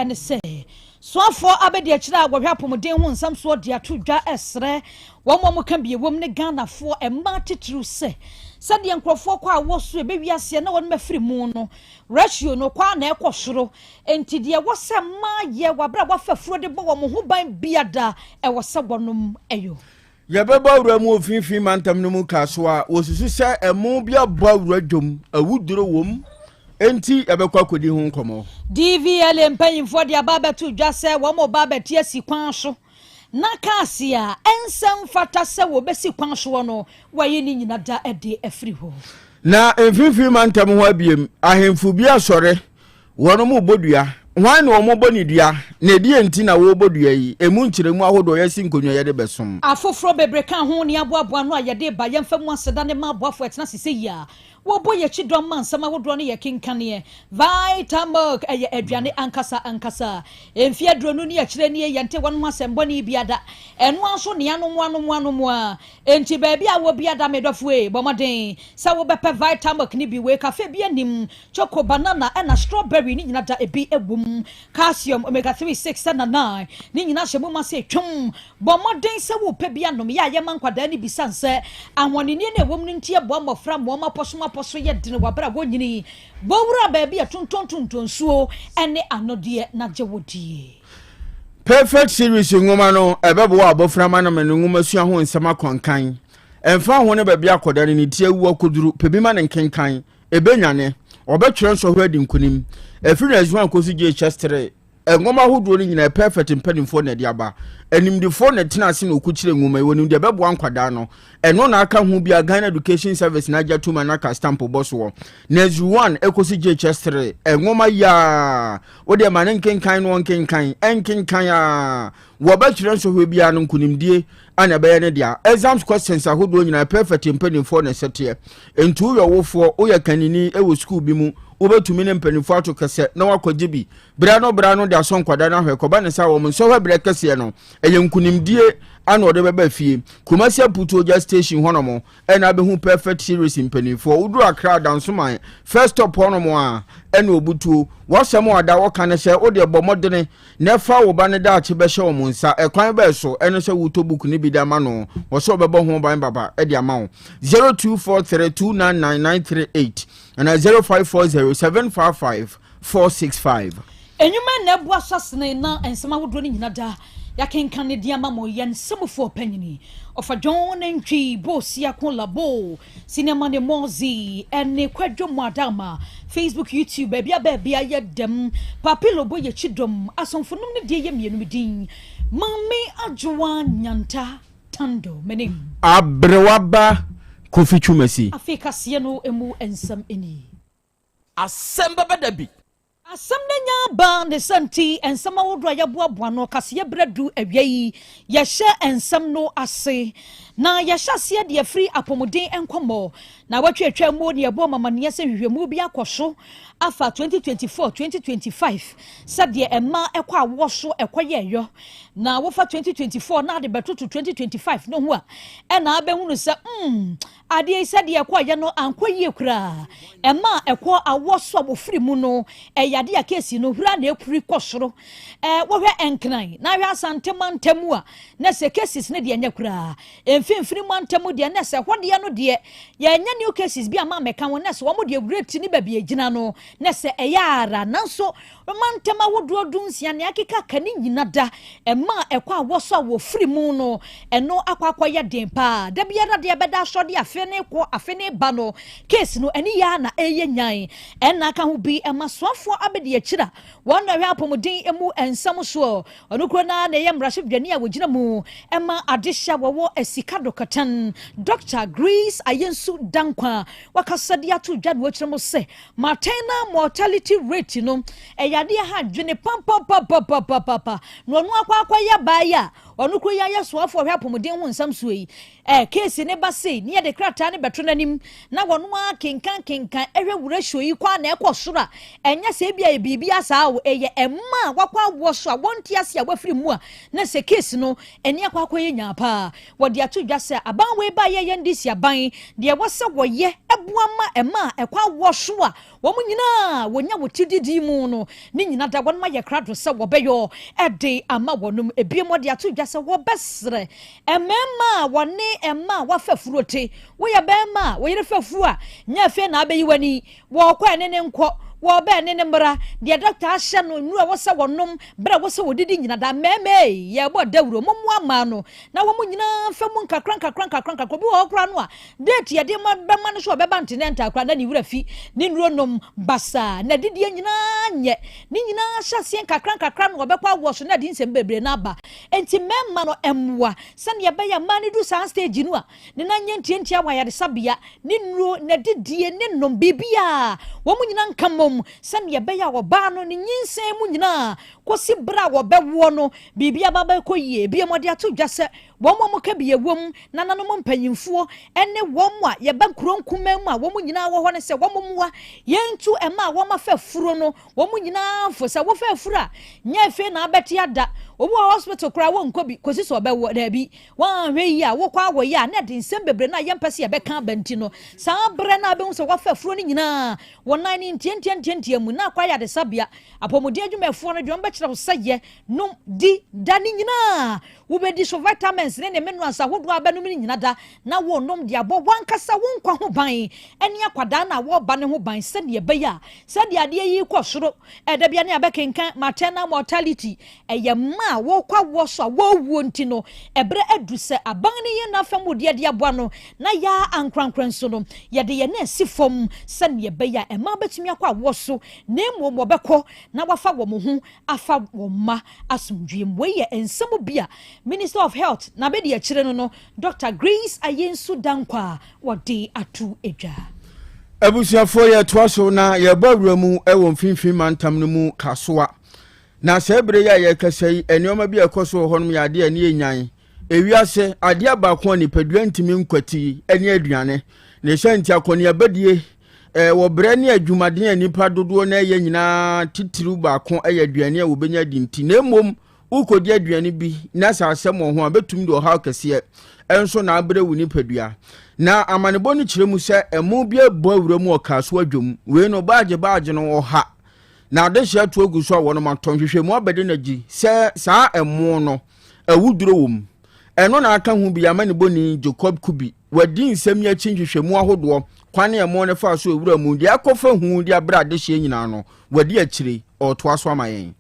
and say so for abedi achira agwahwa pomodin ho nsam so de atodwa esre wo mo kan bi wom ne Ghana for e ma titru se sade enkrofo kwa wo so e be wiase na won mafiri mu no ratio no kwa na ekosoro enti de wo se ma ye wabra wafafuro de bo wo mo ho ban biada e wo se gbonom eyo ya beba wura mu ofinfin mantam no mu kaso a wosusu se emu bia bo wura dwom awuduro wom enti ebekwa kodi hu nkomo DVL mpanyimfo de ababetu dwa se wo mo babeti asi kwan so na kasia ensam fata se wo besi kwan so no waye ni nyina da ede afri ho na emfinfin mantam ho abiem ahemfu bi asore wono mu bodua wan no mo boni dua na die enti na wo bodua yi emu nkyeremu ahodo yesi nkonwa ye de besom afoforo bebre kan ho ne aboaboa no ayede ba yemfa mu aseda ne ma aboafo etena sese ya wo boye chidom man sama wodo ne ye kinkane vitamilk eye aduane ankasa emfia dronu ne ye kire ne ye nte wonu asembo ne biada enu aso ne anu a enti ba bia wo biada medofo e bomoden sa wo bepe vitamilk ne bi we cafe bi anim choco banana and strawberry ne nyina da ebi egum calcium omega 3 6 and 9 ne nyina hyemu ma se twum bomoden se wo pe bia nom ya ye mankwada ne bisanse ahwone ne ne wom ntie bo amofra mo ma poso ye dine wabra wonyini bowura ba bia tonton suo ene anodie na jewodie perfect series ngoma no ebebo abofra ma na ngoma sua ho nsema konkan emfa ho ne ba bia akodane ne tie wu akoduru pebima ne nkenkan ebenyane obetwere so ho adi nkunim efiri azuan kosu je chestere ngoma hodo ni nyina perfect mpanimfo na de aba animdifo na tena ase na okuchire ngoma woni de bebo ankwada no eno na aka hu bia Ghana Education Service na jatu manaka stamp boso na azuan ekosi je chestere ngoma ya wo de manen nkenkan no nkenkan ya wo ba twere so ho bia no nkunimdie ana be ne dia exams questions ahodo nyina perfect mpanimfo na sete entu yo wofo oya kanini ewo school bi mu obetumi ne mpanimfo ato kese na wakɔgye bi bra no de aso nkwada na hwekoba ne sa wo mso hwe bra kese no eye nkunimdie ana ode beba fie Kumasi Putoja station honomo ena be hu perfect series mpanimfo uduru Accra dansoman first stop honomo a ena obutu wasɛm ada wo kan sɛ ode bomodene na fa wo ba ne da ache be hye wo nsa ekwan ba so eno sɛ wutobook ne bi da ma no wo so beba ho ban baba e de ama wo 0243299938 and 0540755465 enyuma na ebu asasene na ensema wodo ni nyina da yakenkan ne dia ma mo yen semufo panyini ofa John ntwi bosi akon labo cinema ne mozi ene kwadwo mo adama Facebook YouTube bia ye dem papilo boye chidom asonfonum ne die ye mienu din mami adwoa nyanta tando menim abrewaba Kofi Chumasi afika sie no emu ensam eni Asem Beba Dabi Asem nya ba ne santi ensam awodro ya boaboa no kase ye bredu awiei ye hye ensam no ase na ye hyase de free apomodin enkomo na watwetwa mu ne ebo mamane se hwehwemu bi akoso afa 2024-2025 sade ema ekwa awoso ekoye yo na wofa 2024 na de beto to 2025 no ho a ena abehunu se ade sade ekwa ye no ankoye kura ema ekwa awoso abofiri mu no eyade ya kesi no hura na ekuri kosoro wohwe enkran na hwe asante mantemu a na se cases ne de enya kura emfimfiri mantemu de na se hode no de ye enya new cases bi ama meka won na se wo mo de great ni ba bi agina no na se eyara nanso mantema wodo dunsia ne akeka kani nyina da ema ekwa awoso awofiri mu no eno akwakwa ye den pa da biara de beda so de afene ba no case no eni ya na eye nyan ena ka ho bi ema soafo abedi akira won na hwe apomodin emu ensam so onukro na ye mrahye dwane a wogina mu ema adehya wo esika dokatan Dr. Grace Ayensu Dankwa wakasadi atu dwane wo kyeremo se maternal mortality rate no eyade ha dwane pam no no akwa ya ba ya onu kro ya yesoafo hwe apomden ho nsam so yi case ne ba sei ne de krata ne beto nanim na wono a kenkan ehwe wura hwoyi kwa na ekosora enya se bia e bibia saa wo eye emma wakwa wo so a wonti ase a wafiri mu a na se case no eni akwa akoye nya pa wode ato dwa se aban we ba ye ndisi aban de wose wo ye ebuama emma ekwa wo so a wo nyina wonya wotididi mu no ni nyina da wonma ye krado se wo beyo ede ama wonum ebiem de ato dwa se wo besre emma wone emma wafafurote wo ye bema wo yire fafu a nya fe na abeyi wani wo kwa ne nko wo be ne mbra de doctor ahye no nura wo se wonom bra wo se wodidi nyina da meme ye bo dawuro momu ama no na wo nyina fa mu nkakran bi wo kra no a date ye de ma be ma no so be ba continental kra na ni wura fi ni nuro nom basa na didi nyina nye ni nyina hyase nkakran no be kwa wo so na di nsem bebre na ba enti memma no emwa se ne be ya ma ni du san stage no a ne na nye ntientia wa ya de sabia ni nuro na didi ne nom bibia wo nyina nkam san ye beya wo ba no ni nyinsen mu nyina kosi bra wo bewo no bibia baba koyie bia mode ato dwase wo mo ka biye wom nanano mo mpanyimfuo ene wo mo a ye ba nkronkuma mu a wo mo nyina wo ho ne se wo mo muwa yentu ema wo ma fa furo no wo mo nyina fo se wo fa fura nya fe na abeti ada obu hospital kra wo nkobi kosi so bewo da bi wan hwe yi a wo kwa wo ya na de nsem bebre na yempese ye beka banti no sa bre na be hu se wo fa furo ni nyina wo nan ni ntientie mu na kwa ya de sabia apomodi adwumefo no dwom be kire wo seye no di dani nyina wo be di so vitamins ne menu asa hodo abanu mi nyina da na wo nom de abo wankasa wo nkwa ho ban eni akwada na wo ba ne ho ban se de be ya se de ade yi kɔ soro da bia ne abekenkan maternal mortality ma wo kwa wo so wo wuo ntino ebre adu se aban ne ye na fam de de aboa no na ya ankrankran so no ye de ye na sifom se ne be ya ma betumi akwa wo so na emu mo beko na wafa wo mo ho afa wo ma asomdwem we ye ensem bia Minister of Health na be de akire no Dr. Grace Ayensu Dankwa wode atu edwa abusiafo ye toaso na ye bawura mu ewo mfimfin mantam no mu kasoa na sebre ya ye kasai enioma bi ekoso honum ya de ani enyan ewiase ade abako ni padua ntimi nkwati eni aduane ne hyanti akoni abadie wo bre ne adwumaden anipa dodo na ye nyina titiru baako eye aduane a wo benya dinti na emom ukodi aduane bi na sasem ho abetum do ha kase enso na abre wuni padua na amanebo ni kiremu se emu bi ebo awura mu okaso adwom we no baaje no wo ha na de hye to agu so a wono maton hwehwe mu abede na gi se saa emu no awuduro wom eno na aka hu bi amanebo ni Jacob Kubi wadi nsem ya chinhwehwe mu ahodo kwane emu ne fa so awura mu de akofa hu de abra de hye nyina no wadi akire oto aso amayen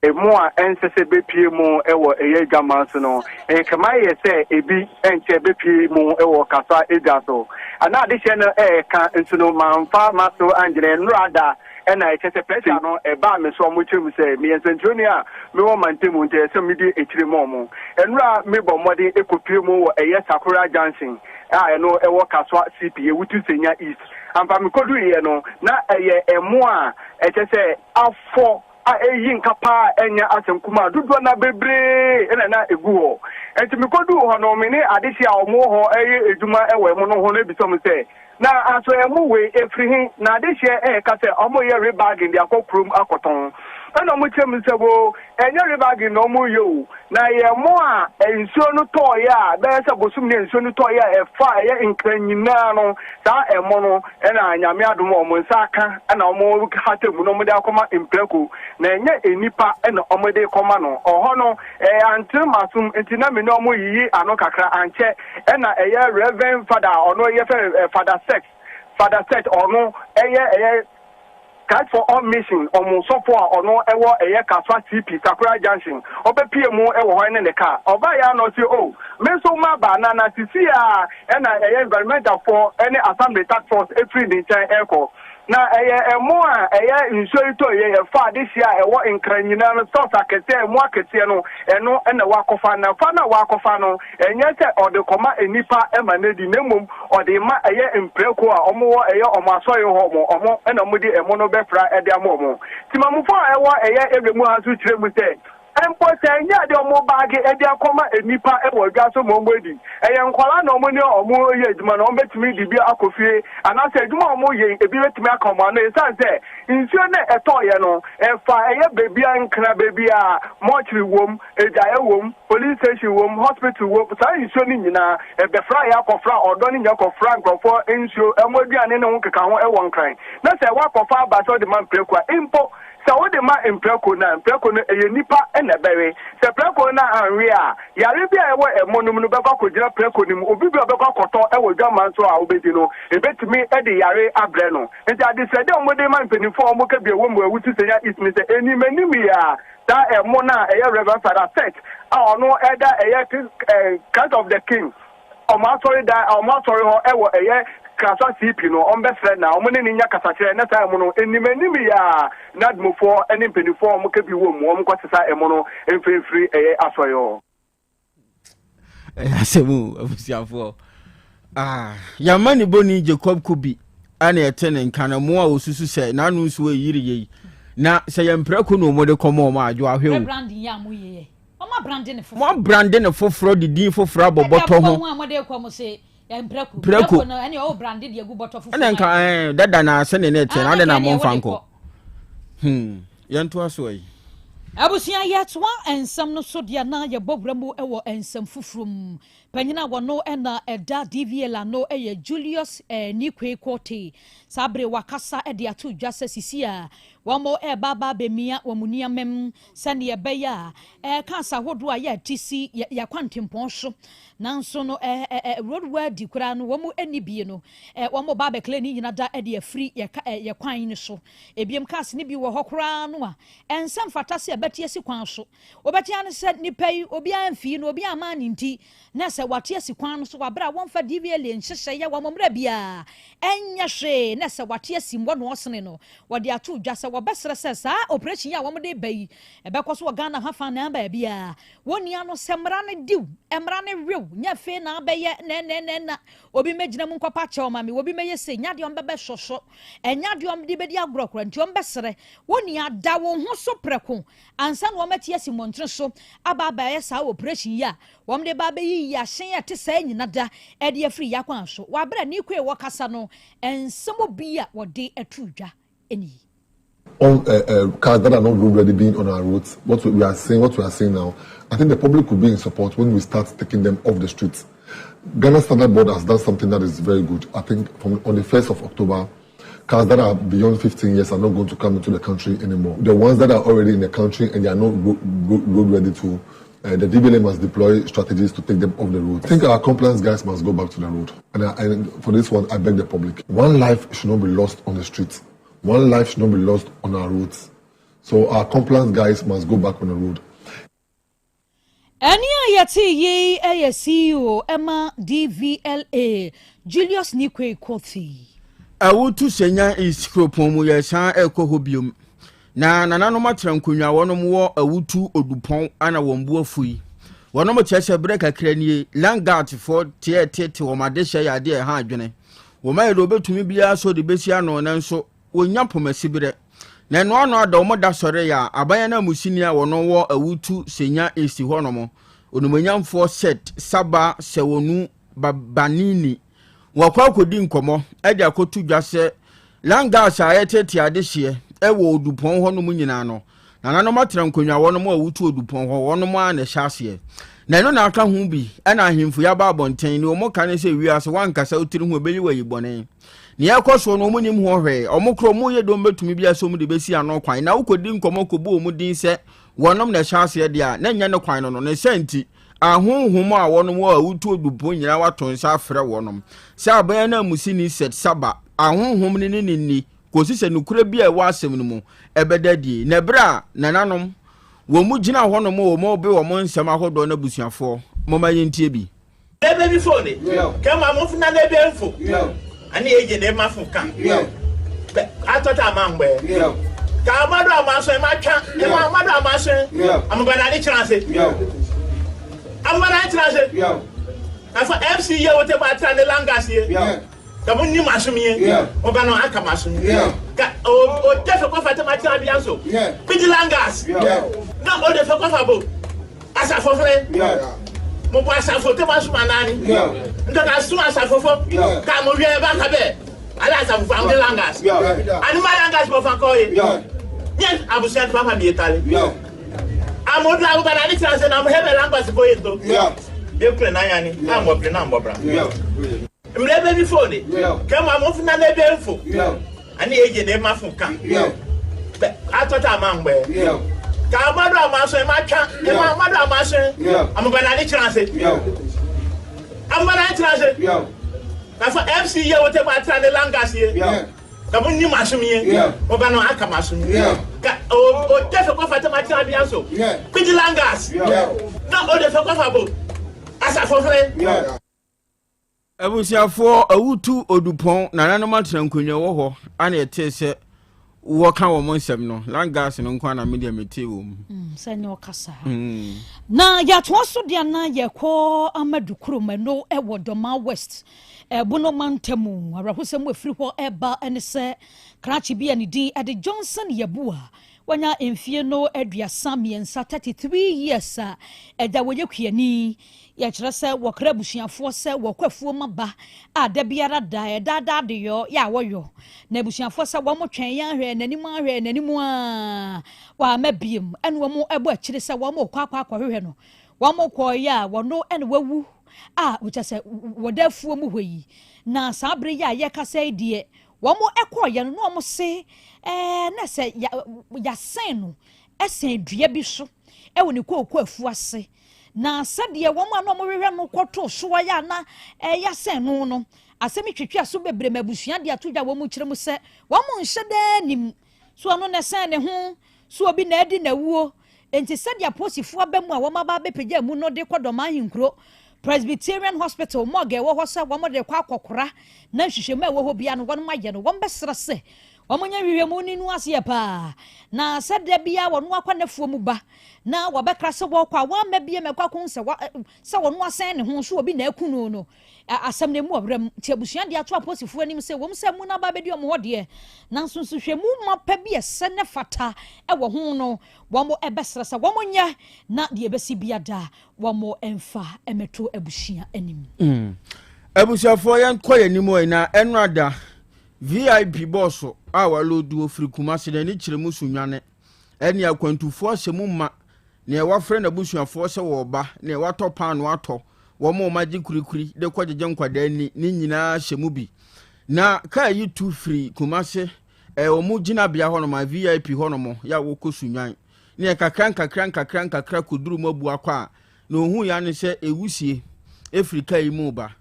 emu a ensese bepie mu ewo eye gama so no kama ye se ebi enche bepie mu ewo kasa eja so ana de hye no ka nsuno manfa maso angere nrada ena ekese pressure no eba me so mo chim se me ensentoni a me wo mantemu nte se me di ekire mo enra me bo mode ekopie mu wo eye Sakura Johnson eno ewo kaswa CPA wutu senya east ampa me kodu ye no na eye emu a ekese afọ eyin kapa enya asenkuma dudu na bebre ena na egu ho enti me kodu ho no me ne adehia omo ho eye eduma ewe mo no ho na bisom se na aso emu we efrihin na adehia ka se omo ye rebag ndi akokrum akoton ena mo chem se bo enye rebag no mo yo na ye mo a ensuo no toya be se bosum ne ensuo no toya efa ye nkanyina no sa emo no ena anyame adom omo nsaka ena omo hatemu no mo de akoma impreku na enye enipa ena omo de koma no oho no antil masum entina me no mo yiyi ano kakra anche ena eye reverend father ono ye father sex ono eye catch for all mission omo sofo ono ewo eye kaswa CP Sakura Junction obepie mu ewo ho ne ka oba ya no si o me so ma ba na sisi a ena eye environmental for any assembly task force every day eko na emu a insori to ye fa this year ewo nkranyina no source akete emu akete no eno na wakofa na fa na wakofa no enye se ode koma enipa emanedi nemum ode ma empreko a omo wo omo asoye ho omo na mudi emu no befra ede amomo timamufo ewo ewemu ha so kire mu se empo say nya de omo bag e de akoma enipa e wo dwa so mo mbodi eye nkwala na omo ni omo ye adwuma na omo betimi di bi akofie ana say adwuma omo ye ebi betimi akoma na e san say nsuo na eto ye no e fa eye bebi ankra bebi a mortuary wom ejaye wom police station wom hospital wom sa nsuo ni nyina e be fra ya akofra odo ni nya akofra nkrofo nsuo emoduane ne ho keka ho e won kran na say wa akofra ba so de man prekwa impo so wo de ma impreko no eye nipa na bewe se preko na anwe a yare bia ewo emonum no bekwa kogira preko nim obi bia bekwa koto ewo dwaman so a obedi no ebetimi e de yare abre no nti ade se de omode ma mpenifo omo ka bia wo mu awuti senya ismi se enimanim ya da emo na eye reverend father set a ono eda eye kind of the king omo sorry ho ewo eye kasa CP no on be friend na omo ne nya kasa kire na sa emo no enimanim ya nadmofo eni penifo omo ka bi wo mu omo kwatesa emo no emfrefri asoyo asemu afusiafo yamani boni Jacob Kubi ana etene nkana mo a osusu se na anu so yiri yi na se yemprako no mo de komo mo adwo ahwe branding ya mo ye o branding ne foforo de din foforo aboboto ho mo de komo se preko no ene o branded ye gu bottle foforo ene nka dada na se ne ete na de na mo mfanko yento aso yi abusia yetwa ensam no so dia na ye bobramu ewo ensam fufrum panyina wono ena eda DVL no eye Julius Nikwe Kote sabre wakasa ede atu dwase sisia wamo baba bemia wamunia mem sane beya kansa hodo a ya tisi ya kwantempon so nanso no roadway di kura no wamu anibie no wamo baba kle ni nyina da ede free ya kwan ni so ebiem kas ni bi wo hokura no a ensam fatase abetie si kwan so obetia ne se nipa yi obi amfi no obi ama ni nti na se watie si kwan no so wabra wonfa DVL enhyehye ya wamomra bia enya hwe na se watie si mbo no osene no wode atu dwase wobesere se sa operation ya womde bayi ebekoso Ghana hafa na ba bia woni ano semra ne diw emra ne rew nya fe na beye na obi megina mu nkopa che o mame obi meye se nya de ombebe hwehwo enya de omde bedi agrokora nti ombesere woni ada wo ho so preko ansa no matie si montre so aba ya sa operation ya womde ba bayi ya hyen ya te sa nyina da e de afri ya kwan so wabra ni kwe wo kasa no ensemo bia wode atudwa eni all cars that are not road ready being on our roads. What we are saying now, I think the public will be in support when we start taking them off the streets. Ghana Standard Board has done something that is very good. I think on the 1st of October, cars that are beyond 15 years are not going to come into the country anymore. The ones that are already in the country and they are not road ready to, the DVLA must deploy strategies to take them off the road. I think our compliance guys must go back to the road. And for this one, I beg the public. One life should not be lost on the streets. One life should not be lost on our roads. So our compliance guys must go back on the road. Any ayati ye CEO Emma DVLA Julius Nikwe Kofi. Awutu senya iskropon mu ye san ekoho biom. Na nanano matra nkonwa wonom wo awutu odupon ana wombu afui. Wonom chese breka kranie langat for tie wo madehye yade e ha adwene. Wo maye do betumi bia so de besi ano nanso wonyapoma sibire na no ano ada omoda sore ya abaya na musini a wono wo awutu senya esi honomo onumanyamfo set saba sewonu babanini wakwa kodi nkomo ade akotu dwase langas ayetete adehye ewo odupon honom nyina no na nanom atran konwa wonom awutu odupon ho wonom a na hyase na no na aka hu bi ana ahemfu ya ba abonten ni omoka ne se wiase wankasa utiri hu obeli wayibone ni yakoso no munim ho hwe omokro mu ye do metumi bia so mu de besi ano kwan na ukodi nkomo kobo mu din se wonom na hyase de a na nya ne kwan no ne senti ahonhom a wonom a wutu odupo nyina watonsa afre wonom se aban na musini set saba ahonhom ni kosi se nukura bia wa asem no mu ebedadie na bra nananom wo mu gina honom wo mo be wo mo nsem ahodo na busuafo mo ma yentie bi baby phone come am funa na be info ani eje de ma fun kan atota amangbe ka amado amaso e ma twa e ma amado amaso amabana ni chance amabana ni chance afa FC ye wote ba tra ne langas ye Kamu ni masumi obano aka masumi ka o defe ko fata ma tia bia so vigilangas na o defe ko fabo asafo fre mo bo asafo te masuma nani ndo ka su asafo fo ka mo wie ba ka be ala asafo fa vigilangas ani malangas mo fa ko ye yes abusia papa bi etale amodu abu bana ni transe na mo hebe langas boye to e pre na yani ambo pre na ambo bra mrebe bi phone kama mo funa na be info ani eje na ma fun kan atota amangbe ka amadu amaso ma twa amadu amaso amobana ni transe amobana ni transe na fa FC ye wote ma tra ne langas ye kamu ni masumi ye obano aka masumi ka o defe ko fata ma tra bia so vigilangas na o defe ko fabo asafo fre Abusiafo awutu odupon nananom atena nkonwa wo ho ana ete se wo ka wo monsem no langas no nkwa na media mete wo se ne okasa na ya to so dia na ye ko amadu kuromano e wodoma west buno mantemu arahosem afiri ho eba ene se krachi bia ne din ade Johnson Yabua wanya emfie no aduasa miensa 33 years eda woye kuani ya kyerɛ sɛ wɔkra busuafoɔ sɛ wɔkwafuo maba a da biara da da de yo ya wɔyɔ na busuafoɔ sɛ wɔn twɛn ya hwɛ n'anim a wa mabiem ɛne wɔn ɛbɔ akyire sɛ wɔn kɔ akɔhwehwɛ no wɔn kɔ ya wɔno ɛne wawu a wɔkyɛ sɛ wɔdafuo mu hɔ yi na saa bere ya yɛkasa die wɔn ɛkɔ yɛ no wɔn se na sɛ ya sen no ɛsen dua bi so ɛwɔ ne kɔkɔafuo ase na sadie wo ma no mo hwehwe no kwoto so ya na ya sen no asemi twetwe so bebre mabusua de atodwa wo mu kire mu se wo mo nhye da nim so no ne sen ne ho so obi na adi na wuo enti sadie aposifo abamu a wo ma ba bepegya mu no de kodoma hinkro Presbyterian Hospital morgue wo ho se wo mo de kwa akokora na hwehwemu a wo ho bia no wo ma ye no wo mbesra se Omonya hwehwemu ni nu ase pa na sede bia wono akwanefuo mu ba na wobekra se wo kwa wa mabie mekwa kun se wono asen ne ho so obi na akunu no asem ne mu obram ti abusua de ato aposifo anim se wom se mu na ba bedi omo hode na nso hwehwemu ma pa bia se ne fata e wo ho no wo mo ebesra se wo monya na de ebesi bia da wo mo emfa emeto abusua anim abusuafo yan koye ni mo na enrada VIP boss a walodu ofiri Kumasi na ni kyeremu sunwane ene akwantufo asemu ma na wafre na busuafo se wo ba na watɔpa no atɔ wo mo magi kurikuri de kwagye nkwada ni nyina hyemu bi na ka yi tu free Kumasi wo mu gina bia hɔ no ma VIP hɔ no mo ya wo kosunwan ne kakran kuduru mo bu akwa na ohun ya ne se ewusie Afrika yi mu ba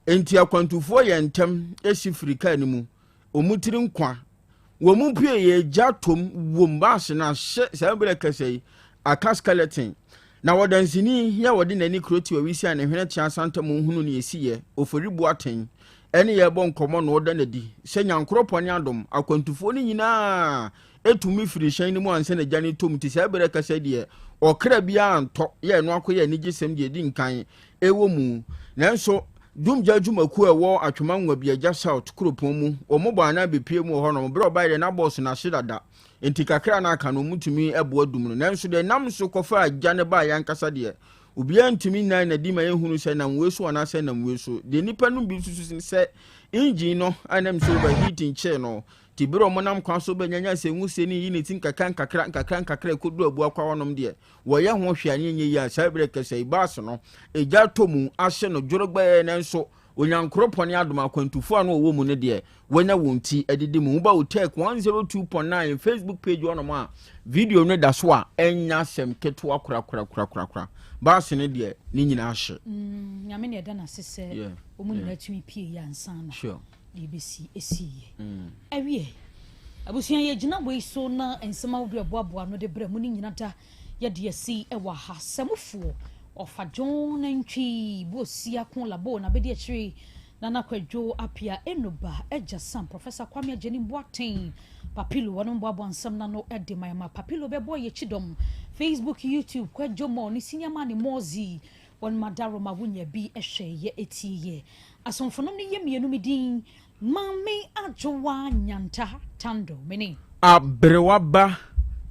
enti akwantufo ye ntem esi Afrika ni mu omutiri nkwa wo mu pie ye jatom wo mbase na hye sabere kasei aka skeleton na wodansini ya wode nani kroti wisi ane hwene tia santa mu hunu ne esiye oforibu aten ene ye bo nkomo no woda nadi se nyankropone adom akwantufo ni nyina etumi firi hyan ni mu anse na jani tom ti sabere kasei de okra bia anto ye no akoye ni gisem de di nkan ewo mu nanso Dumja jumaku ewo atwoma nwa biaja south kropon mu omobo ana bepie mu ho no bro baide na boss na shidada enti kakra na aka no mutumi ebo dum no nanso de nam so kofa agya ne ba yankasa de obi antumi nan na di ma yehunu se na mweso ana se na mweso de nipa no bi susu se engine no anam so ba heating chair no ti bro mo nam kwa so ba nyanya se nwuse ni yini tin kakra kodu abu akwa wonom de wo ye ho hwane nye ya sabre kese ibas no eja tomu ahye no jorogba nanso onyankropone adom akwantufo ano wo mu ne de wonya wonti edidi mu ba Otec 1029 Facebook page wonom a video no da so a enya sem keto akura bas ne de ni nyina ahye nyame ne da na sese omu nyina tumi pie ya nsan na sure DBC esiye awie abusuan ye gina boy so na ensema wo boaboa no de bra mu ni nyina da ye de esi e wa ha semufuo ofajon nantwi bo sia kon labo na be de chiri na nakwadwo apia enoba eja sam Professor Kwame Ageni Boaten papilo wono boaboa nsam na no ede mayama papilo be boy ye chidom Facebook YouTube kwadwo mo ni sinyama ni mozi won madaro mawunya bi ehwe ye etiye asomfono ne ye mienu midin Mami Ajoa Nyanta Tando Mini. Abrewaba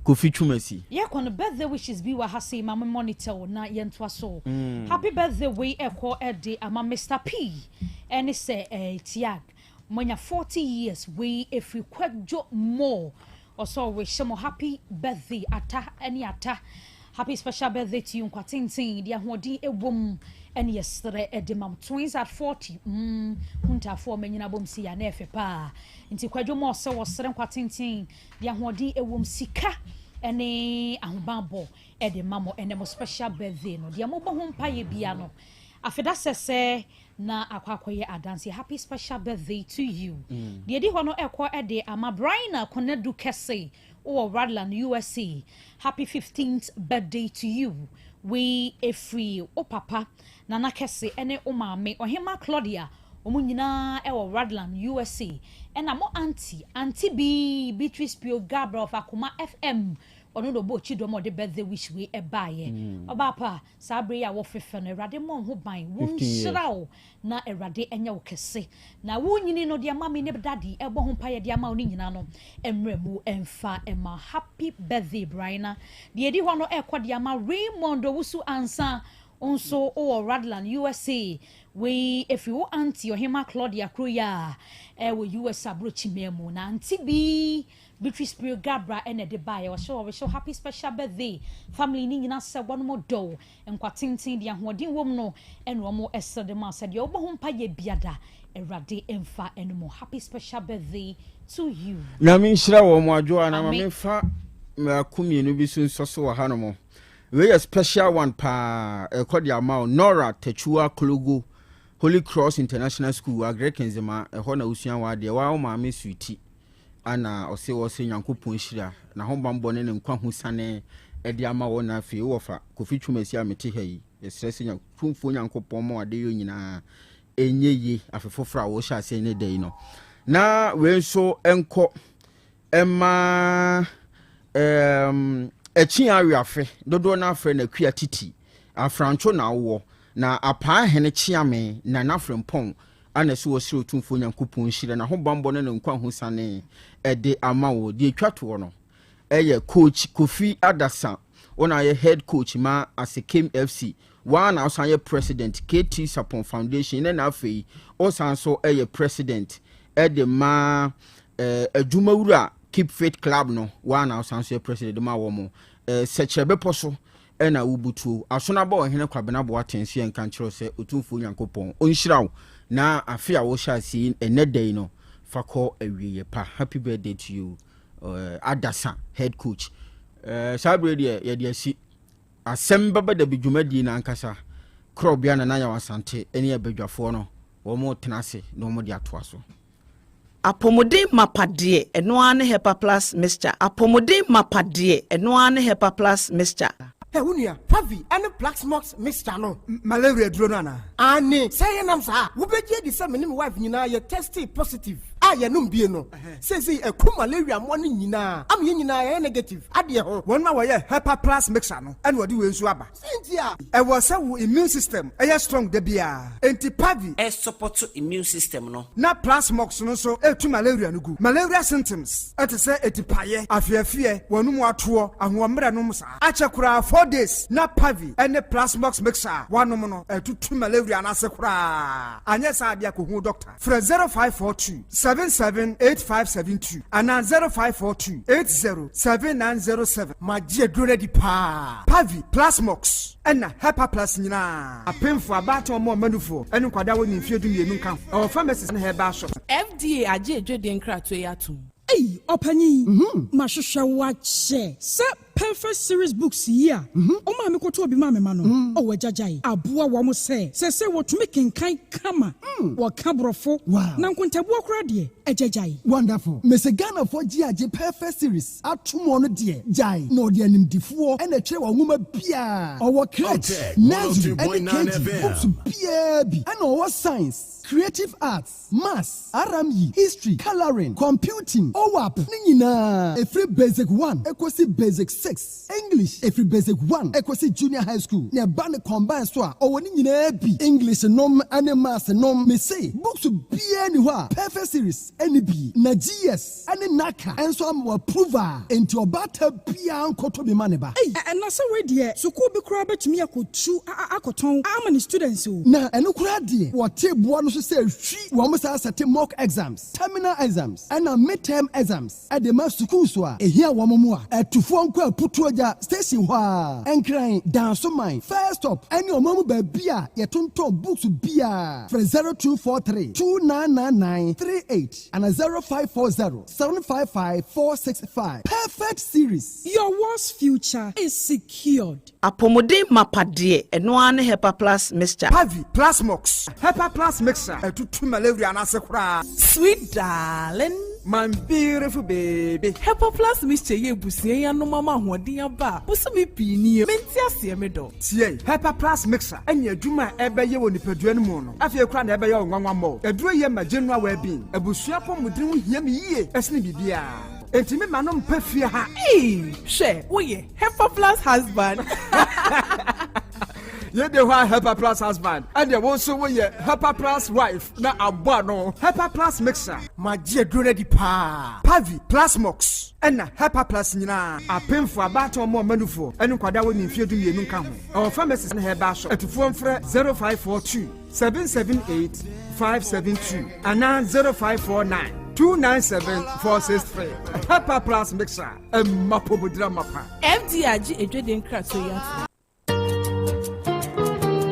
Kofi Chumesi. Yeah, on the birthday wishes be wa hasi mama monitor na yentwa so. Happy birthday we eko ede ama Mr. P. And it say tiag. Mwanya 40 years we if we kwadjo more. Also wish mo happy birthday ata any ata. Happy special birthday to you nkwatintin dia hodi ewom ene yesere edemam twins at 40 hunta for menyina bom si ya na efe pa nti kwadwo mo so wosere nkwatintin dia hodi ewom sika ene ahobambo edemamo ene mo special birthday no dia mo bo ho mpa ye bia no afeda sese na akwakoye adansi happy special birthday to you dia di hono ekọ ede ama Brian Konedu Kese or Radland USA. Happy 15th birthday to you. We a free o papa Nana Kese ene o mame o hema Claudia omu nyina e wo Radland USA. Ena mo auntie B Beatrice Pio Gabriel of Akuma FM. Ono do bo chi do mo de birthday wish we e baye. Obapa sabre ya wo fefe no Erade mo ho ban won shirawo na Erade enya wo kese. Na wo nyini no de ama me ne daddy e bo ho pa ye de ama oni nyina no emremu emfa ema happy birthday Brian. De edi ho no e kọ de ama Raymond Wusu ansa onso o Radland USA. We if you auntie or hima Claudia Kroya we US abrochi memo na auntie B Beatrice Pio Gabra ene de baye we show happy special birthday family ni nyina se one more do enkwatintin de ahoden wom no ene omo esede ma said yo bo mpa ye biada Erade emfa ene mo happy special birthday to you na min shira wo mo adwo na ma me fa akumienu bi so so wa hanomo we a special one pa ekodi amount Nora Techua Klogo Holy Cross International School Agrekenzema ho na usuan wa de wa ma me suiti ana ose wo se Nyankopon hira na ho bambo ne nkwa hu sane e de ama wo na afi wo fa Kofi Twumasi amete hayi esrese Nyankopon Nyankopon mo ade yo nyina enyeye afefofra wo sha se ne dai no na we so enko ema echi awiafe dodo na afre na kua titi afrancho na wo na apa hene chiame na nafrempon ana so wosiro tumfo Nyankopon hire na ho bambo ne nkwa ho sane ede amawo de twato no eye coach Kofi Adasa ona ye head coach ma Asekem FC one osan ye president KT Sapon Foundation na afei osan so eye president ede ma adwumawura Keep Faith Club no one osan so president ma wo mo sechebe poso ena ubutu asona ba ohene kwabena bo atensi en kan kiro se otumfo Nyankopon onhirawo na afia wo sha si enedai no fakọ awiye pa happy birthday to you Adasa head coach sabre ye de asi Asem Beba Dabi dwumadi na ankasa Krobea na Yaw Asante eni abadwafo no wo mo tenase no mo de atoa so Apomode mapade eno ane Hepa Plus Mixture apomode mapade eno ane Hepa Plus Mixture Unia, Pavi, and a Plaxmox Mr. No, malaria dronana. Annie, say an answer. Who bet ye the same wife, you tested positive. I no bieno. Says he a malaria one in Yina. I'm Yina negative. Adia, 1 hour, Hepa Plus Mixer no, and what do you swabba? Cynthia, I was so immune system, a strong debia. Anti Pavi, a support to immune system no. Na Plasmox no so, to malaria no good. Malaria symptoms, at a say a tipaye, a fear, one more tour, and 1 meranomsa. Achakura 4 days, na Pavi, and the Plasmox Mixer, 1 nomono, to malaria and asakura. And yes, I be a doctor. From 0542 778572 and 0542 807907. My dear Grenady Pa Pavi Plasmox and Hepa Plus Nina. A pin for about or more manufo and Quadawan in Fidu Yenuka. Our pharmacist and her bashop. FDA aje Jordan Krato yatum. Hey, Opani, Mashusha watch. Sir, perfect series books here. Oh, mammy, go to a bimame mano. Oh, a jajai. Abua wamo say what to make in kind kama. What cabrofo. Wow. Nankunta walk ready. A jajai. Wonderful. Miss Ghana for GIJ perfect series. At 2 more dear. Jai. No, dear name D4 and a chair woman Pia. Our crutch. Nazi. And the books Pia. And our science. Creative arts. Maths. RME. History. Coloring. Computing. OWAP. Nina. A free basic 1. Equasi basic 6. English every basic 1. Ekwesi junior high school. Ne ba ne combine so a owoni nyina bi. English nom ane maths nom me say books be any wa perfect series any bi na GS ane naka enso am approval enti obata bia nkoto be maneba. And na say we there school be kura betumi akotu akoton amani students o. Na eno kura de what table no so say hwi wo mo say set mock exams, terminal exams and midterm exams at the mass school so a ehia wo mo a etufo nko aputu oja station ho a enkran dan so mine first stop any omamu ba bia ye tonton books bia for 0243 299938 and 0540 755 465. Perfect series. Your world's future is secured. Apomode mapade eno ane Hepa Plus mixture. Pavi plus mox. Hepa Plus mixture. Etutu malaria na sekura. Sweet darling. My beautiful baby. Hepa Plus mixture ye busie ya no mama hoden aba. Busumi pini menti ase me do. Tie Hepa Plus mixture. Enya adwuma ebeye wo nipadua no mu no. Afie kura na ebeye wo nwanwa mo. Eduro ye ma general well-being. Ebusua pomudin ho hia me yie. Esne bibia. Entimi manom pafia ha. She, oye, Hepa Plus husband. Ye de wa Hepa Plus husband. And there also we Hepa Plus wife. Na abwa no. Hepa Plus mixer. Ma je dure di pa. Pavi Plus mox. Ena Hepa Plus nyina. Apemfo abato mo manufo. Enu kwada wo ni mfie dumienu nka ho. Our pharmacies na heba shop. Etufo mfre 0542 778 572 ana 0549 297-463. Hepa Plus mixer. Mapobudra mapa. FDRG ejweden krato ya.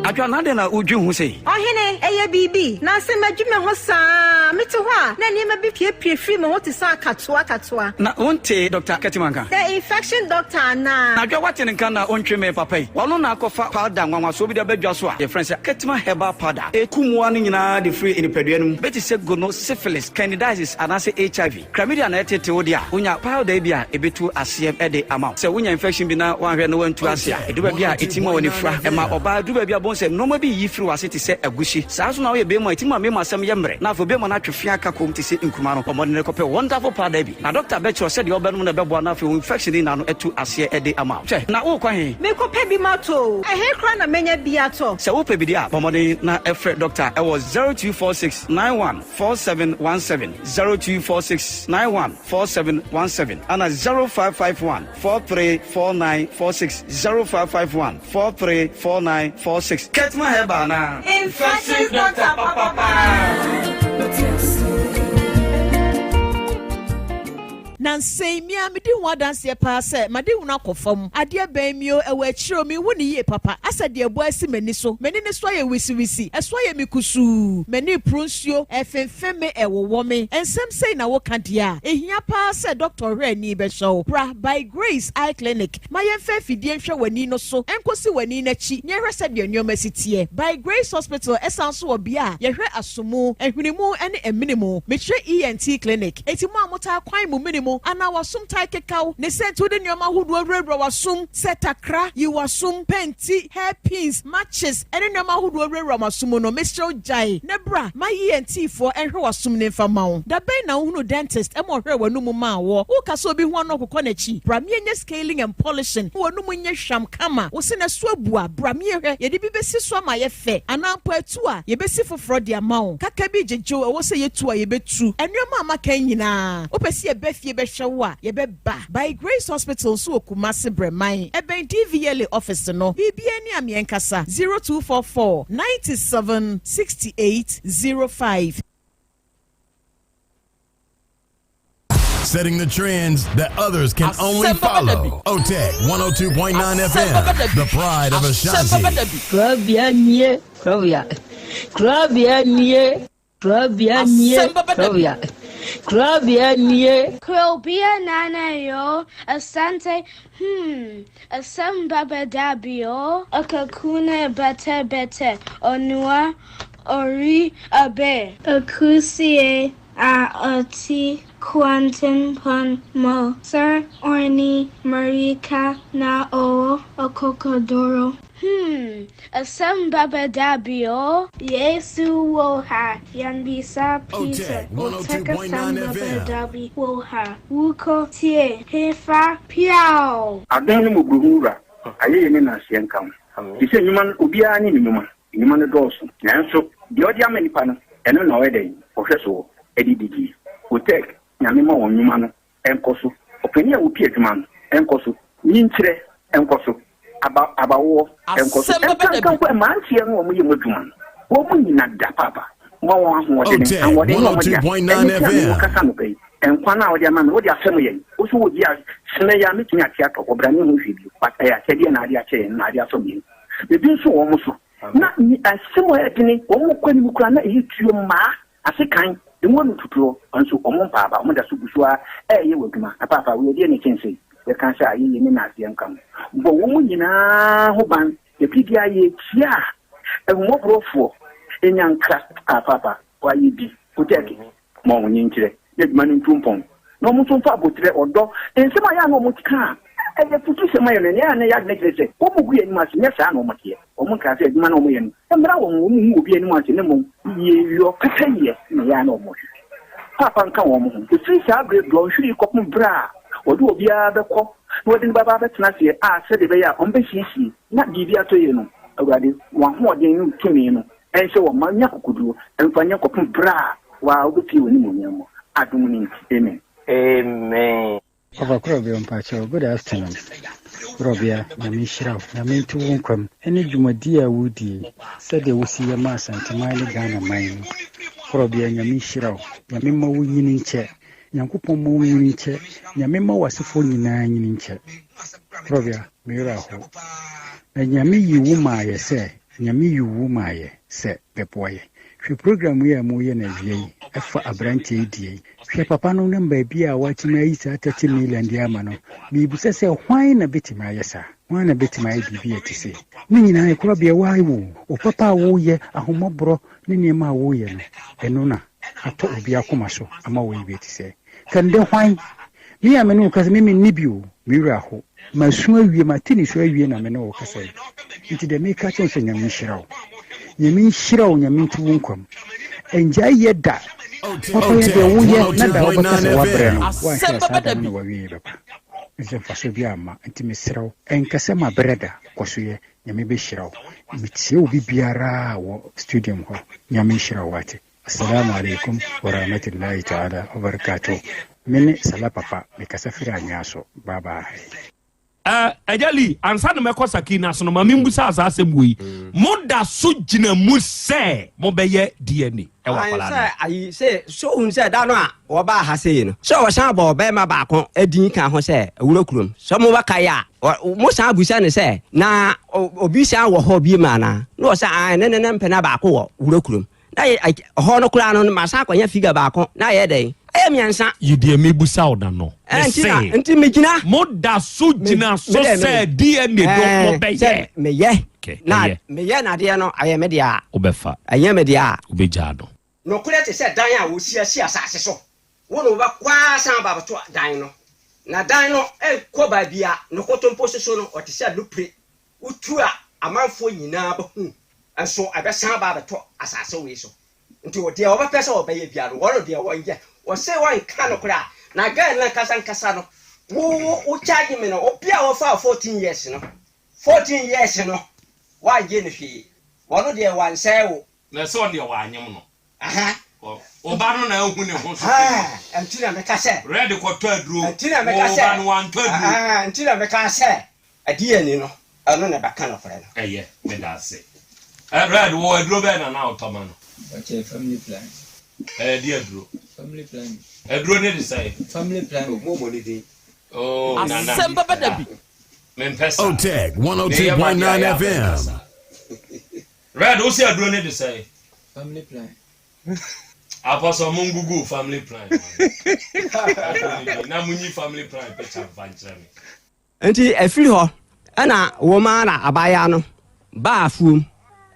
Adwa na na udwu hu sei. Ohene eye bibi na se madwuma ho saa mete ho a na niam bi pie free me what is katoa. Na onte Dr. Ketimanka. The infection doctor na. Na adwa wate nka na ontwe me papa yi. Wono na akọfa powder nwanwa so bi da badwa so a. The friends Ketima herbal powder. Ekumwa no nyina de free in peduanum. Beti se gono syphilis, candidiasis and ase HIV. Chlamydia na etete wo dia. Unya powder bi a ebetu asem e de amount. Se unya infection bi na wanhwe no wantu ase a. Eduba bi a etima woni fra e ma oba duba bi a se no bi yi firi wase te se agushi saa so na wo ye be mo etima me masam ye mre na fo be mo na twefia aka kom te se nkuma no omode ne kope wonderful powder bi na doctor be cho said you obenu na be bo na fe infection na no etu ase e de ama che na wo kwa he me kope bi mato he kra na menya bi ato se wo pe bi dia omode na efre doctor e was 0246 914717 0246 914717 ana 0551 434946 0551 434946 Ketima heba na infection doctor papa. Nansei mia me di ho dance ye pa se ma di huna kofam ade ban mio e wa chiro mi wo ni ye papa asa de ebo asi mani so mani ne so ye wisi eso ye mi kusu mani prunsuo efemfeme e wo me ensem sei na wo kadia ehia pa se doctor re ni be show bra by Grace Eye Clinic ma ye fa fidie hwe wani no so enkosi wani na chi nye hwe se de nyoma sitie by Grace Hospital esanso obi a ye hwe asomu ehwinimu ene eminimu me hwe ENT clinic etimu amota kwan mu minimu ana wasum tai kekau ne sentu de nyoma hudu awrebra wasum setakra yi wasum penti hairpins matches ene nyoma hudu awrebra wasum no Mr. Jai ne bra ma ENT for enhwe wasum ne famawo da ben na hunu dentist e mo hwe wanum ma wo wo kaso obi ho no kokọ na chi bra me nye scaling and polishing wanum nye hwam kama wo se na so abua bra me hwe ye de bi besi so ma ye fe ana mpo atu a ye besi foforo de amawo kaka bi jejo wo se ye tu a ye betu enwema amaka nyina wo pesi ye befie Shawa yebeba by Grace Hospital so Kumasi Bremai eben DVLA office no bibia ni amienkasa 0244 97 68 05. Setting the trends that others can only follow. Otec 1029 FM, the pride of Ashanti. Krobea, Nana Yaw Asante, Asem Beba Dabi, Akakuna Bete, Onua, Ori Abe, Akusie. Oti Quantum Pun Mo Sir Orni Marika Na O Okokodoro. Asem Beba Dabi Yesu Woha Yanbisa Peter Otec 1029Fm Woha Wuko Tie Hefa Piao Adani Muguhura aye ni na sienka ise nyuma obia ni nyuma no doso nanso de odi amenipa no eno na wede ohweso edidigi Otec nyame ma won nyuma no enkoso openi a wopi adwuma no enkoso nyinkyere enkoso abawo enkoso enkanko mantie no mo yemodwuma wo mo nyina da papa mo won ahode ni ahode no mo dia 1029 FM enkwana odi ama no odi asem yen oso wo dia sene ya metumi atia to obrani ho hwidi pata ya kede na adi ache na adi aso bi ebi nso wo mo so na ni asem o edini wo mo kwani mu kura na eyi tuo ma asekan emo no tuturo nso omo papa omo da so busua ye waduma papa we edi ne chense we kan sha ayi ni na ase nkam bo wo mo nyina ho ban e pidi aye tia e mo brofo enyanka papa wa yi bi Otec mo wonyin kire yedmanu tumpon no mo tumfa abotre odo ensema ya no mo tika e futu sema yo ne ya ne ya ne kire ko mo gu eni mase ne sa no mo tie o mo ka se edwuma no mo ye no emra wo mo mu obi eni mase ne mo ye yo kata ye ne ya no mo papa nka wo mo o fi sa gre do hwiri ko mo bra odo obi a be ko no de baba be tena se se de be ya on be hihie na bibia to ye no awade wa ho de ni tumi no ense wo ma nya kokuduro emfanya ko bra wa obi woni mo nyamo Amen. Amen. Papa Krobea Mpacho, good afternoon. Krobea, Namishra, Namintu Wunkum, any Jumadia Woody, said they will see a mass and Tamale Ghana mine. Krobea, Namishra, Yamima winning chair, Yankupo winning chair, Yamima was a 49 in chair. Krobea, Miraho. And Yami you wumaya say, Yami you wumaya, said the boy. Hwe program we are moye na wie efa abrante die hwe papa no number bia watima yi sa 30 million dia ma no mi bu se hwan na betima yesa hwan na betima yi bibia tise ni nyina e kura bia wai wo o papa wo ye ahomobro ni niema wo ye no eno na ato obi akoma so ama wo yi betise kan de hwan mi amenu ka se mi nibio mi raho masu awie matini so awie na me no wo kasa nti de me ka chen se nyame hirawo Yamin Shiro, Yamin Tunkum. Enjoy your da. Papa, you not It's a Fasobiama, and Timisro, and Casama Breda, Kosuye, Yamibi Shiro. Mitsu Bibiara, Studium, Yamin Shiro Wati. Assalamu alaikum, wa rahmatullahi ta'ala, wa barakatuh. Mene Salapapa, Mikasafira Nyaso, bye bye. Ajali ansa na mekosa kina so no mamimbusa asasem wi moda so gina mu se mo beye DNA e wa kwala ayi se so un se da no a wo ba ha se no so wo san bo be ma ba kon adin kan ho se awurakurum so mo ba kai a mo san abusa ne se na obi san wo ho bi ma na no se an ne mpena ba ko wo awurakurum na ho no kura no ma sa kwanya figure ba kon na ye den miansa yidie mebusa oda no enti megina moda so gina so se DNA do mo beye meye na meye na de no aye me dia obefa aye me dia obeja do no kure te se dan a wo sia asase so wo no ba kwa san ba to dan no na dan no ko ba bia no kotompo so no o te se lupre utu a amanfo nyina ba hu enso abesan ba to asase we so nti o de o ba pese o ba ye bia no wo no de wo nje o se wan kano kura na gan na kasa no wo charge me no o bia wo fa 14 years no 14 years no wa je ne hwe wono de wan sai wo na so de wa anyem no aha o ba no na ehu ne ho so antina me ka se red ko to aduro antina me ka se o ba no wan to aduro antina me ka se adie ni no ano na ba kano kura no eye me da se red wo aduro be na otoma no okay family plan dear Drew. Family plan. Drew need to say. Family plan. More money. Oh, Asem Beba Dabi. Otec 1029 FM. Red, what's your Drew need to say? Family plan. Apostle Mungugu family plan. Na munyi family plan picture vanchami. Enti efiri ho ana wo ma na abaya no ba afum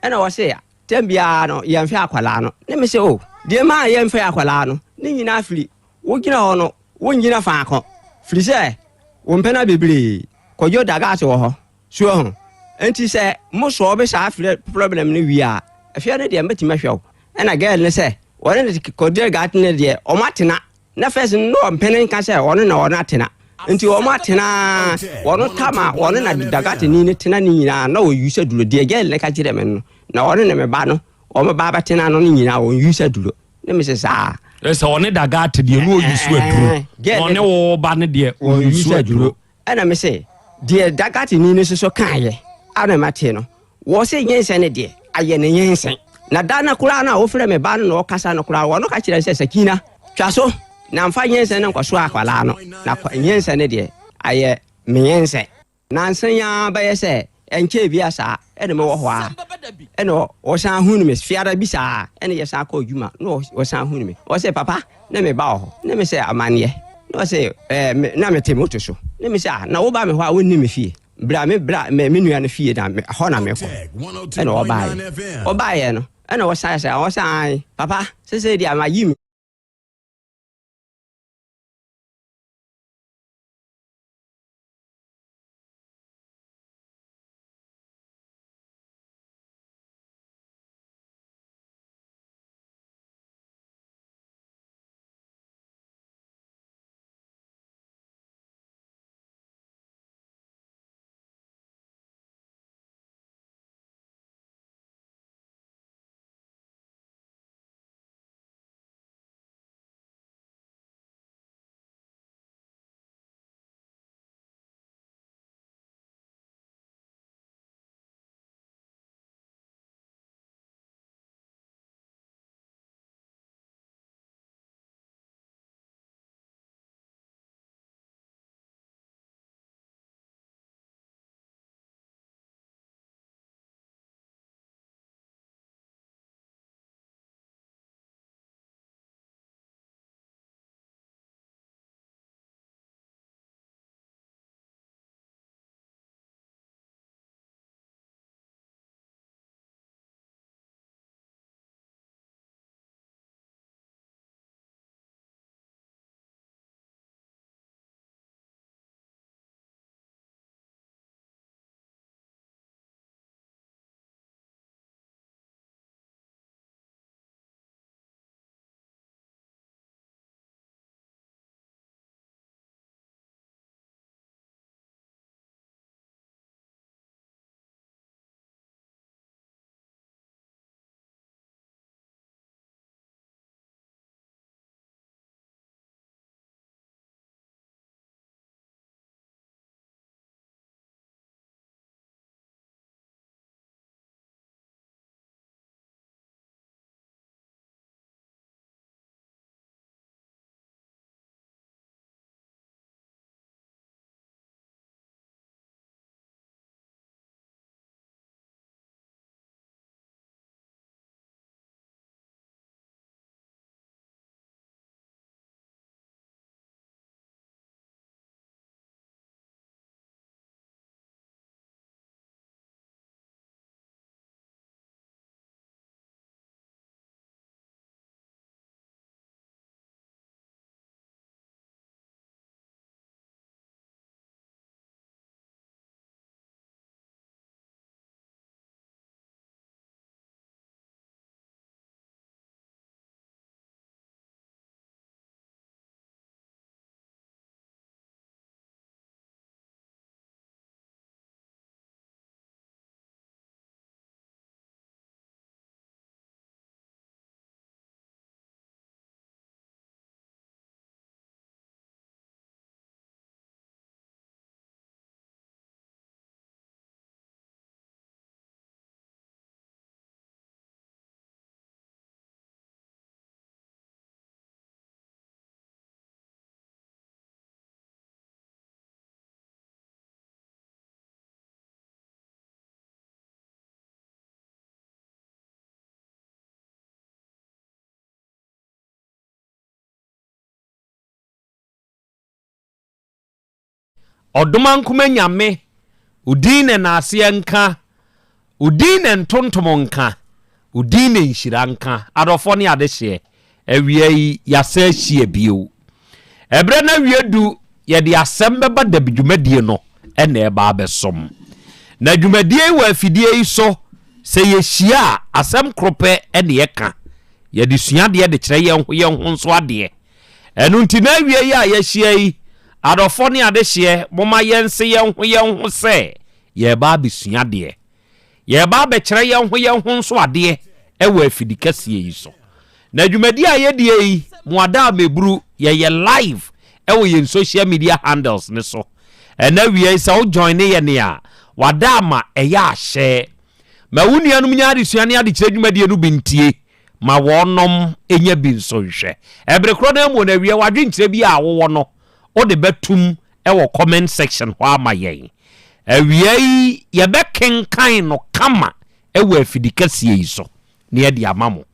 ana wo se ya tembia no yemfe akwala no ne me se o de ma yemfe akwala no ni nyina afiri wo gina ho no wo nyina fa akọ firi se wo mpena bebre kojo daga se wo ho so ho enti se mo so be sa afiri problem ni wi a afia ne de mbeti mahwew na girl ne se wona ne kojo gat ne de o matena na first no mpena nka se wona na wona atena enti wo matena wono tama wona na daga te ni tena ni nyina na wo yuse duro de girl ne ka kire men no na wona ne me ba no o me ba tena no ni nyina wo yuse duro ne me se sa esa one daga te de no yusu aduro one wo ba ne de wo yusu aduro ana me se de daga te ni so kan ye ana mate no wo se yense ne de aye ne yense na dana kura na wo frɛ me ba no kasa no kura wo no ka kire se sakina twaso na mfa yense ne nkwaso akwala no na yense ne de aye me yense na nsanya ba ye se enche bia sa ene me wo ho a ene o san hu ni me fiara bi sa ene ye sa ko djuma no o san hu ni me o se papa na me ba ho na me se amane no se na me temoto so na me se na wo ba me ho a woni me fie bra me nua na fie na me ho na me ko ene o ba ye no ene o sa papa se dia ma yi Oduma nkuma nyame udine na ase nka udine ntontom nka udine nshira nka adofo ne adehye ewie yasa hie bio ebre na wie du ye de Asem Beba Dabi dwumadie no ene eba abesom na dwumadie wa afidie yi so se ye hia asem krope ene ye ka ye de suade de kire ye ho nso ade enu nti na wie ya ye hia yi adofo ne ade hie moma yense ye ho se ye ba bisuade ye ba be kire ye ho nso ade ewa afidi kasie yi so na dwumadie a ye die yi muada mebru ye live ewo ye social media handles ne so ena wie se o join ye ne a wadama eya ahye ma wunianum nyaade suane ade kire dwumadie no bintie ma wonom enya bi nso hwe ebre kro na mu na wie wadwenkyire bi a wo no o de betum ewo comment section ho amayen awie ye be kenkan no kama ewo afidikasie yi so ne ye de amamo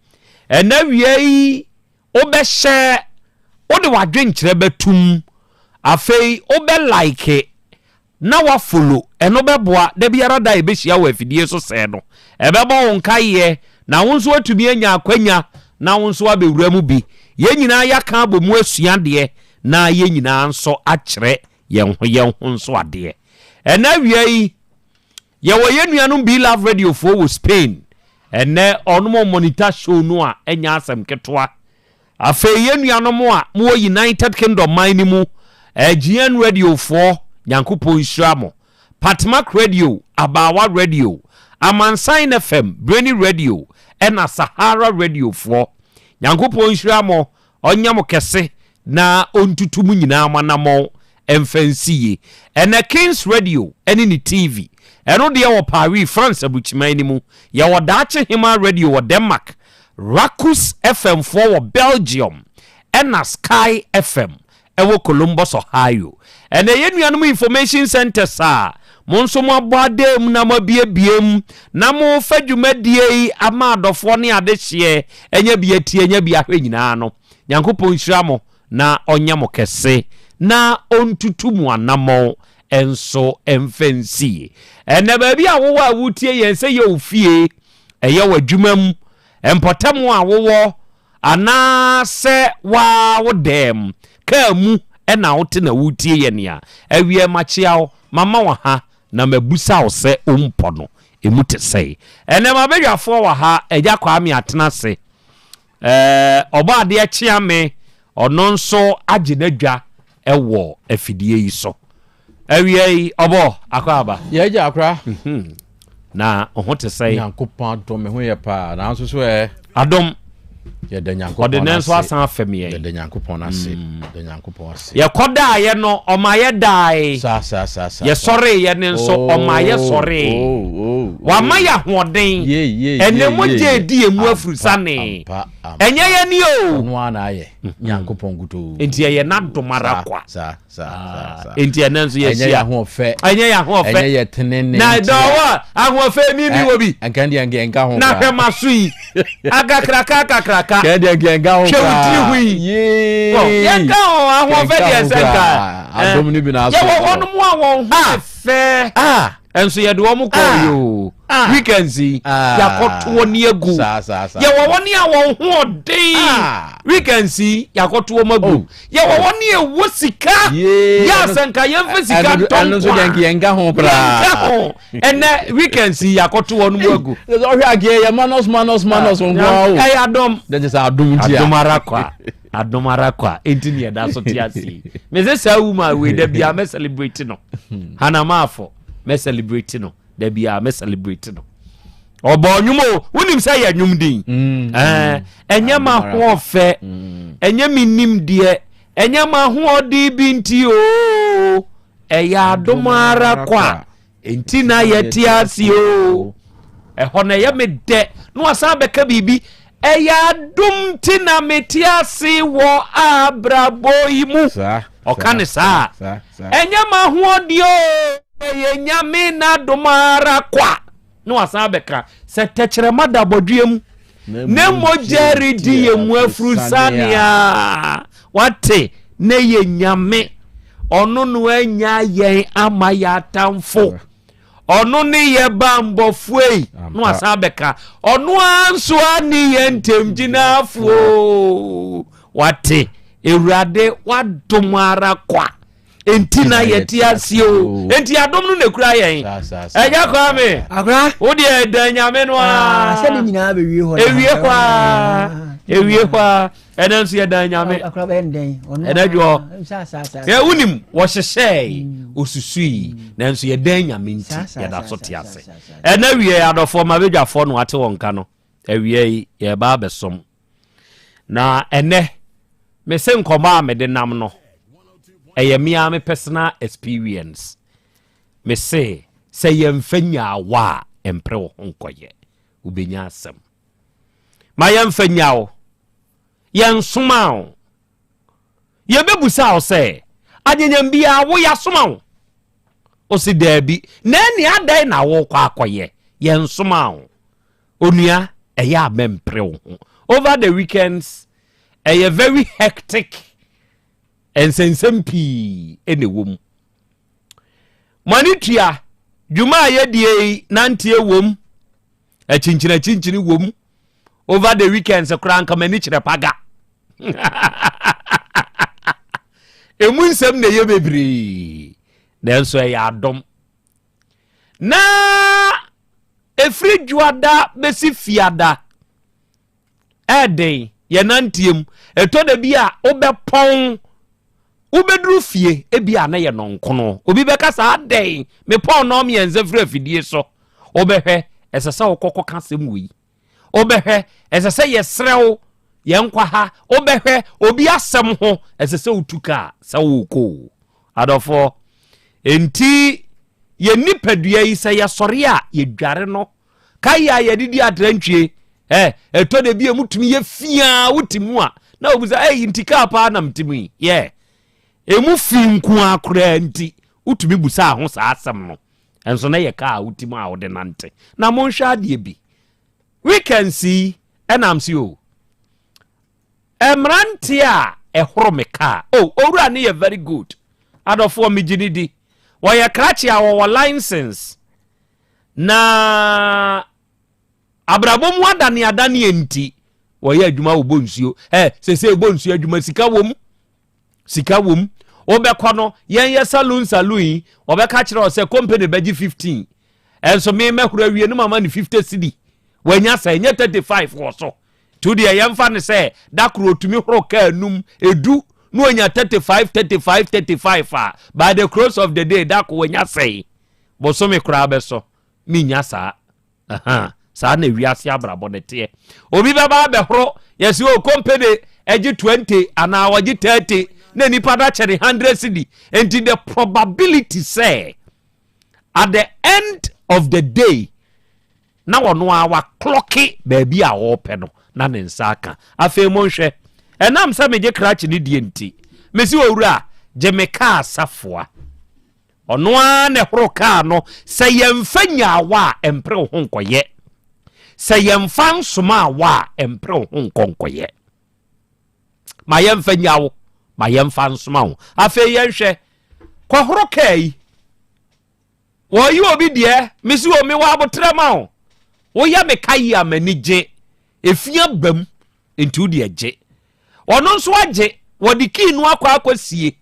ena wie o be hye o de wadwenkyire betum afei o be like na wa follow eno beboa da biara da e be hia wa afidie so se no ebebo wonkaye na wonso atumi anya akwanya na wonso abewura mu bi ye nyina ya ka abomu asuade na ye nyina nso akere ye ho nso ade ena wiei ye wo ye nuanom Be Love Radio for wo Spain ene onomo monitor show no a enya asem ketwa afa ye nuanom a mo United Kingdom mine mu GN Radio for Nyankopon Isramo Patmak Radio Abawa Radio Amansan FM Brainy Radio ena Sahara Radio for Nyankopon Isramo onyamo kese na ontutumu nyina amanamo emfansiye ena Kings Radio eni ni TV eno de wo Paris France abuchimani mu ya wadache Hima Radio wo Denmark Rakus FM for wo Belgium ena Sky FM ewo Columbus Ohio ena yenuanum information center sa monso mo abadem na mabiebiem na mo fadwumadie ama adofo ne adehye enya biatie enya biahwe nyina no Nyankopon Hiramo na onyamo kese na ontutumu anamo enso emfansi ene baabi awowo awutie yense ye ofie eye wadwumam empotamo awowo ana se wa wodem kamu ena wote na wutie ye ne a awie machiao mama wa ha na mabusa wo se ompo no emute sei ene mabedwafo wa ha eja kwa mi atena se oba ade chia me ono nso aginadwa ewo afidie yi so awie obo akwaba ye ja akra na ohote sei Nyankopon adom ho ye pa na nso so adom ye de Nyankopon ordinance asan afem ye de Nyankopon ase de Nyankopon ase ye koda ye no omaye dai sa ye sorry ye ne nso omaye sorry wa maya hoden ene moje di emu afurusane enye ye ni o no ana ye Nyankopon guto enti ye na domara kwa sa enti ye nanso ye sia enye ya ho fe enye ye tenene na do wa ahofe mi bi wo bi ankandi enga ho na hwe masui aga kraka kede enga ho ye ka ho ahofe de senka adom ni bi na so ye wo hono mu a won ho fe enso ye de wo mu ko yo weekends yakoto ni egu ye wo woni a won ho den weekends yakoto magu ye wo woni e wo sika ya sanka ye mfa sika ton so de enga ho bra ene weekends yakoto wonu magu ohwe age ye manos ngwa ay adom de say adom dia adomara kwa entini da so tiasi me se sa wu ma we da bia me celebrate no hana mafo me celebrate no da bia me celebrate no obo nyumo wonim say ya nyum din enye ma ho fe enye minim de enye ma ho odi binti o eya adomara kwa entina ye tiasi o eho na ye me de no asa beka bibi eya dum tina metiasi wo abraboimu okane sa enya mahodio ye nyame na domara kwa no asabeka se techere madabodwem ne mojeri di ye muafrusania wate ne ye nyame ono no anya ye amaya tamfo ono ne ye bambofue no asabeka ono anso ani ye ntemgyinafuo wate ewurade wadomara kwa entina yeti asio enti adom no nekura yen eja kwa me akra wo de edanyame no se ni nyina be wie ho ewie kwa enanso edanyame akra be nden ono enajo ya unim wo hyehye osusui nanso yedanyame nti yeda so te ase enawie adofo mabedwafo no ate wonka no ewie ye ba besom na ene mese nkoma me de nam no eye me personal experience me say yemfanya wa empre wo nkoye ubenya asem ma yemfanya wo yensoma wo yebebusa wo say anyanyam bia wo yasoma wo osi dabi na ni adai na wo kwa akoye yensoma wo onua eye abempre wo over the weekends eye very hectic and sensempi enewom manitua juma yedie nantie wom achinchini wom over the weekends kranka mani kire paga emunsem ne ye bebri denso ya adom na efri juada besi fiada eden ye nantiem eto da bia obepon ubedru fie ebia na ye nonkono obi beka sa den me pon no me enze fra fidie so obehwe esesa okoko kasem wi obehwe esesa ye srew ye nkwa ha obehwe obi asem ho esesa utuka sa woko adofo enti ye nipadua yi se ye sore a ye dware no kaya ye didi atrantwie eto de bia mutumi ye fia wutimu a na obuza ntika pa na mtimi emu finku akura nti utumi busa ho sa asem no enso na ye ka utimu a wode nante na monhwa de bi we can see enamsi o emrante a ehoro meka owura ne ye very good adofo miginidi wo ye krachi a wo license na abrabom adane enti wo ye adwuma wo bonsuo sese bonsuo adwuma sika wom obekọ no yen salon obeka kire o se company beji 15 enso me mehura wie no mama ni 50 cedi wanya sa enye 35 wo so to de yemfa ne se dakro otumi horo ka anum edu no anya 35 by the close of the day dako wanya say bo so me kura be so mi nya sa sa na wiase abrabo ne te obi baba be horo yesi o company eji 20 ana waji 30 na nipa da chere 100 cedi and the probability say at the end of the day na wono awa clocki baby a wo pe no na ne nsaka afi monhwe enam se meje krachi ni die nti mesi owura jemeka asafoa ono a ne horo ka no se yemfanya wa empre ho nkoye se yemfa nsoma wa empre ho nkonkoye ma yemfanya wo ma yemfa nsoma wo afi yenhwe kwa horo kai wo yi obi de mesi o mi wa abotre ma wo wo ya me kai amanije efia bam entu de age ono nso age wo de ki nu akwasie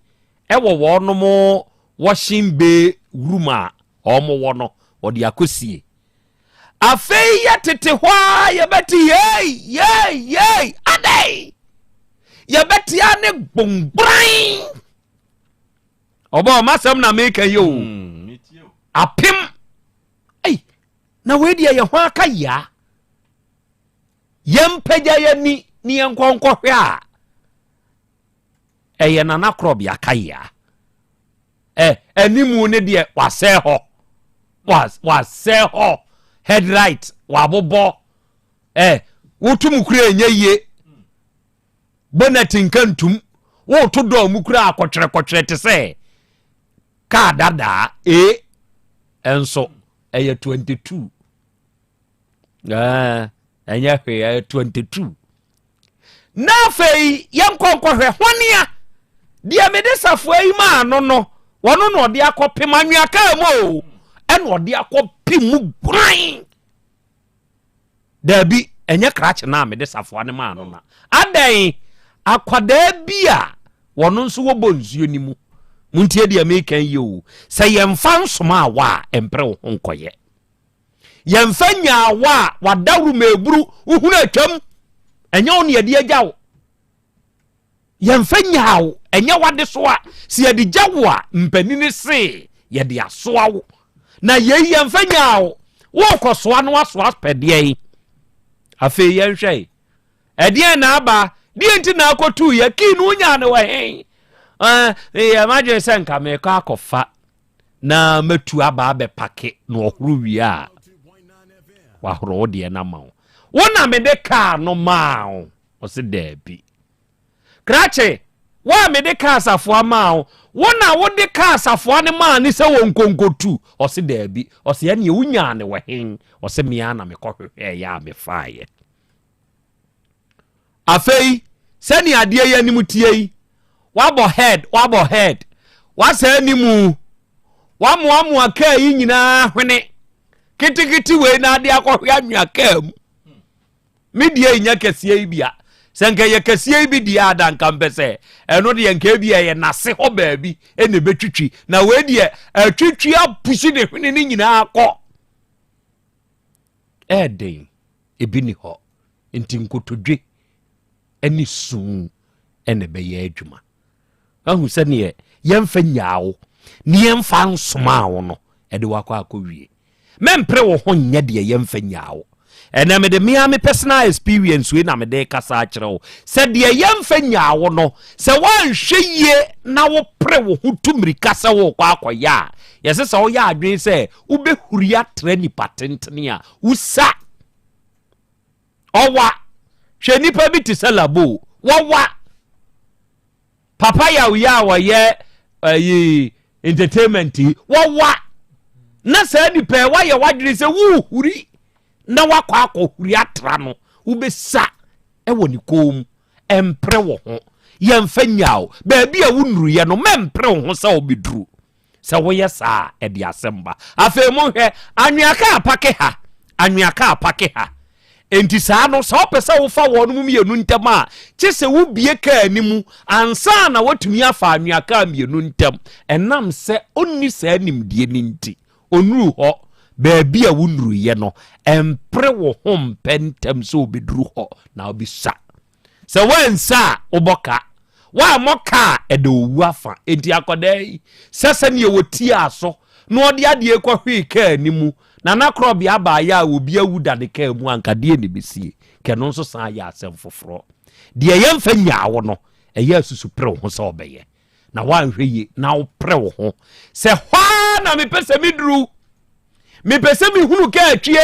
wo no mo washing bay room a omo wo no wo de akosie afei ya tete hwa ya beti yey adai ya beti ane bongbran obo masam na make yo apim na wedi ye hwa ka ya yempeja ye ni enkonkohwe a eye nana Krobea ka ya animu ne de wase ho headlight wabobo wotum kura enye bonetin kantum wo to do mu kura akotwere te se ka dada enso eye 22 enya hwe 22 na fei yenkonkohwe honia dia medesafo ayi ma no wono no de akopem anwaka mo en odi akopi mu gran dabi enye krache na me de safo ne ma no na adan akwada bia wono nso wo bonzuo ni mu muntie de American you say yemfa nsoma wa empre wo nkoye yemfa nya wa wadaru meburu uhunu atwam enye won ye de agyawo yemfa nya enye wade so a se ye de gyawo a mpanini se ye de asoa wo na ye yemfa nya wo kosoa no asoa pede afi yenhwe ede na aba die nti na akotu ye kinu nya ne wa hen imagine say nka me ka akofa na metu aba be pake no ohuru wi a wa horo de na ma wona me de car no ma o se dabi krache wa me de car safo ma wona wo de car safo ne ma ni se won konkotu o se dabi o se ne wunya ne wa hen o se me ana me kohwehwe ya me faaye afei sani ade ya ni mutie wabo head wasa ni mu wamu aka yi nyina hwene kitikiti we na ade akohwe anwa aka mu medie nya kese bia senka ye kese bi dia ada nka mpese eno de nka bia ye nase ho baabi ene betwitwi na we de atwitwi apusi de hwene ni nyina akọ eden ebini ho nti nkotodwe eni sun ene be ye adwuma ahu se ne yemfa nyaawo ne yemfa nsoma wo no ede wakọ akọwie mempre wo ho nya de yemfa nyaawo ena me de me personal experience we na me de kasa akire wo se de yemfa nyaawo no se wanhweye na wo pre wo ho tumri kasa wo kwa akoya yese se wo ya adwen se ubehuri atra ni patentene a usa owa hwe nipa bi ti selabo wawa papa ya wa ye entertainment wawa na sa ni pe wa ye wadwiri se wu huri na wakọ huri atra no ubesa ewo ni kom empre wo ho ye mfa nyaawo ba bia wunuru ye no mempre wo ho sa obeduru se wo ye sa e de asemba afa mo hwe anwaka apake ha enti saa no so pese wo fa wo no mu mienu ntem a kyese wo bie ka animu ansa na watumi afa anwaka mienu ntem enam se onni saa nimdie ninti onuru ho ba bia wunuru ye no empre wo ho mpentem so obeduru ho na obisa se wansa oboka wa moka ede owu afa enti akodai sese ne woti aso no ode ade ekwa ka animu na Krobea ba ya obi awuda de ka mu ankade ne besie keno nso san ya asem foforo de yemfa nyaawo no eya susu pre ho so obeye na wanhweye na wo pre wo ho se hwa na mepese midru mepese mi hunu ka atwie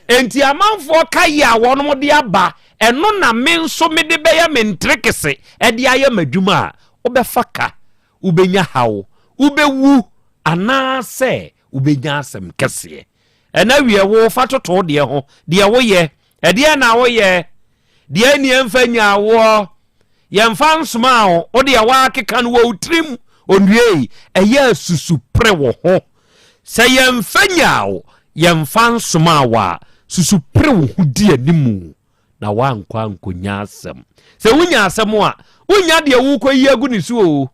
enti amanfo ka ya wono mo de aba eno na me nso me de be ya me ntrekese e de aye madwuma a obefaka ubenya hawo ubewu anase ubenya asem kese ena wie wo fatoto de ho de wo ye de na wo ye de ni emfa nyaawo yemfa nsoma o de wa keka no wo utrim onwie eye susu pre wo ho se yemfa nyaawo yemfa nsoma wa susu pre wo hu di animu na wa nkwa nkonya asem se wunya asem a wunya de wo koyi agu ni so o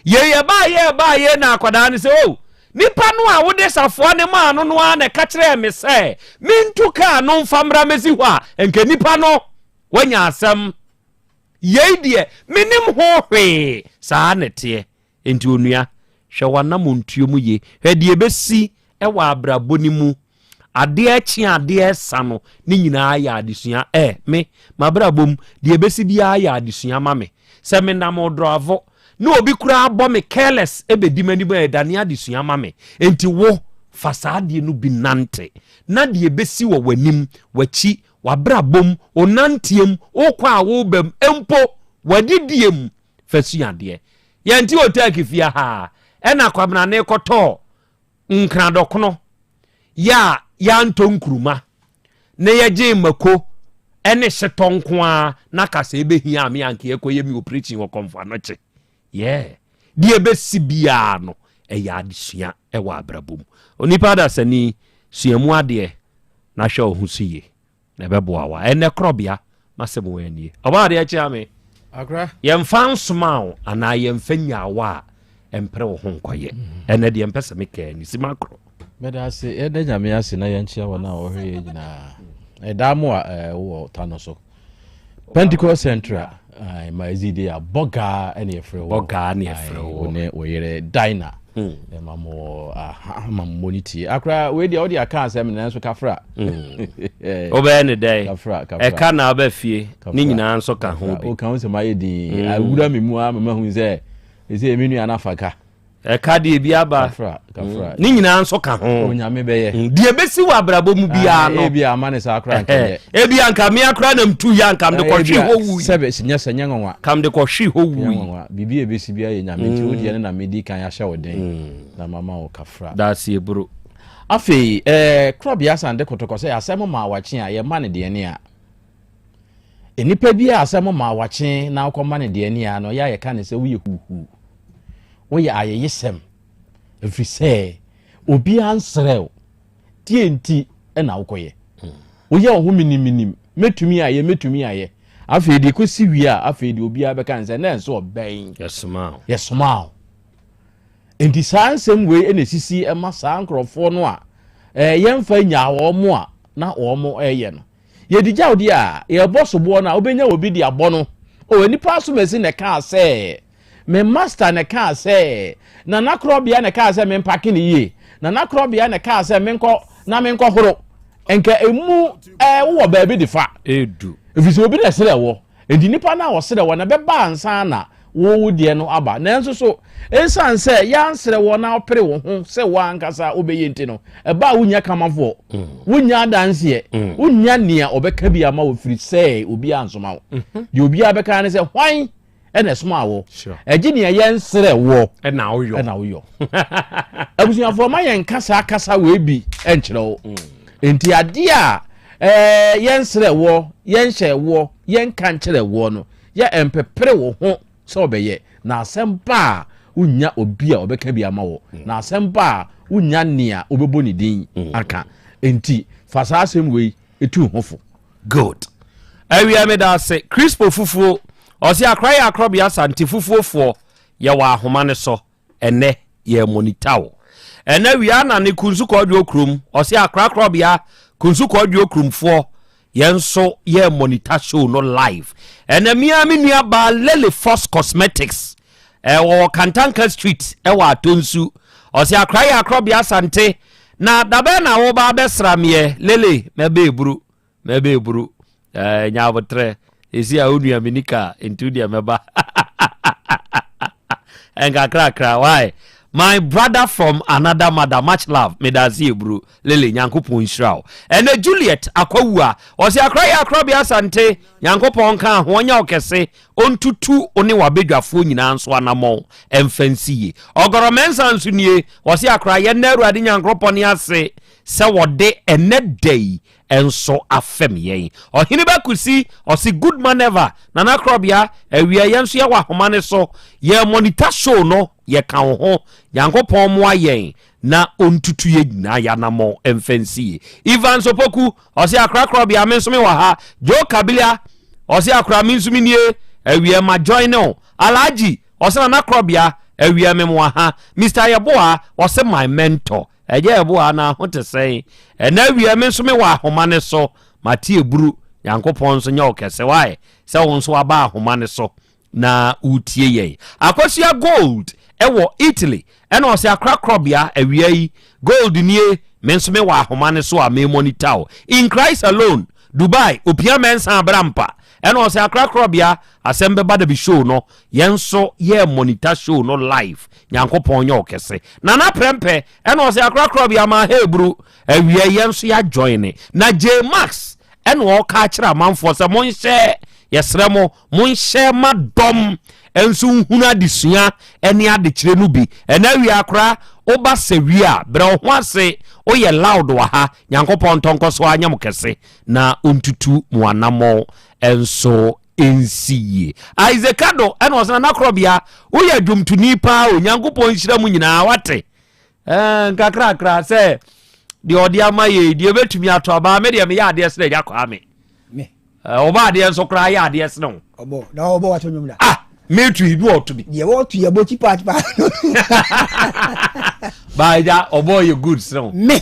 ye ba ye na akwada ni se o nipa no a wode safo ne ma no a na ka kire me se mintu ka no mfamra mezi ho a enke nipa no wanya asem ye die minim ho hwe saa nete enti onua hwe wana montuo mu ye hwe de besi e wa abraboni mu ade achi ade esa no ni nyina ya adesua me mabrabom de besi bia ya adesua ma me se me na mo dravo no obi kura abo me careless ebedi mani ba edane adesua ma me enti wo fasade no bi nante na de besi wo wanim wachi wabrabom onantiem okwa wo bam empo wadidiem fasuade ye nti Otec fia ha ena kwabna ne koto nkradokono ya ntonkruma ne yeje mako ene shetonko a na kasa ebehia ame anke ekoye mi operation wo komfa no che die besi bia no ɛyɛ adesua ɛwɔ abrabom onipa da sani suamu ade na hwɛ wo ho suye na bɛboa wa ɛnɛ Krobea masɛm wɔ ani ɔba ade kyerɛ me akra yɛmfa nsoma wo anaa yɛmfa nyawa a ɛmpere wo ho nkɔyɛ ɛnɛ deɛ mpɛ sɛ meka ni sima korɔ meda ase ɛda nyame ase na yɛnkyia wɔ na ɔhwɛ yɛ nyinaa ɛda mo a wɔ tano so Pentecost Central ma ezidi a boga ene efre wo ne oyere diner ma mo ma moniti akra we dia odi aka asem na nso kafra obe ne dai e ka na aba fie ni nyina nso ka ho bi o kan se ma ye di awura memu a ma hu ze ese eminu anafaka e ka de bi aba kafra ni nyina nso ka ho onyame beye die besi wa brabo mu bia no e bia amane sa akra nke e bia nka me akra na mtu ya nka de kwohwe ho wu sebe sinya nwanwa kam de kwohwe ho wu bibi e besi bia ye nyame nti odi na medi kan ya hye woden na mama wo kafra da sie bro afei Krobea sande kotokose asem ma wache a ye ma ne de ne a enipa bia asem ma wache na akoma ne de ne a no ya ye ka ne se wo ye huhu wo ye ayeyesem every say obi ansrew TNT na ukoye oye ohu minim metumi aye afei de kosi wi a afei de obi abeka nse na enso oben yes ma enti sansem we ene sisi ema sa nkrofo no a yemfa nya wo mo a na wo mo eye no ye digya odi a ye boso bo na obenya obi di abo no o enipa so mesi ne ka se me master ne ka se na Krobea ne ka se me mpake ne ye na Krobea ne ka se me nkọ horo enka emu wo ba bi difa edu efisi obi na sere wo edi nipa na wo sere wo na beba ansa na wo die no aba na enso so ensan se ya ansere wo na opere wo ho se wo ankasa obeye nti no eba wunya kamafo wunya danse wunya nia obeka bi ama wo firi se obi ansoma wo de obi abeka ne se hwan ene soma wo eji ne ye nsere wo na oyo abusuafo ma ye nkasa we bi enkyere wo enti ade a yensere wo yenhye wo yenka nkyere wo no ye empepere wo ho so obeye na asempa unya obi a obeka bi ama wo na asempa unya nia obebo ni din aka enti fasa asem we etu hofo good awia me da se crispo fufuo osi akra ya Krobea Asante fufuofo ye wa ahoma ne so ene ye monitawo ene wia na ne kunsu ko audio krum osi akra Krobea kunsu ko audio krumfo yenso ye monitor show no live ene miami nua ba Lele Force Cosmetics wo Kantanka Street wa Atonsu osi akra ya Krobea Asante na dabe na wo ba besramie Lele mebe buru nyabotre esi a onua minika entudia meba enga kra why my brother from another mother much love medazi bro Lele nyankopon nhyiraw ene Juliet akwawua osi akra ya Krobea Asante nyankopon ka ho nya okese ontutu oni wabedwafo nyina nso anamo emfansiye ogoromensa nso nie osi akra ye na Awurade nyankopon ase se wode ene day enso afem yen ohini bakusi osi good man ever na Krobea awia yenso ye wa homane so ye monitor show no ye kan ho yankopon mo ayen na ontutu ye nyina ya namo emfansiye Ivan Sopoku osi akra Krobea mensome wa ha Jo Kabilia osi akra mensumi nie awia ma join no Alaji osi na Krobea awia memo ha Mr. Yeboa osi my mentor eje Yeboa na ho te sei ena awia mensome wa homane so matie buru yankopon so nya okese wae se won so aba homane so na utie ye akosia gold ewo Italy ena osi akra Krobea awia yi gold nie mensome wa homane so a me monitor in Christ alone Dubai opia mensa abrampa ena osi akra Krobea Asem Beba Dabi show no yenso ye monitor show no live nyankopon nya okese na prempe ena osi akra Krobea ma hebru awia yenso ya join na J Max ena o ka kira manfo se monhye yesremo monhye madom enso huna disua ene ade kire no bi ena awia akra oba sewia bre ho ase oye loud wa ha nyankopon tonko so anyam kese na ontutu muanamo enso ensiye Isaacado eno osana na Krobea wo ya dwumtuni pa onyankopon hyira mu nyina wate nkakrakra se de odi amaye de betumi ato aba me de me ya ade sene ja kwa me oba de enso kra ya ade sene obo na obo wato nyumda me tu idu oto bi ye wo tu ye bo chi part ba ba ja obo ye good sene me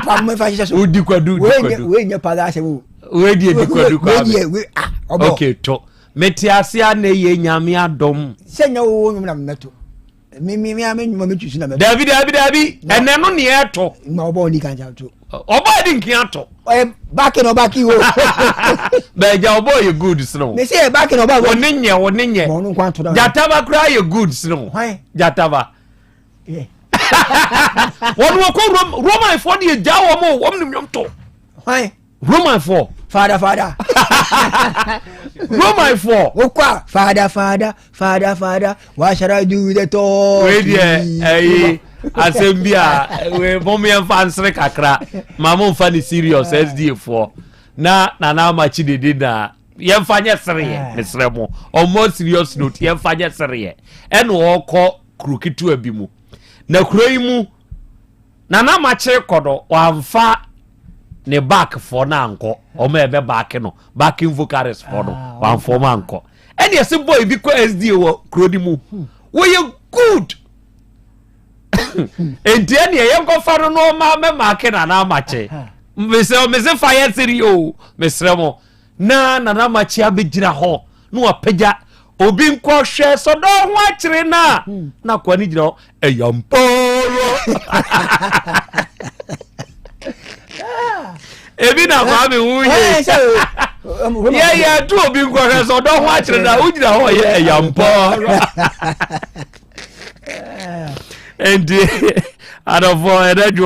pa me fa so udi kwadu we nya pa da se wo we die di kwadu kwa we obo okay to metiase a na ye nyame adom senya wo nyumna meto mi nyuma me tusu na meto David ene no ne eto ma obo ni kan ja to obo di nkia to back no back wo be ja obo ye good sno me say back no back wonenye mo no kwan to da jataba kra ye good sno jataba wonu ko Roman for the jawo mo wom nim to Roman for father Roman for okwa father what shall I do with the talk we there Asem Beba we mommy fansre kakra mama mfa serious SDA4 na machi de na ye mfanye sere mesre mo almost serious note ye mfanye sere en wo ko krukitu abimu na kuroi mu na machi kodo wamfa ne back for na anko o me be back no back invocaris for no wamfo ma anko en ye boy bi ko SDA wo krodi mu wo ye good enti ne ye nko fa no ma me make na mache mese fire siri o mesre mo na mache abegira ho no apagya obi nko hwe so do ho akire na kwani gira ho eyamporo ebi na kwa me wuye ye tu obi nko hwe so do ho akire na ugira ho ye eyamporo and adofo edejo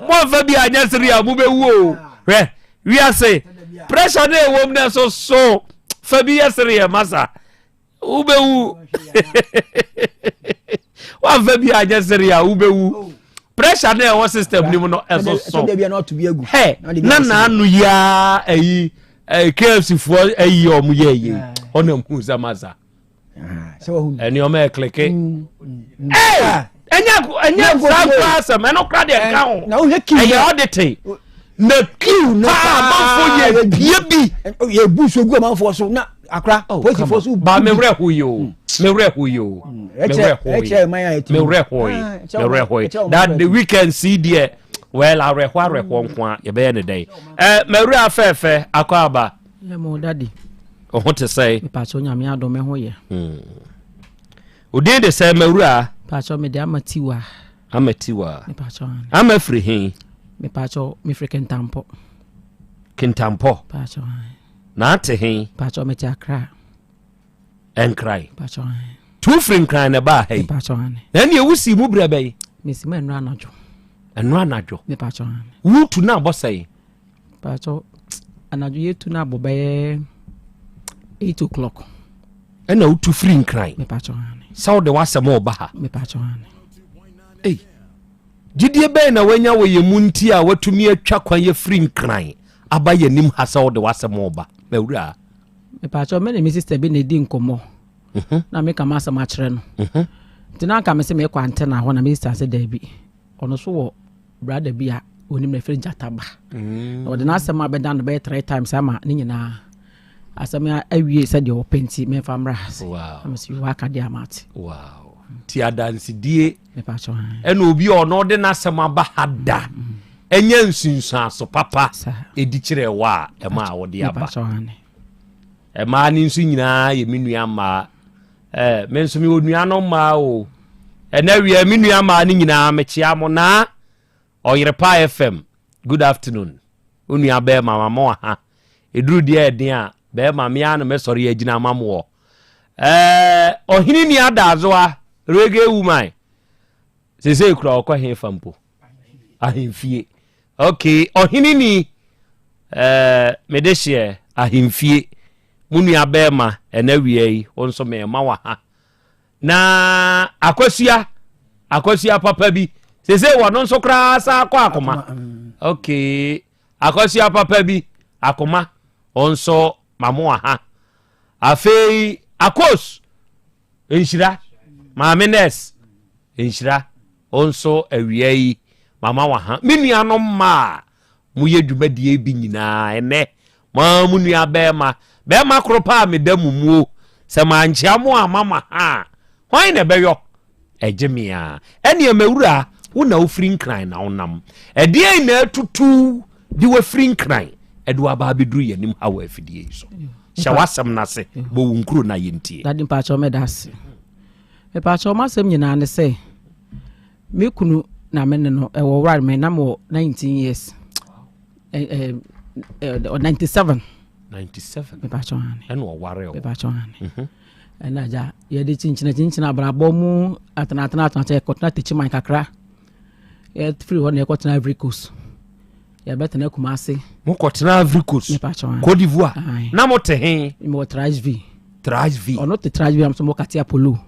mo fa bi anya siri amube wu we are say pressure dey wom na so fa bi yesiri masa ube wu wa fa bi anya siri ube wu pressure na wo system ni mo no so na anu ya KFC fo ayi omu ye ona mu za masa eni o me click enya Asem eno kra de ka ho na wo heki e audit na kiu na manfo ye bie bi ye bu so gu manfo so na akra police for so ba me reho yo that the weekend see there well I reho nko ye be ne day meru afefe akwa ya mo daddy o ho te say pa so nyame adome ho ye odi de say meru a pacho me de amatiwa me pacho amafri hin me pacho me free Kintampo pacho na ate hin pacho me chakra enkrai pacho tu free nkran na ba hey pacho na ne wusi mu brebe me si me nra anajo me pacho wutu na bosai pacho anajo yetu na bobe 8 o'clock ena wutu free nkran me pacho sao de wasem oba ha me pacho gidie be na wanya wo ye munti a watumi atwa kwan ye free nkran aba ye nim ha sao de wasem oba mewura me pacho me ne sister be ne di nkomo na me kama asem akere no tina ka me se me kwa antena ho na me sister se da bi ono so wo brother bi a onim na free jataba o de na asem abeda no be 3 times ama ni nyina asem awie se de openti me famra wow am si waka de amati wow ti adansi die me pacho ena obi ono de na asem aba hada enya nsunsun so papa edi kire wa ema wo de aba ema ni nsu nyina ye menua ma me nso mi onua no ma o ena wi menua ma ni nyina me chia mo na Oyerepa FM good afternoon onua be mama mo ha eduru de eden a be mama ya no me sori ya gina mamo ohini ni adazoa reggae woman sese kura okwa he fampo ahimfie okay ohini ni medeshie ahimfie munua be ma enawie yi onso me ma wa ha na akwasua papa bi sese wono nso kra sa akwa akoma okay akwasua papa bi akoma onso mamo ha afei akos enhyira maame nurse enhyira onso awia yi mama wa ha menua no ma mu ye dwumadie bi nyina ene ma mu nua bema kropa medamu mu se manchia mo amama ha hwan na beyo ejemia ene amawura wo na ofiri nkran na wonam ede na tutu di we free nkran edo aba beduru yanim hawa afidie so shawasam na se bo wunkuru na yentie dadi mpacho medase me pacho masem nyina ne se me kunu na me no e wo write me na mo 19 years 97 me pacho ane en wo ware o me pacho ane en aja ye de chinchina brabo mu atana che kotna techi man kakra ye free one ye kotna Ivory Coast ya beta na kumase mo kotna Ivory Coast Côte d'Ivoire na mo te hen mo Trage V ono te Trage V am so mo katia polo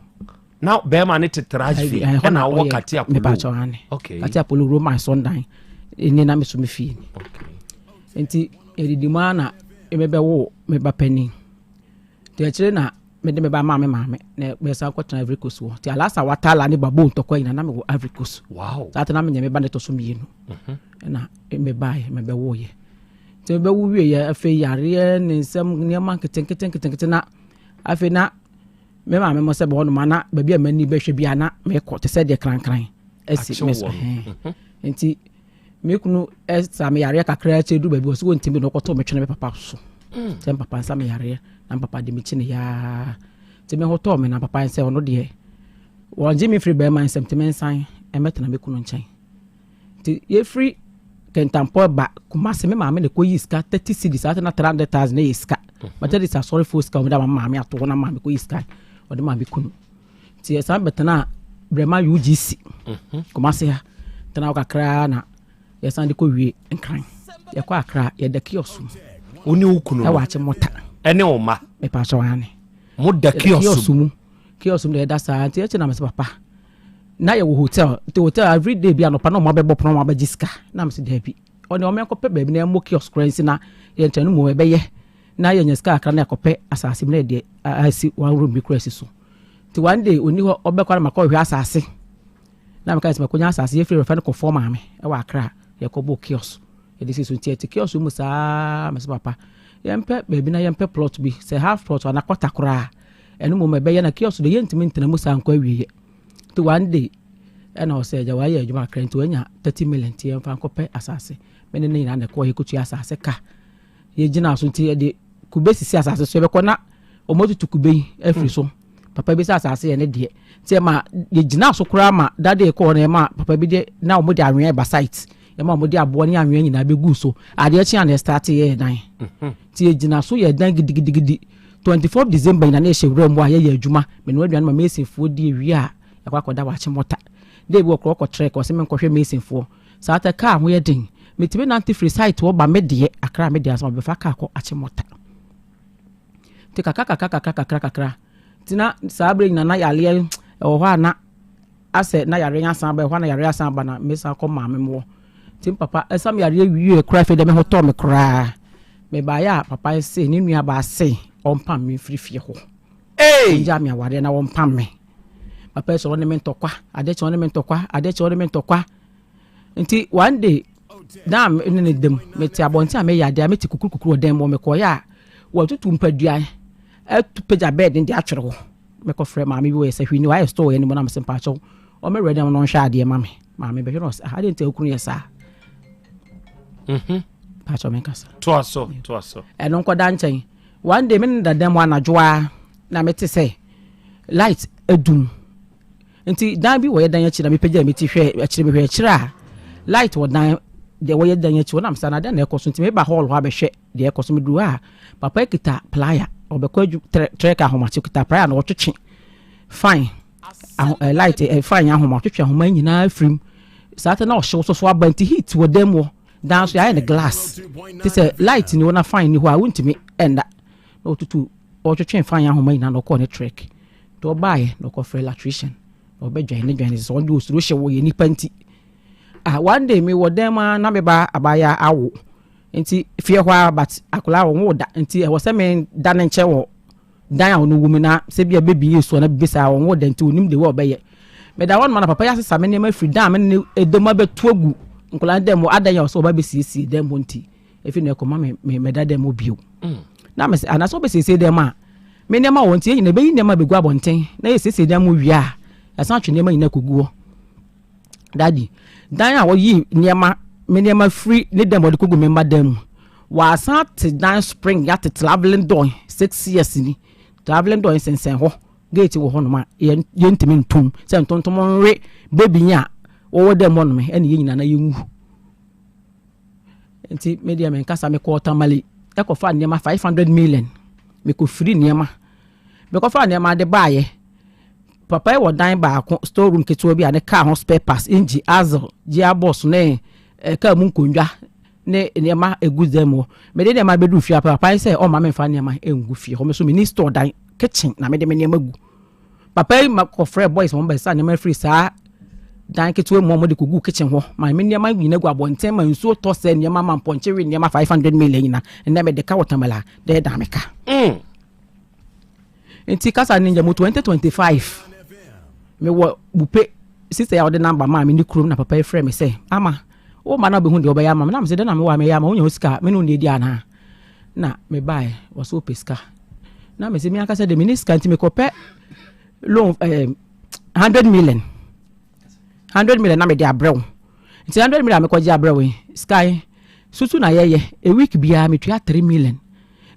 now be man it Trage V na wo katia polo me pacho ane okay katia polo Roma Sunday eni na me so me fi okay enti edidima na emebe wo me ba pani te chire na me de me ba maame na be sa kotna Ivory Coast wo ti alasa watala ni babo ntokwa ina na me wo Ivory Coast wow sa na me nyame ba ne to so mienu na me bae me be wo ye te be wo wie ye afi yare ne nsam niam keten na afi na me ma me mo se be wono mana ba bia mani be hwe bia na me ko te se de krankran esi me so enti me kunu esa me yare kakra che du ba bi wo so ntimi no koto me twene me papa so te papa sa me yare na papa de me chine ya te me hoto me na papa se ono de wonje me free be man sem te me nsan e metena me kunu nchen ti ye free kentampo ba kumase me maame ne koyi iska 30 cedis ate na 300,000 na iska but that is a sorry for iska me da maame ato na maame koyi iska o de maame kunu ti esa betena brema UGC kumase ya tena kakra na yesa de ko wie nkran ye kwa akra ye de kiosu oni ukunu e wache mota ene oma me pa so ane mo de kiosu de da sa ti e na me papa na ye wo hotel every day bi anopa na mo be bopono mo abagiska na me se da bi oni o me kope ba bi na mo kiosk currency na ye ntanu mo be ye na ye nyaska aka na kope asase me de asi one room bi kurasi so ti one day oni ho obekwa ma ko hwe asase na me ka se makonya asase ye free refer ko form ame e wa akra ye ko bo kiosk ye dis so ti kiosk mu sa me se papa ye mpe ba bi na ye mpe plot bi se half plot na kota kura enu mo me be ye na kiosk de ye ntimi ntena mu sa anko awie to one day and I said, "Why you are crying to 30 million TM fan copy assassin? Many and the call he could assassin car. Ye jina sunti de kubesi si assassin so be kona o motu to kube every so. Papa be assassin and de. Say ma ye jina so kura ma that day call na ma papa be de na o mo de anwen ba site. Ye ma mo de abo ni anwen nyina be gu so. Ade chi and start ye dan. Ti ye jina so ye dan gidigidi 24 December na na ehwura mu aye adwuma. Me no aduan ma mesinfo di wi a yakwakoda wache mota de bi okro trek o se men kohwe mesinfo sa ata ka ho ye din metibe na anti free site wo ba medie akra medie asama be fa ka ko ache mota te kakra tina sa abre na yale o ho ana ase na yare asan ba ho na yare asan ba na mesa ko ma memwo tim papa esam yare wie kra fe de me ho to me kra me ba ya papa se ni nua ba se on pam me free fie ho nja me aware na won pam me papa so ne mentokwa adeche ne mentokwa nti one day na ne dem meti abonti a me yade a meti kukuru dem mo me ko ya wo tutu mpadua atu peja bed ndi atwere ho me ko frɛ maame bi wo yesa hwini wa store ye ni mo na me sempa cho o me ready no hwa ade maame be hwe no ade nti okunu yesa pa cho me kasa to aso eno nkoda nchen one day me nda dem anadwoa na meti say light edum nti dan bi wo ye dan ya chira me pagya me ti hwe achire me hwe chira light wo dan de wo ye dan ya chi wo na msa na dan na ekoso nti me ba hall ho abehwe de ekoso me du a papa kita playa obekwa trek ahoma ti kita playa na wo twetwe fine light fine ahoma twetwe ahoma nyina afrim saata na o hye so abanti heat wo dem wo dan so ya na glass ti say light ni wo na fine ni ho a wuntimi enda no tutu o twetwe fine ahoma nyina no ko ne trek to buy no ko for electrician obedwane so ndi osuro hye wo ye nipa nti one day me wo dem na me ba abaya awo nti fie ho but akola wo da nti e wo se me da ne nche wo dan a ono wumi na se bia baby yeso na bisa won wo denti onim de wo obeye me da won man papa ya sesa me ne ma free dan me ne edoma betu agu nkola dem adan ya so ba be sisi dem bonti efi ne ko ma me da dem obio na me ana so be sisi dem a me ne ma won tie nyina be yi ne ma be gu abonten na ye sisi dem wi a asan twe ne ma nyina koguo daddy dan a wo yi ne ma me ne ma free ne dem wo de kogu me ma dem wa asan te dan spring ya te traveling door 6 years ni traveling door sensen ho gate wo ho no ma ye ntimi ntum se ntontom nwe baby nya wo dem mo no me ene ye nyina na ye nwu enti media men kasa me ko tamale e ko fa niema 500 million me ko free niema me ko fa niema de baaye papa e wo dan ba ko store room keto bi ane car ho spare parts engine azel gia boss ne ka mu nkondwa ne niema egu dem me de niema bedu fia papa say o ma me fa niema engu fie ho me so me store dan kitchen na me de me niema gu papa ma ko free boys mo ba sa niema free sa dan keto mo de kugu kitchen ho ma me niema wi na gu abonten ma nso to se niema ma poncheri niema 500 million na na me de ka watamala de da me ka enti kasa ninja mo 2025 me wo bupe sister ya de number ma me ni krom na papa e frame me say ama o ma na be hu de oba ya ma na me say de na me wa me ya ma onya osika me no ne di ana na me buy was o peska na me say me aka say de minister anti me kope loan 100 million na me de abrew nti 100 million me ko ji abrew sky susu na ye a week bia me tua 3 million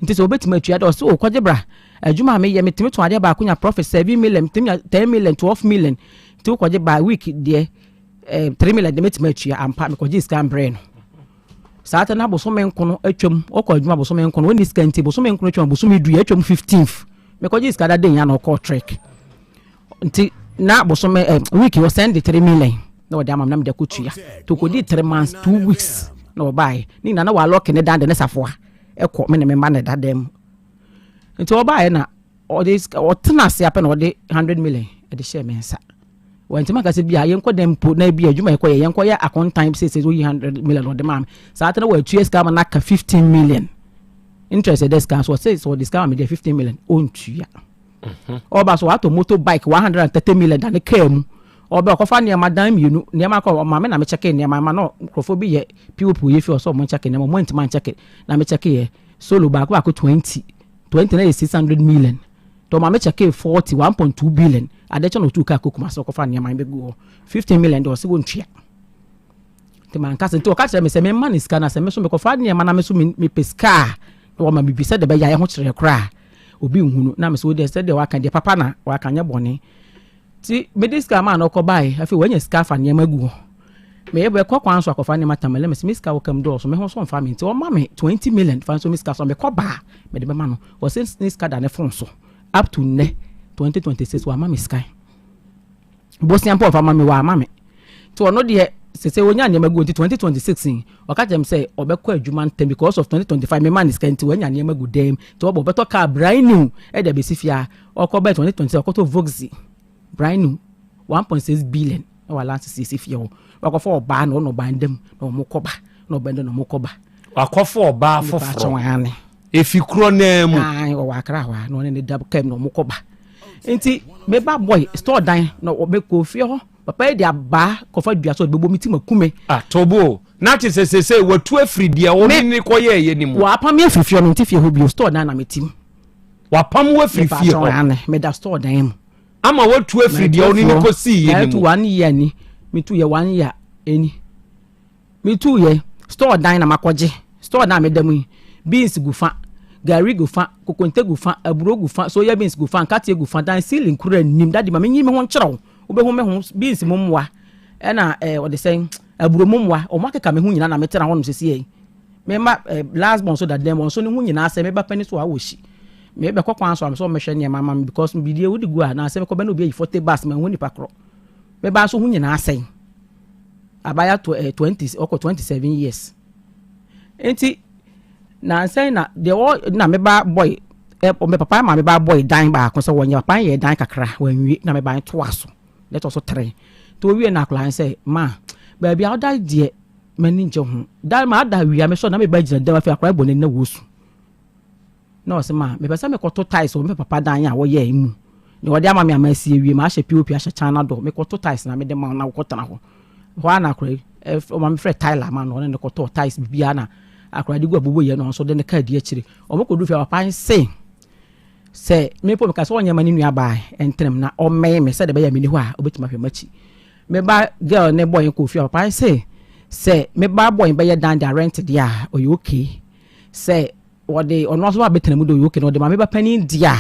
nti so obetima tua do so ko jebra adwuma me ye metimi to ade ba akunya profit 7 million metimi 10 million 12 million ti ko jeba week de 3 million de metimi tua ampa me ko ji scan brain saata na boso me nkono atwam okọ adwuma boso me nkono oni scan ti boso me nkono atwam boso me du atwam 15th me ko ji scan da den ya na okọ track nti na boso me week was send 3 million na wada amam na me de kutua to ko di 3 months 2 weeks na obai ni na wa lock ne dan de ne safoa ekọ me ne me ma ne da dem nti obai na o tena se ape na o de 100 million e de share me nsa wanti maka se bia yenko dem po na bia adwuma ekọ yenko ya account time say 100 million o de ma sa atena wa 2 years ka na ka 15 million interest desk can so say so discount me de 15 million on tua oba so ato motorbike 130 million dan kam oba ko fa ne madam yenu ne ma ko ma me na me check ne ma no krofo bi ye people ye fi so mo check ne mo ntima check na me check ye solo ba ko 20 na 600 million to ma me check 40 1.2 billion adecho no tu ka kokuma so ko fa ne ma be go 15 million do se won tua te man ka se to ka me se me man iska na se me so me ko fa ne ma na me so me peska to ma bi se de be ya ye ho kire kra obi nhunu na me so de se de wa kan de papa na wa kan ye bone ti medical man no ko bai afi wanya ska fa ne magu me ye be ko kwan so akofa ne matamale me miska wo kam do so me ho so mfa me nti o ma me 20 million fa so miska so me ko ba me de be ma no o se miska da ne fon so up to ne 2026 wa ma me sky bosian po fa ma me wa ma me to no de se wonya ne magu nti 2026 o ka jem say obekọ adwuma ntem because of 2025 me man sky nti wonya ne magu dem to obo beto car brand new e de be sifia o ko be 2026 o ko to Voxy brand new 1.6 billion our last CC fio wakofo oba na no bandem na omokoba na obende na omokoba wakofo oba foforo efikro na mu ai o wakra wa no ne dab kem na omokoba enti me ba boy store dan na obeko fio papa e dia ba kofa dua so bebo miti makume tobo na che se watu afri dia wo ni ko ye ni mu wa pam ye fifio no nti fie ho bio store dan na metim wa pam wo fri fie ho me da store dan mu ama watu afri dia oni ni ko si ye ni mu 1 year ni me tu ye 1 year eni me tu ye store dan na makoje store na me damu beans gufa gari gufa kokonte gufa aburo gufa soya beans gufa nkate gufa dan ceiling kura nim dadi ma me nyi me ho nkyerɛw obehu me ho beans momwa e na o de sen aburo momwa o makeka me ho nyina na me tera ho no sesi yi me ma last month so that dem so ne ho nyina ase me ba pani so awoshi me be kokwan so am so me hwe ne mama because bidie wodi gu a na ase me ko be no be 40 bus me ho ni pakro me ba so ho nyina ase abaya to 20 oko 27 years enti na say na de wo na me ba boy me papa ma me ba boy dan ba ko so wonya papa ye dan kakra wanwi na me ba to aso let us 3 to wi na klan say ma ba bia oda de mani nje ho dan ma da wi a me so na me ba gina dem afi akra bo ne na wosu na o se ma me pesa me koto ties o me papa dan ya wo ye imu ne wode ama me amasi ewie ma ahye pop ahye chana do me koto ties na me de ma na koto na ho ho na kra o ma me fre Tyler ma no ne koto ties bibia na akra de gu abubo ye no so de ne ka di akire o mo kodu fi papa se me po me ka so onya mani nua ba entrem na o me se de be ya me ni ho a obetima hwe machi me ba girl ne boy ko fi papa se me ba boy be ya dan da rent dia o you okay se wode ono so ba betenemu do you okay no de ma me ba pani dia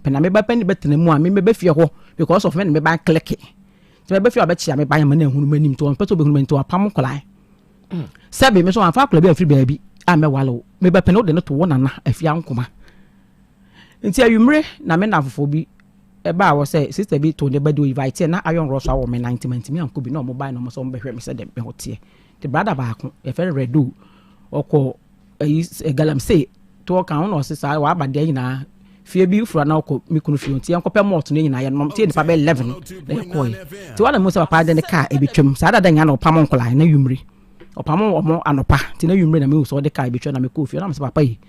pena me ba pani betenemu a me be fie ho because of me me ba click te me be fie ba chia me ba ya ma na hunu manim to peto be hunu manim to apam kolai sebe me so afa kola be afri baabi a me walo me ba pani o de no to wona na afia nkoma nti ayumre na me na fofo bi e ba wo say sister bi to ne ba do invite na ayon ro so awo me 90 months me anko bi na mo buy no mo so be hwe me say dem be hotie the brother ba ko e fe redo oko galam say to kan no se sa wa ba de nyina fie bi fura na oko mi kunu fie nti enko pe mot ne nyina ye no tie ni pa be 11 na ko yi ti wala mo se papa de ne ka e betwem sa da nya na opam nkola na yumre opam omo anopa ti na yumre na me so de ka e betwem na me ko fie na mo se papa yi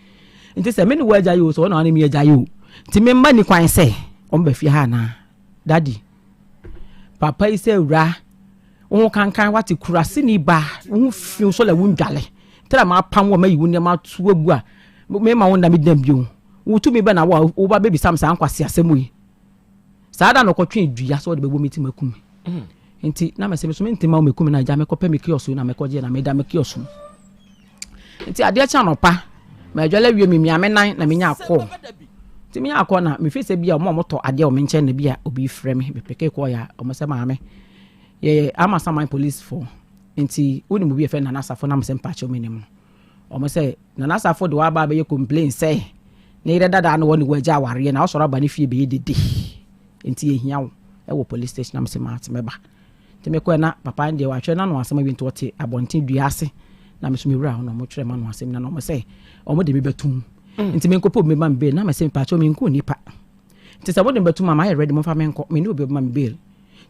nti se me ni wa jayo so na me jayo ti me mba ni kwan se o mba fie ha na daddy papa yi se wura wo kankan wati kurase ni ba wo fie so la wundwale tira ma pam wo mayi wunne ma tu agu a me ma wonda me dam bio wo tu me ba na wo ba baby sam sa ankwase asemu yi sa da no kotwe dua so de bebo meti makum nti na me se me so me ntima wo makum na ja me kopa me kioso na me koje na me da me kioso nti ade cha no pa ma dwale wie me miame nan na me nya akọ ti me nya akọ na me fese bia mo moto ade o me nche na bia obi frɛ me peke ko ya o mo se ma me ye ama saman police for nti woni mu bi efe na nasafo na mse mpacho menim o mo se na nasafo de wa ba be complain say na ire dada na woni waja aware na osoro ba ne fie be dede nti ehia wo e wo police station na mse ma atmeba te me ko na papa ndi wa hwe na no asema bi nto te abonten dua ase na me so me wura no mo twere ma no asem na no mo se o mo de me betum nti me nkopo me ma mbe na mse mpacho me nko nipa nti se mo de betum ma I ready mo fa me nko me ni obi ma mbe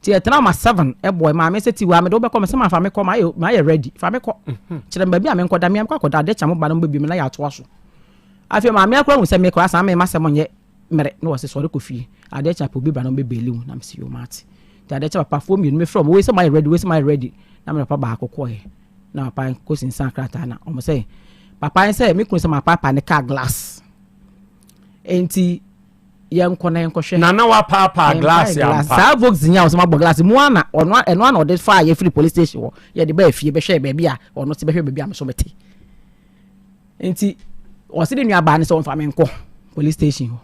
ti etna ma 7 e boy ma me se ti wa me do be ko me se ma fa me ko ma ye ready fa me ko kire mba bi a me nko da me ko da de cha mo ba no bi me na ya to aso afi ma me akora hu se me ko asa me ma se mo nye mere no se so re ko fie ade cha po bi ba no be beliu na me se yo mate ti ade cha papa fo mi me from we se my ready na me papa ba akoko he na papa ko sin san krata na o mo se papa se me kun se ma papa ne car glass enti yanko na yanko hwe na wa papa glass ya mpa sa vox nya o so ma glass mu ana ono ana o de fa ye free police station wo ye de ba fie be hwe be bia ono se be hwe be bia me so beti enti o se de nua ba ne so mfa me nko police station wo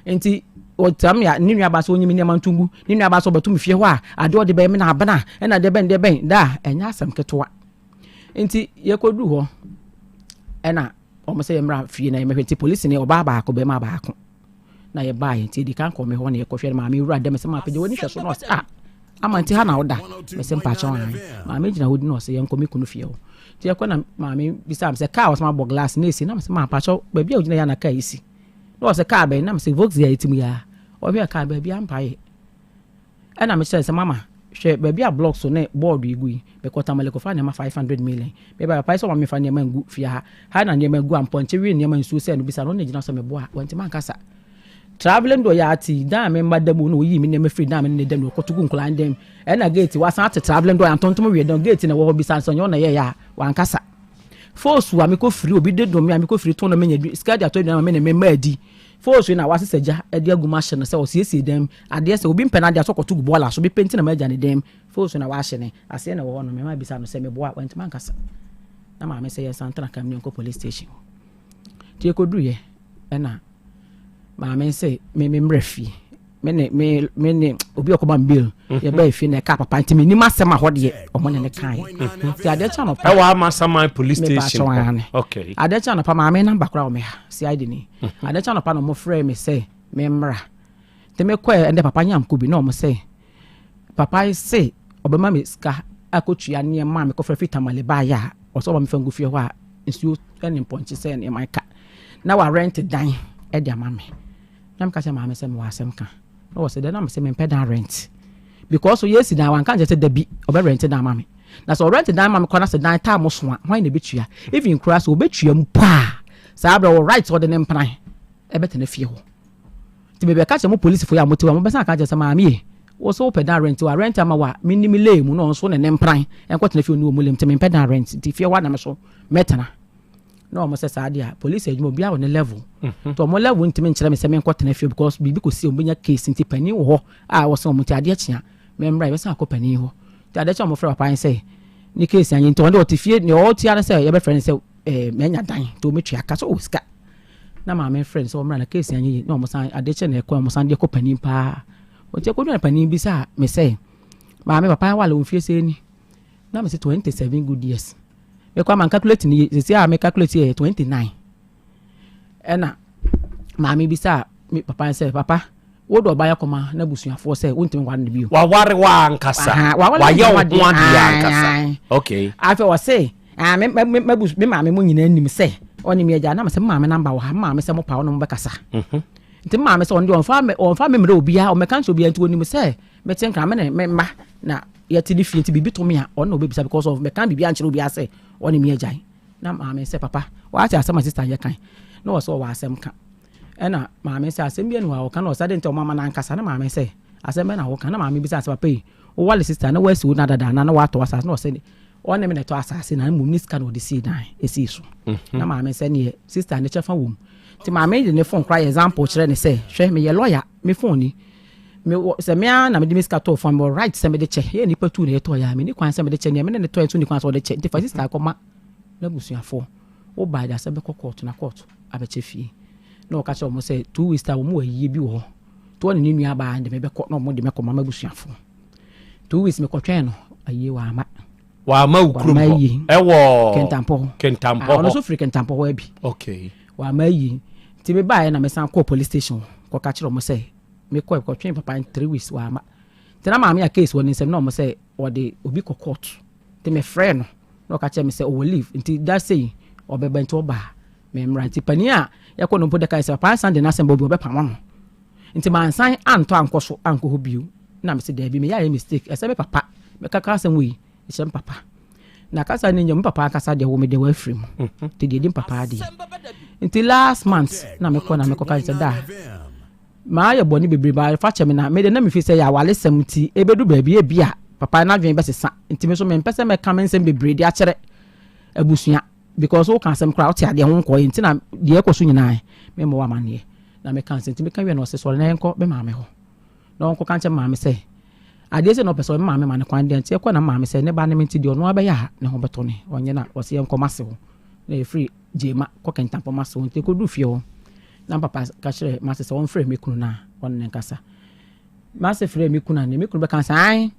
enti o tam ya ni nua ba so onyimi ne mantungu ni nua ba so batum fie ho a ade o de be me na abana e na de ben da enya asam ketoa enti ye kodu ho e na o mo se ye mra fie na ye mehweti police ne o ba ko be ma ba ko na ye ba ye ti di kan ko me ho na ye ko hwe ma me wura dem se ma pede woni hwe so no amanti ha na oda me se mpa cha wan ma me gina wodi no se ye nko me kunu fie ho ti ye ko na ma me bisa am se car was ma bo glass na esi na me se ma pa cha ba bia ogina ya na car esi no se car be na me se vox ya etimu ya o hwe car ba bia mpa ye e na me se mama hwe ba bia block so na board igui be ko tamale ko fa na ma 500 million be ba pa so ma me fa na ma ngu fie ha na na ma ngu am ponche wi na ma nsu se no bisa no na gina so me bo a wanti man kasa traveling do ya ati da me mbadamu no yi me ne me free da me ne dem no kotugu nkula ndem e na gate wa san ati traveling do ya tontom we dem gate na wo bi san so nyo na ye ya wan kasa force wa me ko free obi de do me ko free to na me nya skadi ato na me ne me madi force na wa sesaja e de aguma hye no se o siesie dem ade se obi mpena de so kotugu bola so bi penti na ma ja ne dem force na wa hye ne ase na wo no me ma bi san no se me bo a wanti man kasa na ma me se ye santana kam ne ko police station tie ko du ye e na ma me say me mrefi me obi okoma bill ye ba fi na ka papa ntimi ni masema ho de omo ne kan ti ade cha no pa wa masama police station okay ade cha no pa ma me number kra o me si id ni ade cha no pa no mo frɛ me say me mra te me kwa ende papa nyam ko bi no mo say papa say obema me ska akotua ne ma me ko frɛ fitamale ba ya o so ba me fangu fie ho a nsuo ene ponche say ne maika na wa rent dan e de ama me nam ka se ma me se me wasem ka no se de na me se me pay down rent because so yes dan wan kan je se dabi obe rent dan ama me na so rent dan ama me kona se dan ta mo so a why na betua even cross obetua mu pa sa abra wo right or the nempran ebete na fie ho ti bebe ka che mo police fo ya mo ti wa mo besa ka che se maami wo so pe dan rent wa rent ama wa minimi le mu no so ne nempran enko tena fie no mo lem ti me pe dan rent ti fie wa na me so metana no mo se sa dia police ejimo bia wo ne level to mo level ntimi nkyere me se me enko tena fie because bibi ko si o benya case nti pani wo ho a wo so mo ti ade chia me mra be sa ko pani ho ti ade chia mo fra papa say ni case anyi nti wonde o ti fie ni o ti ara say ye be friend say menya dan to me twa ka so o ska na ma me friend so mra na case anyi no mo san ade chia na ekwa mo san de ko pani pa o ti ko do na pani bi sa me say ma me papa wala o fie say ni na me say 27 good years me kwa man calculate ni say me calculate 29 ena ma me bi sa me papa say papa wo do ba ya koma na busuafo say wontimi wan ne bio wa ware wa ankasa wa ye wo ade ankasa okay afa wo say me ma me mo nyina nim say oni me agya na me say ma me number wo ha ma me say mo pa wo no be kasa nti ma me say on fa me mre obia o me kan so obia nti oni me say me tin kan me ma na yeti di fi nti bibi to me a on no be bisa because of me kan bibi ankyere obia say oni me agya na ma me say papa wa ati asema sister ye kan no so wa asem kan ena maame say asem bia no wa kan no sade nti o mama na ankasa na maame say asem na wo kan na maame bi say papa yi o wale sister na wasi na dada na wa to asase na o say o ne me na to asase na mum ni scan o de see dan esi so na maame say ne sister ne chefa wom ti maame de ne phone cry example kire ne say hwe me ye lawyer me phone ni me say me na me de miska to phone mo right say me de che ye ni patu ne to ya me ni kwan say me de che ne me ne to enso ni kwan so de che nti fa sister ko ma na busuafo o ba da say be court na court abeche fie no ka cho mo say 2 weeks ta mo ayi bi wo to ne nua ba de me be ko no mo de me ko mama busuafo 2 weeks me ko twen no ayi wa ma ukrum e wo kentampo ono so free kentampo wa bi okay wa ma yi ti me ba na me san ko police station ko ka chiro mo say me ko twen papa in 3 weeks wa ma ti na ma me ya case woni sem no mo say o de obi ko court ti me friend no ka che me say o will leave nti that say o be bento ba me mranti pani a yakọ no podeka isa pa Sunday na Asem Beba obepa ma nti man san anto ankoso anko ho biu na me se da bi me ya mistake ese be papa me kaka Asem wi isem papa na kasa ni nyom papa kasa de wo me de wa free mu ti de papa de nti last month na me ko ka isa da ma ya boni bebre ba fa che me na me de na me fi se ya wale sem ti ebedu ba bi e bia papa na dwen be sesa nti me so me pese me come nsem bebre de a kere abusua because o kan sem crowd ti ade ho nko yin ti na de ekoso nyina me mo wa mane na me kan senti me kan we no se so na enko be ma me ho na onko kan che ma me se ade se no person ma me ma ne kwan de nti ekọ na ma me se ne ba ne me ti de ono aba ya ne ho beto ne onye na o se enko mase ho na free jema ko kan tampo mase ho nti ko du fie ho na papa ka chere mase se on free me kunu na on ne nkasa mase free me kunu na ne me kunu be kan san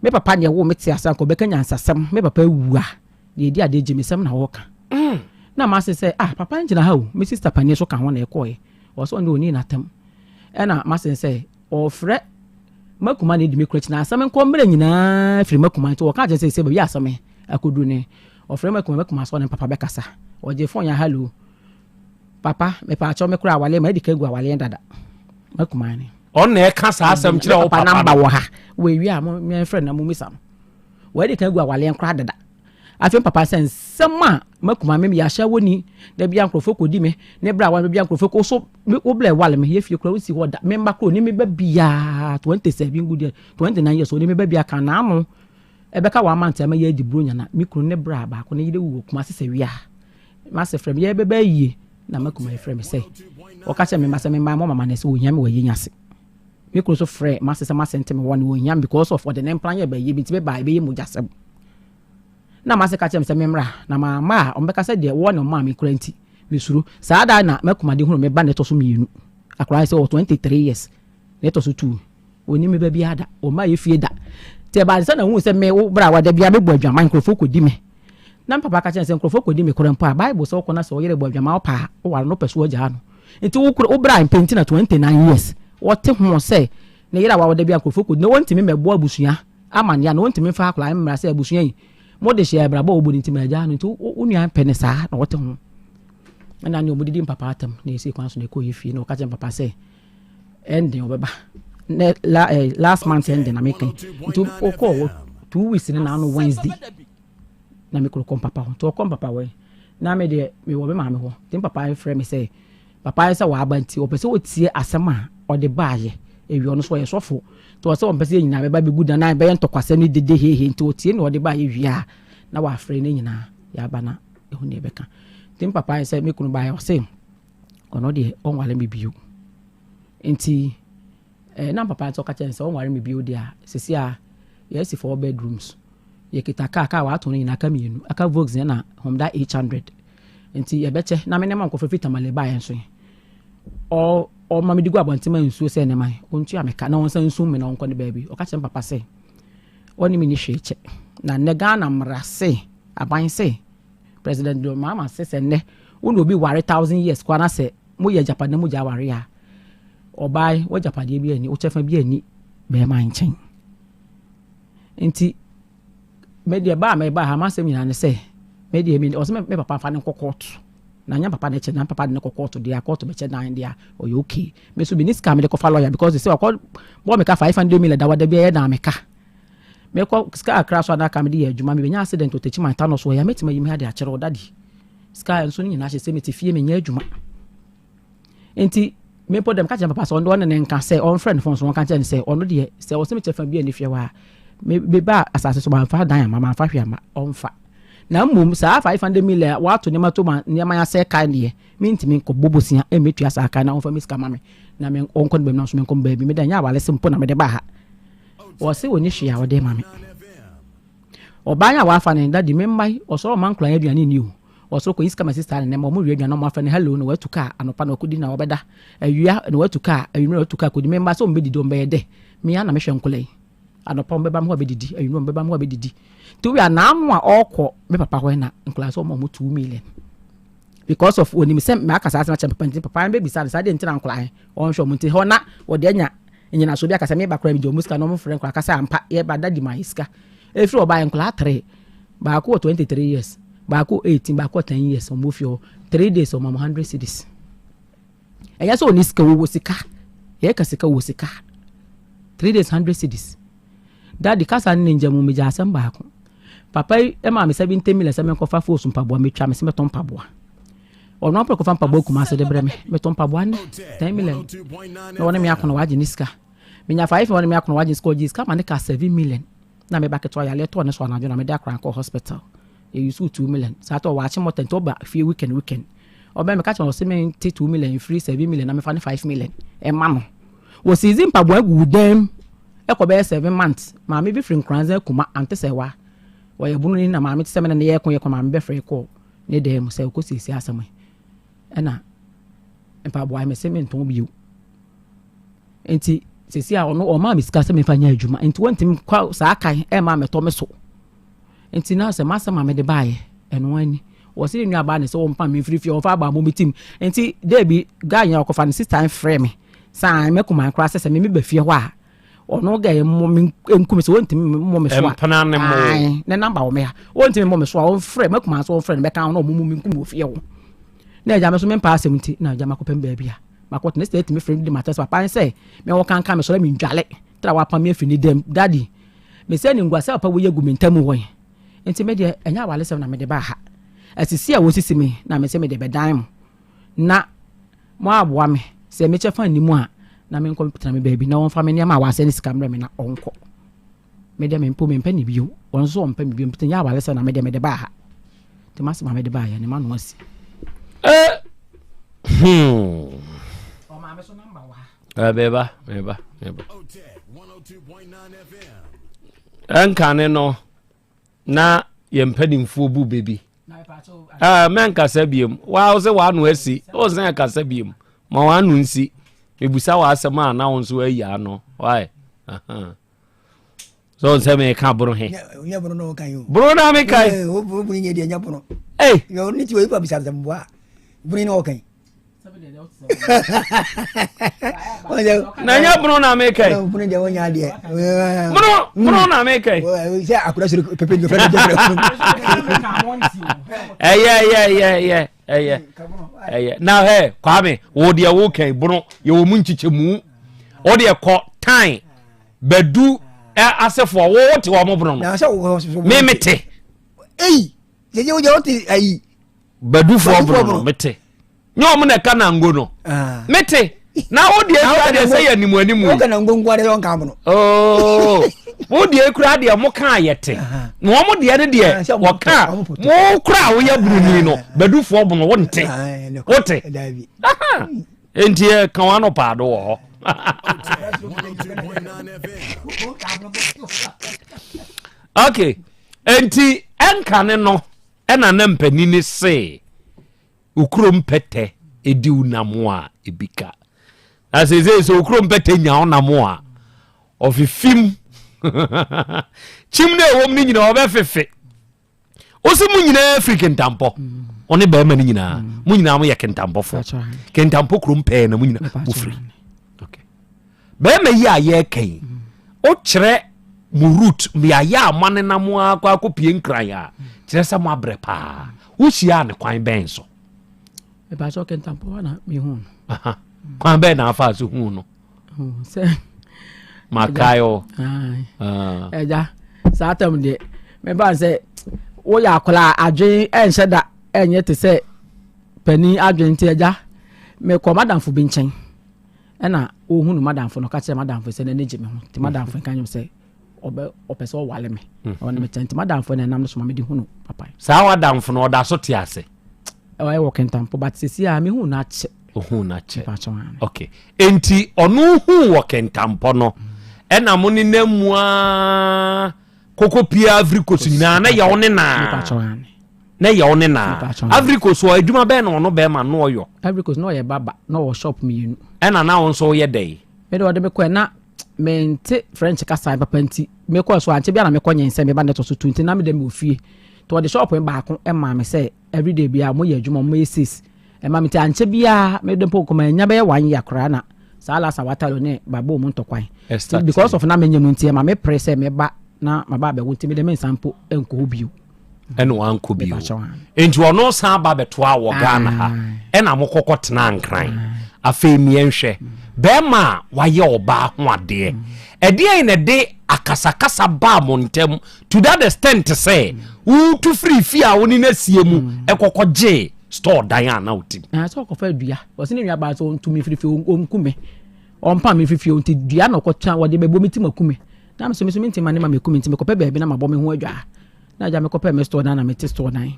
me papa ne wo me ti asa ko be kan nyansasem me papa wuwa de di ade jimisem na wo ka na ma se papa njina ha o me sister pani so ka ho na ekoe o so oni na tem e na ma se o frɛ makuma ne di me kurachi na asam nko mre nyina firi makuma to o ka je se be ya asam akodu ne o frɛ makuma so ne papa be kasa o je phone ya hello papa me pa cho me kura wale ma di ka gu wale ndada makuma ne on na e ka sa asam kire o papa namba wo ha we wi a me friend na mu misam we di ka gu wale nkra dada afem papa sen sema makuma me ya sha woni da bia nkrofo kodi me ne bra wa bia nkrofo ko so wo bla wale me ye fie kura si ho da me mba kro ni me ba bia 27 good 29 years o ni me ba bia kan na mo e be ka wa mant ma ye di bronya na mi kru ne bra ba ko ne yide wo kuma sese wi a ma se frem ye be ba yie na makuma e frem se o ka che me ma se me ma mo mama ne se wo nyame wo ye nyase mi kru so frem ma se ma sente me woni wo nyam because of what the name plan ye ba ye bi ti be ba be ye mu jasem na ma se ka chem se memra na ma ombeka se de wo no ma me kranti me suru saa da na makuma de hunu me ba ne to so mienu akra se 23 years ne to so 2 oni me ba bi ada o ma ye fie da te ba se na hu se me wo bra wa da bia me bo adwaman krofo kodi me na papa ka chem se krofo kodi me korampo a bible se wo kona se wo yere bo adwaman pa wo ware no peso agya no enti wo bra impenti na 29 years wo te hu se ne yere wa da bia krofo kodi no wontimi me bo abusua amane ya no wontimi fa akra mmra se abusua yi mo de share bra bo obodi ntima agya no nti unua pene saa na wote ho na ne obodi dim papa atam na esi kwan so ne ko yefi na ka chem papa se ending obeba ne last month ending na make nti o ko 2 weeks na no Wednesday na me ko papa ho to ko papa we na me de me wo be ma me ho tim papa frɛ me say papa say wa abanti o pese o tie asema o de baaye ewi ono so ye sofo to say o pese nyina be ba be guda na be ntokwasem ni dede hehe nti o tie na o de baaye wia na wa afre ne nyina ya bana ehu ne beka tim papa say me kunu baaye o say ono de on wale me biu nti na papa to ka chen say on wale me biu dia sisi a yes 4 bedrooms ye kita ka wa to nyina ka mienu aka Vox na Honda 800 nti ye beche na me ne ma nkofo fita male baaye nso o mama digu abontima nsuo se ne mai ontu ameka na wonsa nsuo me na onko ne baabi o ka chen papa say oni mi ni hweche na ne Ghana mrase aban say president do mama se ne won obi ware 1000 years kwa na se mo ye Japan na mo ja ware a obai wo Japan bi ani o chefa bi ani be ma nchen nti media ba ha ma sem nyina ne se media mi o se me papa fa ne kokot na nya papa ne che na papa ne kokot dia court be che dan dia o you okay me so bi ni scam de ko fa lawyer because they say ko bo me ka 500 million da wada bi na me ka me ko ska crash na ka me di adwuma me be nya accident o techi man tanos wo ya metima yimi ha de a kire o dadi ska enso nyina hye se me te fie me nya adwuma enti me po dem ka che papa so ndo ne nka se on friend phone so on ka che ne se ono de se o se me che fa bi ani fie wa me ba asase so man fa dan mama fa hwe ma on fa na mum sa 500 million wa to nyama to ma nyama ya se kan de mintimi ko bobosia e metua sa kan na on fa miska mame na me on ko bem na so me ko ba bi me dan ya wale simpo na me de ba ha o se woni hwe ya o de mame obanya wa fa ne dadi me mai o so man klan aduane ni o so ko iska my sister ne mo wi aduane mo fa ne hello no watuka anopa na okudi na obeda awia no watuka awia watuka kodi me mba so mbedi do mbe de me ya na me hwe nkolai anopa mbeba mo obedidi awia mbeba mo obedidi to we na anu a okọ me papa ho na nkola so mo 2 million because of oni me se me aka sa papa be bisa sa de ntina nkola on hwe mo nti ho na wo de nya nyina so bi aka sa me ba kra mi de muska no mo frɛ nkola aka sa ampa ye ba dadi ma iska efiri oba nkola 3 ba ko 23 years ba ko 18 ba ko 10 years o mo fio 3 days o mo 100 cedis eya so oni ska wo sika ye ka sika wo sika 3 days 100 cedis dadi kasa ninja mu me ja asem ba ko papa e ma me 70 million se me ko fa fo so mpaboa me twa me se me ton mpaboa ono apro ko fa mpaboa kuma se de bre me ton mpaboa ne 10 million no wona me akono waje niska me nya 5 wona me akono waje ska ma ne ka 7 million na me ba ke to ya le to ne so na jo na me da kran ko hospital e yusu 2 million sa to wa chi moten to ba fie weekend oba me ka cho se me 2 million free 7 million na me fa ne 5 million e ma no wo season mpaboa gu dem e ko be 7 months ma me bi free nkranza kuma ante se wa ye bunu ni na ma me tseme na ye ko ma me be free ko ne dem se ko sisi asam na mpaboa me se me nton biu enti sisi a ono o ma me sika se me fa nya adwuma enti wontim kwa sa kan e ma me to me so enti na se ma se ma me de baaye eno ani wo se nwa ba ne se wo mpa me free o fa ba mo metim enti dey bi ga nya okofa ne sister frame me sa me kuma kra se me be fie ho a ono ga mo enkum se wontim mo me so a ne number wo me ha wontim mo me so a on frame me kuma so on frame be kan no mo enkum wo fie ho na ja me so me mpa asɛmti na ja makopem ba bia makot ne state me frame di matter papa say me wo kan me so la me ndwale tra wa pa me afini dem daddy me say ni ngwase papa wo yegu mentam wo enti me de anya wale se na me de ba ha asisi a wo sisi me na me say me de be dan mo na mo aboa me se me chefa ni mu a na me nkomputer me ba bi na won fa me ne ma wa se ni sika mre me na onko me de me mpo me mpa ni bio won so mpa me bio mpa nya wale se na me de ba ha ti masima me de ba ya ni ma no asi o ma me so number wa beba Otec 1029Fm enkane no na ye mpadimfo bu bebi men kasa biem wa o se wa no asi o se kasa biem ma wa no nsi ebusa wa asema na won so ayi ano why so se me ka bro he nya bro no kan yo bro na me kai o bro nye de nya bro yo ni ti we pa bisa zamboa bro no kan na nya bro na me kai bro de wonya de bro na me kai se akura so pepe de friend yeah now hey kwame wo de wo kai bro ye wo munchichemu o de ko time badu asefo wo te wo mo bro no me mete je wo ti ayi badu fo bro no mete nyom na ka na ngo no mete na wo de kura de say animu animu wo ka na ngo ngwa de yon ka mo no oh wo de kura de mo ka yete no mo de ne de wo ka mo kura wo ya bruni no badufo bo no wo nte wote aha enti kan wa no pa do wo okay enti enkane no ena na mpani ne se ukrom pete edi unamo a ebika aseze so ukrom pete nya onamo a ofifim chimne wo mi nyina obefefe osimu nyina african tampo oni ba ma nyina mu nyina mo ye kentampo fo kentampo krom pe na mu nyina ufri okay ba ma yi aye kan o kire mu root mi aya amane na mo akwa kopie nkran ya kire sa mo abre pa wo hia ne kwan ben so e ba so kentampo na mi hu aha kwan ben na afa so hu no se makayo eja satam de me ba se wo ya kola adwen enhye da enye te se pani adwen te eja me ko madam fu bi nchen na ohunu madam fu no ka che madam fu se na neje me ho ti madam fu kan yum se ope so wale me ona me tenti madam fu na nam so ma me di hunu papa sa wadam fu no oda so te ase e wo kentampo but sisi a me hu na che ohun na che okay enti onu hu wo kentampo no ena mo ni namua kokopia afrikos nyina na ya one na ya one na afrikos o adwuma be no no be ma no oyo afrikos no ye baba no wo shop mienu ena na won so ye dey me do de me ko na mente french kasa papa nti me ko so anche bia na me ko nyense me ba net so 20 na me dem ofie to the shop en ba ko e ma me say everyday bia mo ye adwuma mo ye 6 e ma me ti anche bia me dem po ko ma nya be 1 year kra na sala sa watalo ne babo mu ntokwan because of na me nyemu nti e ma me press me ba na ma ba be wonti me dem nsampo enko bio eno anko bio enti ono san ba beto a wo Ghana ha ena mo kokotena ankran afa mi enhwe be ma wa ye oba ho ade ede ne de akasakasa ba mo ntem to that extent say u to free fi a woni na sie mu ekokoje store dan na utim so ko fa dua o se ne nua ba so ntumi free onkume ompa me free onti dua na okotwa wo de bebo mitim akume na me so mitim ma ne ma me kume ntim ko pa ba bi na ma bo me ho adwa na ja me ko pa me store na me ti store dan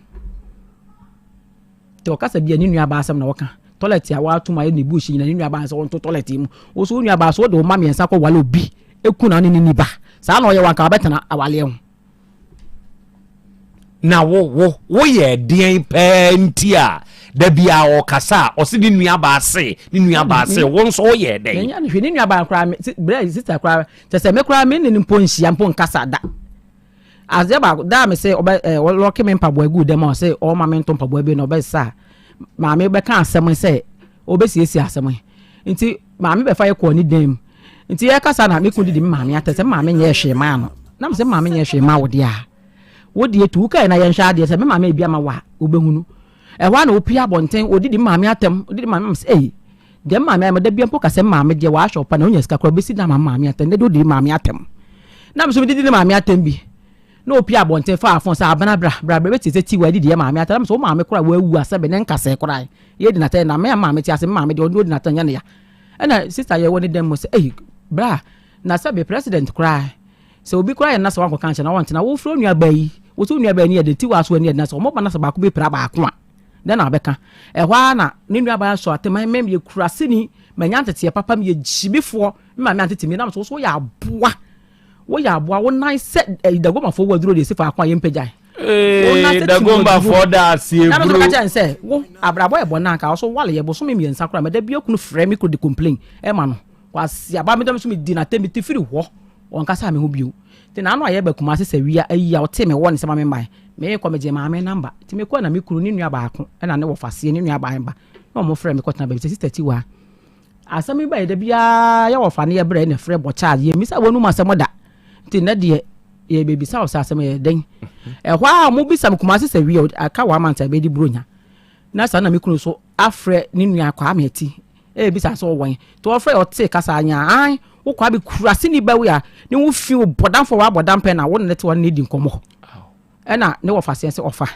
te o kasa bia ni nua ba asem na woka toilet ya wa tuma ni bush ni nua ba so onto toilet mu o so nua ba so de o ma me ensa ko wale obi eku na ni ba sa na o ye wa ka betena awale ho na wo ye den pentia da bia o kasa o se ni nua ba ase won so ye den nya ni hwe ni nua ba kra me sister kra te se me kra me ni mpo nhia mpo nkasa da azeba da me se o lock me mpa boagu dem o se o ma me nto mpa boabe no be sa ma me be kan asem se o be siesi asem nti ma me be fa ye ko ni dem nti ye kasa na me ku di ma me atese ma me nye hwe ma no na me se ma me nye hwe ma wo dia wo die tu kai na ye hwa de se me ma me bia ma wa obehunu e wa na opia bonten odidi ma me atem odidi ma me se eh dem ma me da bia mpo kasa ma me de wa shop na onya sika kro be si na ma me atem de odidi ma me atem na me so didi ma me atem bi no pia bonte fa afon sa abana bra beti ti wa didi ma me atam so ma me kora wa wu asabe ne nkase kora ye di na te na me ma me ti ase ma me de odi na tanya ne ya na sister ye woni dem mo se eh bra na sabe president kora so obi kora ye na so wan ko kanche na won na wo fro nua ba yi wo so nua ba ni de ti wa so ni na so mo ba na so ba ko be pra ba ko a de na beka e hwa na ni nua ba so atema me me kura sini manya ntete papa me jibifo me ma ntete me na so ya boa wo ya boa wo nine set dagoma fo waduro de sefa akwa yempagya dagoma fo da sie bro na so ka chanse wo abrabo e bona ka so wale ye bo so me miensa kora me da bia kunu frɛ me ko de complain e ma no kwasi aba me da so me di na temi ti firi ho on ka sa me ho bio te na no aye ba kuma se wia ayi a wote me won se ma me mai me ko me je ma me number ti me ko na me kunu ni nua ba ako e na ne wo fase ni nua ba ba no mo frɛ me ko tena ba bi sister ti wa asami ba ye da bia ya wo fa ne ye brɛ ne frɛ bo charge ye mi sa wonu ma se mo da ti na de ye baby sa o sa asem ye den e hwa mo bi sam kuma se wi aka wa manta be di bronya na sa na me kunu so afrɛ ni nua kwa ameti e bi sa so won to ofrɛ o te kasa anya ai wo kwa bi kurase ni ba wi a ni wo fi bodan fo wa bodan pe na wo ne te won ne di nkomo e na ne wo fa se ofa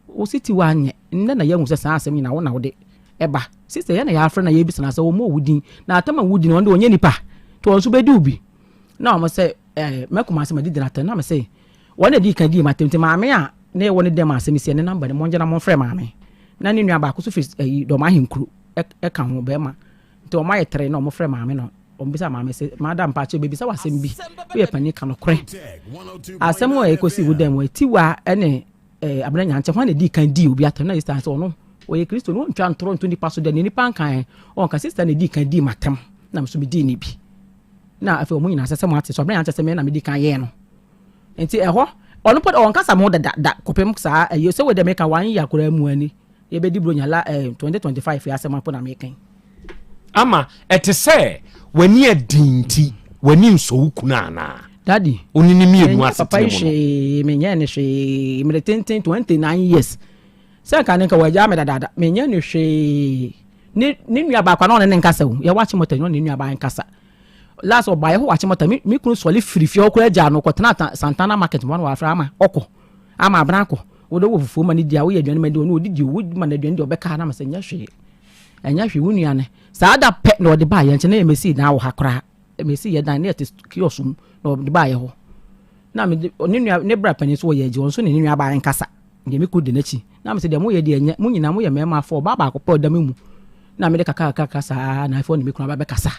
wo siti wa anye nne na ye hu se sa asem ni na wo de eba sister ya na ya afra na ye bi sana say o mo wudin na atama wudin on de onye nipa to on so be di ubi na o say mekuma se madidi na tan na me say wona di kan di matemte maame a na e woni dem asem sie ne number ne monje na mon frɛ maame na ne nua ba ko so fi do ma hinkru e ka ho be ma nti o ma ye tre na o mo frɛ maame no o mbisa maame se madam pa che bebi sa wasem bi we pani ka no kore asem o e ko si wudem we tiwa ene abna nya nche ho na di kan di obi atam na instance ono o ye kristo no ntwa ntoro nto nipa so de ni nipa kan on ka sister na di kan di matam na mso bi di ni bi na afi omu nyina sese mo ate so abna nya sese me na me di kan ye no enti eho ono pod on kasa mo da kopem sa ayo se we de me ka wan ya kora mu ani ye be di bro nya la 2025 ya sema po na me kan ama ete se wani adinti wani nso ukuna na daddy onini mi enu asete papa she menye ne she me 29 years se ka ne ka waja me dada menye ne she ni nua ba kwa na ne nkasa o ye wachi moto no ne nua ba nkasa last o ba ye ho wachi moto mi kunu soli firifie okura ja no kwotena Santana market mo no afra ama oko ama abranko wo do wo fufu ma ni dia wo ye aduane ma di no odidi wo ma na aduane di obeka na ma se nya hwe anya hwe wunua ne saada pe no de ba ye nche na emesi na wo hakra emesi ye dan ne kiosum no de ba ye ho na me ne nua ne bra pani so wo ye ji won so ne nua ba nkasa de me ku de nachi na me se de mo ye de anya mo nyina mo ye mema afọ ba ba akopọ da mu na me de kaka sa na ifo ne me ku ba be kasa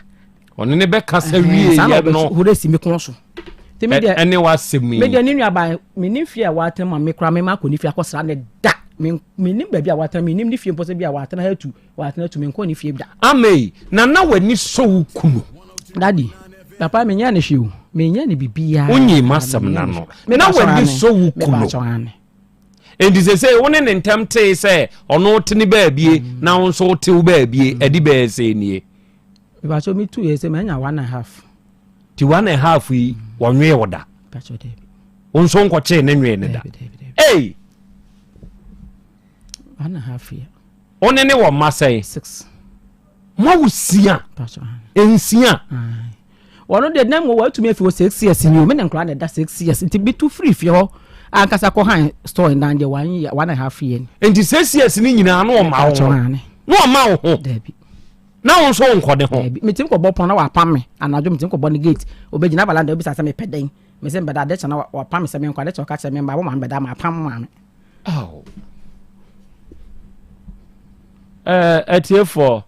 ono ne be kasa wie ye no horesi me ku so te me de ene wa semi me de ne nua ba me ni fie wa atem ma me kra me ma ko ni fie akosra ne da me nim ba bia wa atem me nim ni fie mpo bia wa atem ha tu wa atem tu me ko ni fie da amei na wani so kunu daddy papa me nya ne hwe o me nya ne bibia onyi masam na no na wani so kunu endi se woni ne ntamte se ono tini baabie na won so te baabie edi be se nie ba so me 2 years me nya 1.5 ti 1.5 yi wonwe woda ba so de won so nkoche ne nwe ne da 1.5 year one ne wo masai 6 mo wusia ba so ensia wono de na mo wa tumi afi 6 years ni o me ne nkra na da 6 years nti bi tu free fi ho ankasa ko han store na nje 1.5 year enti 6 years ni nyina no ma wo no ma wo ho na won so nkode ho metim ko bopon na wa pam me anajo metim ko boni gate obegina balanda obi sasa me peden me se mbeda de chana wa pam se me nkwa de choka che me mba wo ma mbeda ma pam ma me etiefo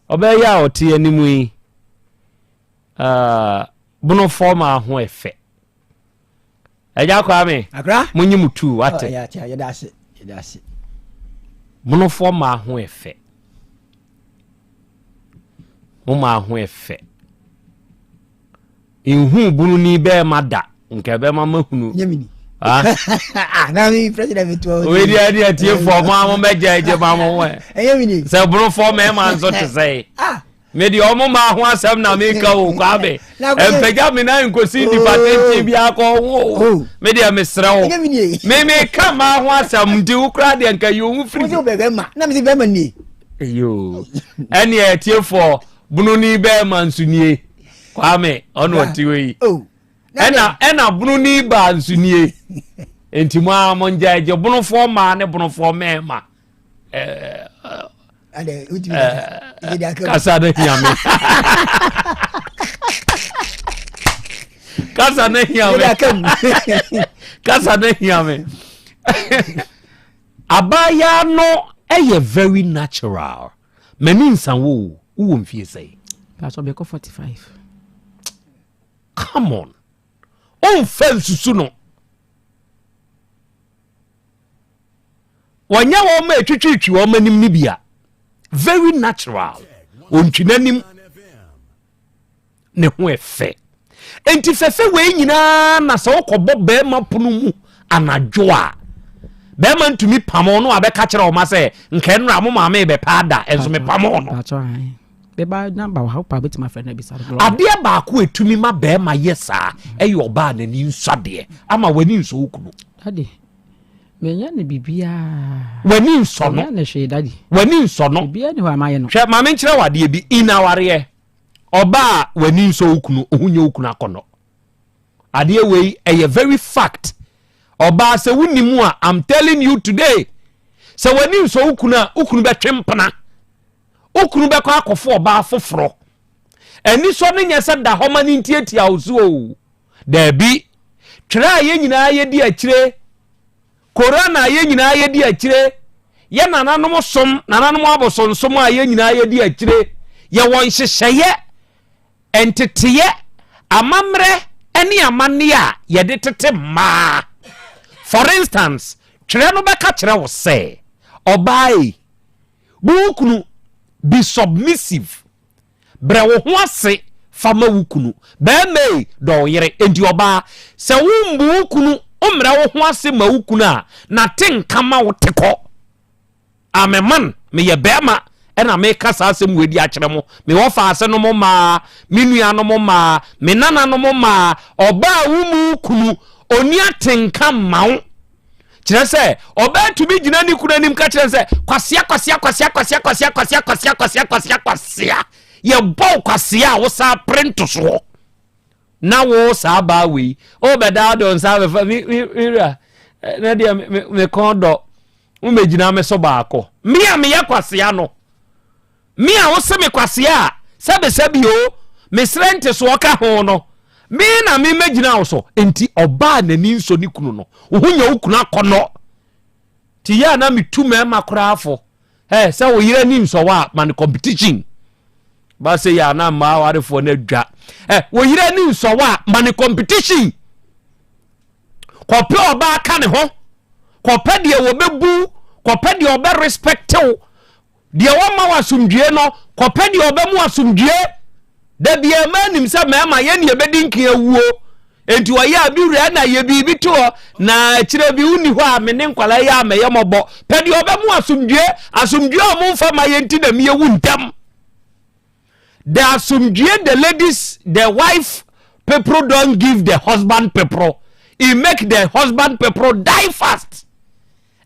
obeya oti animu yi bono forma ho efe eja kwa me akra munyi mutu wate ya dase bono forma ho efe uma ho efe inhu bunu ni be mada nke be ma mahunu nyemini na mi president betu we dia etiefo mo meja eje ba mo we nyemini se bono forma e man so to say me di omo ma ho asem na me ka wo kwa be empega me na nkosi di patenti bia ko wo me di amesra wo me ka ma ho asem di ukra de nka yo hu free wo be ma na me be ma ni yo eni etiefo bunu ni be man sunie kwa me ono tiwe ena bunu ni ba sunie enti mo amonja eje bunu fo ma ne bunu fo me ma kasa na hiame kasa na hiame abaya no very natural mani nsanwo wo mfie say pastor be ko 45 come on on fansusu no wanya wo ma etwitwitwi wo manim ni bia very natural ontwinanim ne ho efe enti fefe we nyina na so kobo be ma punu mu anadwo a be ma ntumi pamo no abeka kire o ma se nke nra mo ma me be pada enso me pamo no be ba number how pa beti ma friend na bisa ade ba ko etumi ma be ma yesa e yo ba na ni nsade ama wani nso okunu ade menya ne bibia wani nso no na hwe dadi wani nso no bibia ne wa maye no hwe ma me nkire wade bi inaware oba wani nso okunu ohunye okunu akono ade we e very fact oba se wunimu a I'm telling you today se wani nso okunu a okunu betwempana kunu be kwa akofo ba foforo eni so ne nya se da homa ni ntiatia ozo da bi twera ye nyina ye di akire corona ye nyina ye di akire ye nananom som nananom abosonsom a ye nyina ye di akire ye won hyehyeye entiteye amamre eni amane a ye de tete ma for instance twere no beka kire wo se obai bukunu be submissive bre wo ho ase fama wukunu be me do yere enti oba se wumbu wukunu omra wo ho ase ma wukunu a na tenkama wo teko ameman me ye bema ena me kasa asem wedi a kire mo me wo fa ase no mo ma menua no mo ma me nana no mo ma oba wumu wukunu oni atenkama wo kire se oba tumi gina ni kuna nim ka kire se kwasia ye bow kwasia wo sa print so na wo sa ba we o be da don sa be fa mi na dia me kondo wo me gina me so ba akọ me a me ya kwasia no me a wo se me kwasia sabe o me srente so ka ho no me na me magina wo so enti oba na ni nso ni kunu no wo nya wo kunu akọno ti ya na me tu me makora afọ se wo yire ni nso wa man competition ba se ya na ma warefo na dwa wo yire ni nso wa man competition ko pe oba ka ne ho ko pe de wo bebu ko pe de oba respect wo de wo ma wasumdue no ko pe de oba mu wasumdue da bia manim se ma ye ne bedinkin awuo enti wo ya bi wura na ye bibi to na kire bi uni ho a me ne nkwala ya me ye mobo pe de oba mu asumdue o mu fa ma ye nti na me ye wuntam the asumdue the ladies the wife people don't give the husband people he make the husband people die fast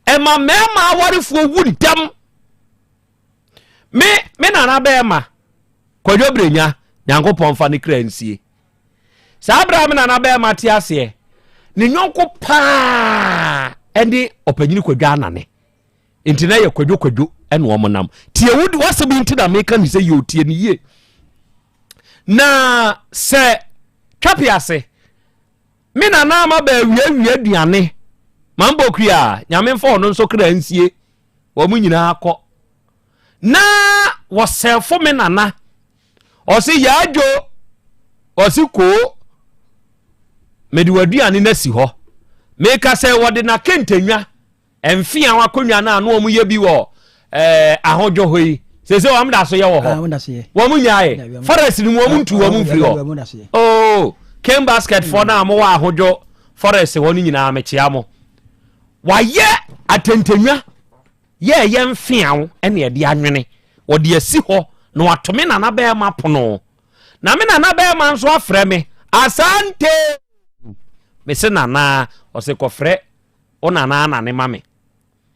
ema mema warifo wuntam me na bema kwadwo brenya nyankopon fa ne kransie sa abraham na bema ti ase ne nyonko pa endi opanyini kwadwo anane enti na ye kwadwo ene wo monam tie wudi wasebi nti na meka ni se ye tie ni ye na se twapi ase me na ma ba wie aduane mamboku ya nyame mfa ono nso kransie wo mu nyina akọ na wo selfo me nana osi yajo osi ko medi waduane na si ho me ka se wode na kentanwa emfia wakonwa na anu omu ye bi wo ahojo hoyi sese wo amda so ye wo ho wo mu nyaaye forest ni wo mu ntu wo mu firi ho oh ken basket for na mo wa ahojo forest wo ni nyina amechia mo waye atentanwa ye mfiawo ene ye de anwene wo de asi ho na watome na be ma pono na me na be ma nso afre me asante me se nana o se kofre o nana ne mame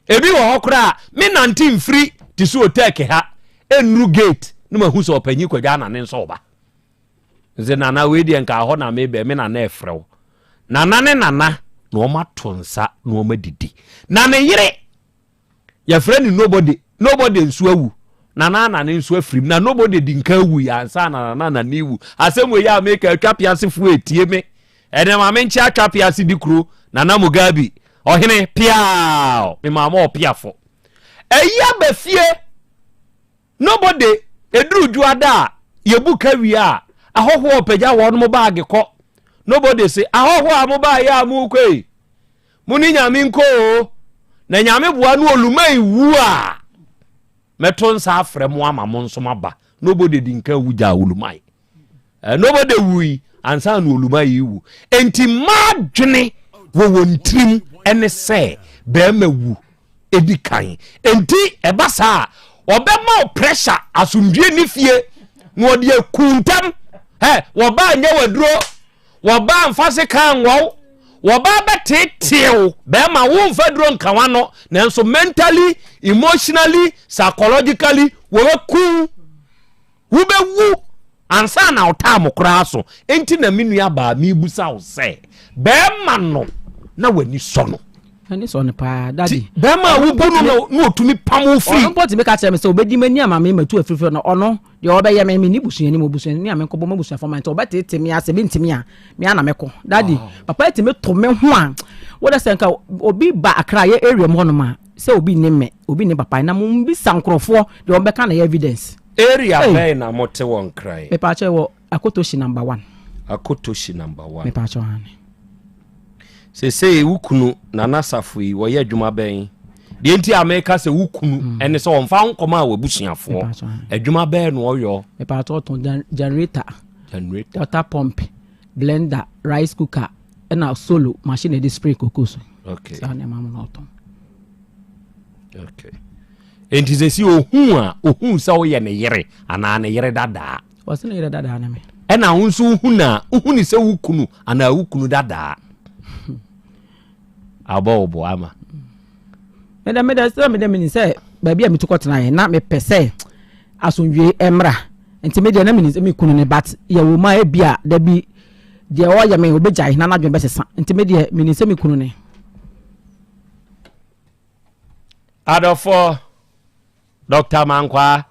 ebi wo hokra me nanti mfiri ti so Otec ha enru gate no ma hu so opanyi kwadwa na ne nso ba ze nana we de nka ho na me be me nana efrew nana ne nana na o ma tonsa na o ma didi na ne yire ya friend nobody nso awu nana ne nso afrim na nobody di nka awu ya ansa na ne wu asem we ya make atwapia sefu etie me ene ma me nchi atwapia se di kuro nana Mugabe ohene pia me mama o piafo eya befie nobody eduru juada yebuka wi a ahoho opagya won mo baage ko nobody say ahoho amoba ya amu kwei muni nyame nko na nyame boa no olumai wu a meton sa afre mo ama mo nso maba nobody di nka wuja olumai nobody wu ansa no olumai wu enti madwene wo wontrim ene se be ma wu edikan enti ebasa obema pressure asumdue ni fie no de kuntam wo ba nya waduro wo ba mfase kan wo wo ba betetew be ma wo mfa duro nkawa no nanso mentally emotionally psychologically wo ku wo be wu ansa na otam kura so enti na menua ba mi busa wo se be ma no na wani so no ani so ne pa daddy be ma wo bu no otumi pam free on port me ka tell me say obedi mani ama me matu afrifre no ono de obeye me ni busuani mo busuani ame ko bo mo busuani for my to obete me ase bentimi a me ana meko daddy papa etime to me ho a wo da senka obi ba akra ye area mo no ma say obi ne me obi ne papa na mo bi sankrofo de on be ka na evidence area be na mote won cry me pa che wo akotoshi number 1 akotoshi number 1 me pa che hane se wukunu na nasafu yi wo ye adwuma ben de enti America se wukunu ene se won fa nkoma wa busuafo adwuma ben no oyo me pa to generator water pump blender rice cooker na solo machine de spray kokoso okay sa na mamu no to okay enti se si ohun sa wo ye ne yere ana ne yere dada wase ne yere dada na me ena hunsu ohuni se wukunu ana wukunu dada abobo ama meda se mini se baabi a metukotena ye na me pese asonwie emra enti media na mini se me kunu ne bat ye wo ma ebia da bi de o ya me obejai na nadwen besesa enti media mini se me kunu ne adofo Dr. Mankwa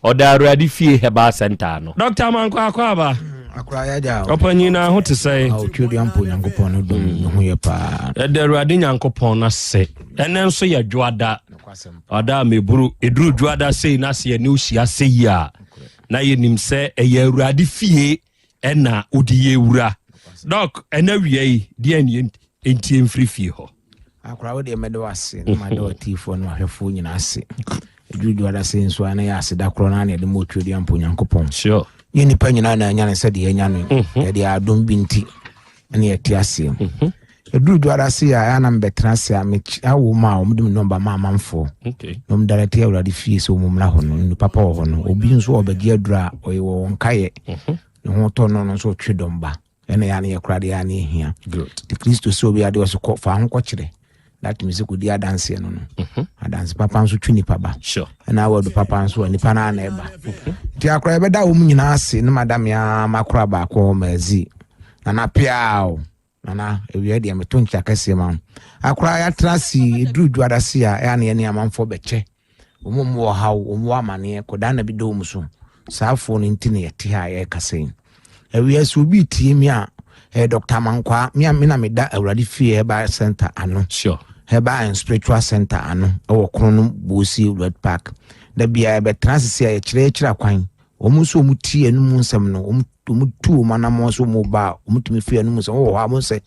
odaruadi fie heba center no Dr. Mankwa akwaba akura ya ja opanyi na ho te sei o twedi ampo nyankopon no dum ho ye pa daruadi nyankopon na se ene nso ye dwoada ada meburu eduru dwoada sei na se ne ohia sei a na ye nim se eye aruadi fie ena odiye wura doc ena wiei de ene entie mfiri fie ho akura wo de medo ase na ma do tifo no ahwefo nyina ase eduru dwoada sei nso ana ya ase da kro na ne de mo twedi ampo nyankopon sure yini pa nyina na nya ne se de nya no e de adom binti ene yati ase eduru dwara se ya na mbetena se a me awo ma o mdum number ma manfo okay no mdarete awrade fie so mumla ho no papa ho no obi nso obagi adura oyewo nkaye ne ho to no so twedomba ene ya ne yakrade ya ne hia good the Kristo so obi ade so ko fa ho ko kire that means ko dia dance no dance papa nso twini papa sure na awadu papa nso nipa na na eba ti akra ebe da wo nyina ase ne madam ya makra ba ko mazi na piao na ewie de meto ncha kase ma akra ya trasi eduru dwada se ya na ne amanfo beche omumu wo hawo omu amane ko da na bi do muso saafo no ntine yete ha ya kase ewie so bi tie mi a Dr. Mankwa mi na me da awrade fie ba center ano sure Heba and spiritual center ano ewo krono bosi red park da bia be transit ya kire kwan omuso omuti enum nsem no omutu manamo so mo ba omutumi fie enum nsem wo ha mo se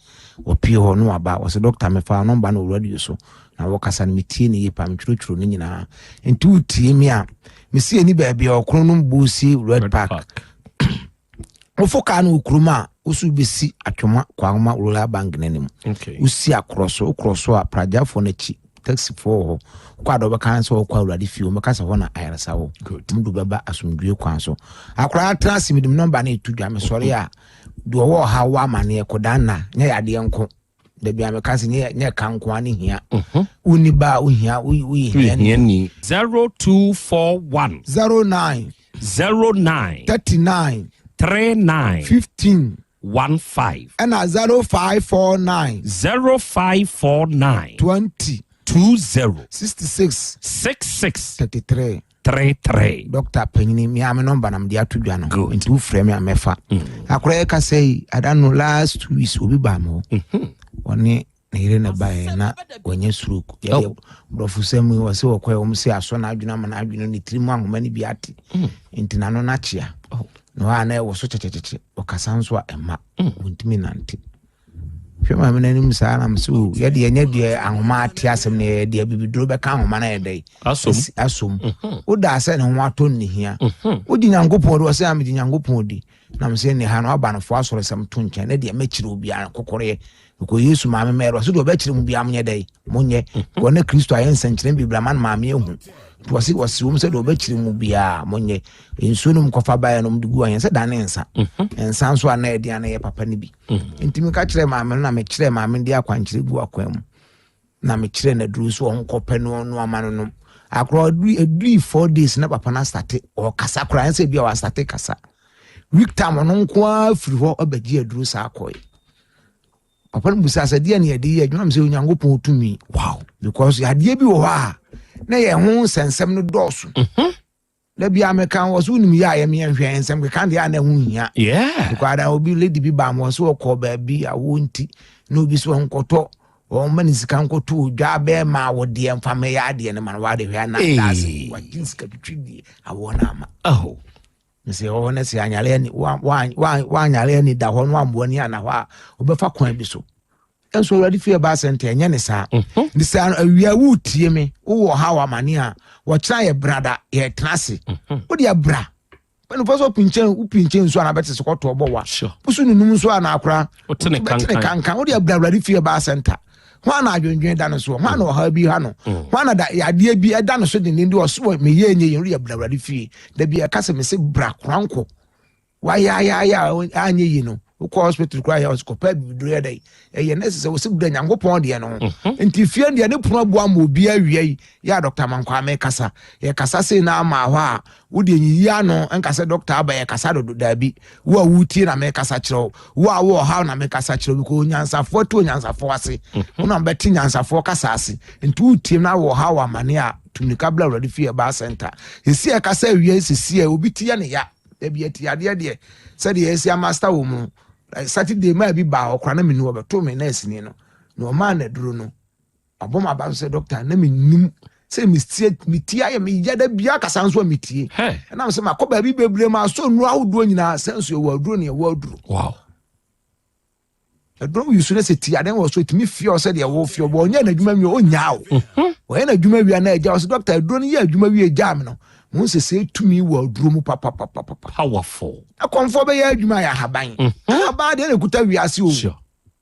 opie ho no aba wo se doctor me fa no ba no radio so na wo kasa no metie ni yipa mtwurutwuru ni nyina enti utie mi a me sie ni ba bia okrono bosi red park ofoka no okruma usu besi atwoma kwagoma rola bank nanim okay usi akroso a prajafo na chi taxi for ho kwa do baka so kwa urade fi o meka se ho na ayarasa ho mdu baba asumdue kwan so akra trans midim number na etudwa me sori a do wo ha wa mane ekodanna nya yade enko da bia meka se nya kanko ani hia uni ba uhia ni 0241 09 39 15 15 and 0549 20 66 33 Dr. Penny mi am number nam dia to dwa no into frame am mefa akora ka say I don't know last 2 weeks obi ba mo oni na ire na ba na onye stroke ya brofusem wo se okwa o mse aso na adwuna ma na adwuna ni trimu ahoma ni bi ate ntina no na chia no ana wo so checheche okasanso a ema wontimi nante hwema me nanim saa na mso ye de nya de ahoma ate asem na ye de bibiduro be ka ahoma na ye dai asom wo da ase ne ho ato ni hia wo di nyankopon do se am di nyankopon di na mse ne ha no aba no fo asore sam to nchen na de mechire obi an kokore ko Yesu ma me mero so do be chire mu bia munye dai munye ko na Kristo ayen sanchire bibla man ma me ehu to wasi se do be chire mu bia munye ensu no mkofa ba ya no mdugu ayen se dane ensa ensa so ana edi ana ye papa ni bi ntimi ka chire ma me na me chire ma me ndi akwanchire gu akwam na me chire na duru so onkope no no amano no akro 4 days na papa na start o kasa kra ense bia wa start kasa week time no nko afiri ho obagi aduru sa akoy papa no busa sɛ deɛ ne yɛde yɛ adwuma sɛ onyankopɔn tumi wow because adeɛ bi wɔ hɔ a na yɛ ho sɛnsɛm no dɔɔso da bia meka wɔ so wonim yɛ a yɛme yɛnhwɛ nsɛm keka deɛ a na ho hia because ada obi lady bi ba mo so wɔkɔ baabi a wɔnti na obi so nkɔtɔ wɔn ne sika nkɔtɔ dwa bɛɛ ma wɔ deɛ mfama yɛ adeɛ no ma no wade hwɛ na daase wɔgye sika twitwi die awɔ no ama nse wɔn ne se anyale ni wa anyale ni da hɔ no ambo ni ana hɔ a obefa kwan bi so enso already fear ba sente enye ne saa ni saa awia wu tie me wo ha wa mane a wo kira ye brada ye tenase wo de bra when first pinchen so ana bete se kɔtɔ ɔbɔ wa pusu nunum so ana akora wo tene kankan wo de bra already fear ba center hwana adwendwen da no so hwana ɔha bi ha no hwana da yadeɛ bi ɛda no so de ndi ɔso me ye nye yɛru yɛ blawrade fie da bi ɛka me se bra kranko wa ya anye yi no ko hospital kra ya hospital bi dure dai ɛyɛ nese sɛ wo se bra nyankopɔn de no nti fie de ne pono boa ma obi awiai ya Dr. Mankwa me kasa ye kasa se na ama hɔ a wo de nyi ano enka se doctor aba ye kasa do da bi wo a wutie na me kasa kyerɛw wo a wo ha na me kasa kyerɛw ko nyansafo to nyansafo ase wo na beti nyansafo kasa ase nti wutie na wo ha wa mane a tumika bla already fear ba center esi e kasa awiai sesi e obi tie ne ya da bi ati ade de sɛ de esi master wo mu Saturday ma bi ba okra na menu obeto me na asini no no ma na duro no aboma ba so doctor na menim say mitie aye me yada bia kasa nso mitie na me say makoba bi bebre ma so nu ahodo nyina senso wa duro ne wa duro wow aduro yusu na se tie aden wo so timi fie o se de wo fie bo onya na adwuma mi o nya o ye na adwuma wi na eja o se doctor aduro ne ye adwuma wi eja me no mo se se tumi wa duro mu papa powerful akonfo be ya adwuma ya haban haban de na kuta wi ase o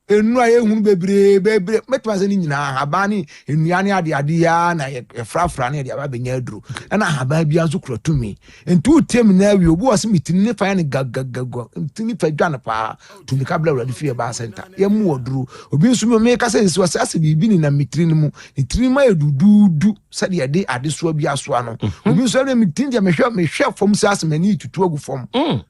enu aye hunu bebre metwa se ni nyina haban ni enua ne ade ya na frafra ne de aba benya aduro na haban bia nso kura tumi entu tem na wi obu o se mitini ne fa ne gagagago ntini fa dwa na pa tumi kabla wradi fie ba center ye mu oduro obi nso me ka se nsi ase bibi ni na mitiri ni mu mitiri ma edududu se de de ade so bi aso ano obi nso na mitini de mehwe fom se ase mani tutu agu fom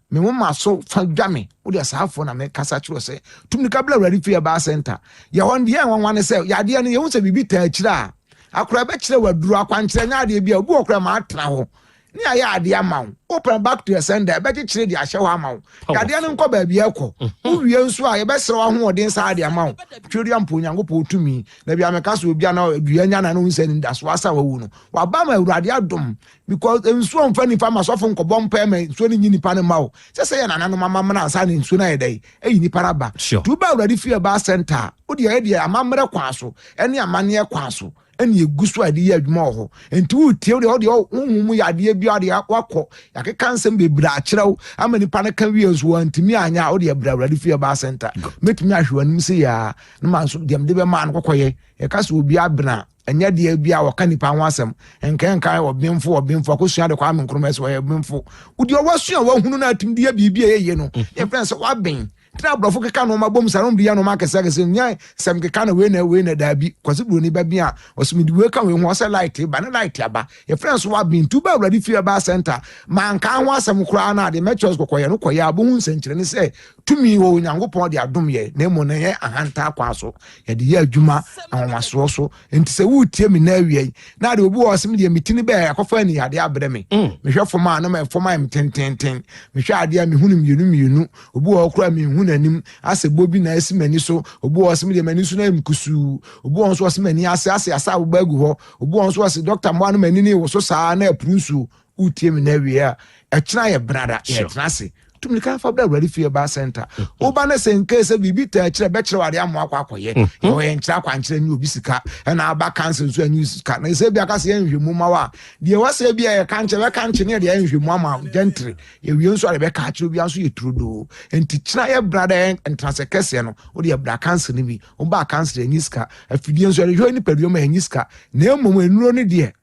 me mo maso fa dwa me wo de asafo na me kasa kyero se tumi kabla wradi fie ba center ye won de wan se ya de ne ye hu se bibi ta akira akora be kire waduru akwankyere nya de bia obi okora ma atena ho ni aya ade ama wo open back to your sender be kire de ahye ho ama wo ya de ne nko ba bia ekọ uwie nso a ye be sere ho odin sa ade ama wo tweri ampo nyankopɔ tumi na bia me kasa obi na dua nya na no nse ni da so asa wa wu no wa ba ma awurade adom because nso mfa ni fa ma sofo nkobɔ mpa ma nso ni nyini pa ne ma wo se ye na no mama na asa ni nso na ye dai eyi ni para ba tu ba awurade fie ba center wo de amamre kwa so ene amane kwa so ene egusu ade ya adwuma ho enti wo tie wo de honhum ya ade bia de akɔ ya ke kansem bebra akyerew amani pa ne ka wie nso antimi anya wo de bra awurade fie ba center metumi ahwe anim se ya na ma nso dem de be ma an kokoye e ka so obi abena anya de bia wɔka nipa ho asɛm enkan obimfo akosua de kwa amenkromo se wo bimfo wo de wasua wo hunu na atim de bibia ye no e friends wa ben tra brofo keka no mabom sarom de ya no makese nya sem keka na we na dabi kwase bro ni ba bia osumidi we ka we ho se light ba na light aba e friends wa bin tu ba ready fear ba center man kan ho asem kura na de metros kokoye no koye abo hu nsenkyere ni se tumi wo nyankopon de adom ye na emo na ye ahanta kwa so ye de ye adwuma anwaso so enti se wo tie mi na awie na de obi wo sem de mitini ba akofa ni ade abre me mehwe foma na me foma em tenten mehwe ade a me hunu mienu obi wo kura me nanim ase bobi na esi mani so obu osimi de mani so na mkusu obu onso osimi mani asa agba agu ho obu onso osi doctor mo anu mani ni wo so saa na aprusu utie mi na wie a ekira ye brada ye trase tumi kan fa bra ready fie ba center oba na se nke se bibi ta ekira be kire wade amo akwakoye yo ye nkira kwankire ni obi sika na aba cancel so anyu sika na se bia ka se nhwemu ma wa de wase bia ye kanche be kanche ne de nhwemu ama gentry ye wie nso be ka kire obi anso ye trudo enti kira ye brada entrance kese no o de bra cancel ni bi o ba cancel anyu sika afidie nso ye hwe ni peduo ma anyu sika na emom enuro ni de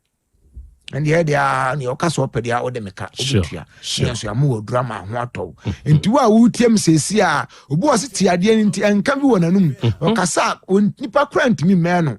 and the idea ni okaso pedia o de meka obutua so amu wo drama ho atɔ enti wa wutiem sesi a obu o se tiade nti enka bi wonanum okasa nipa krant mi me no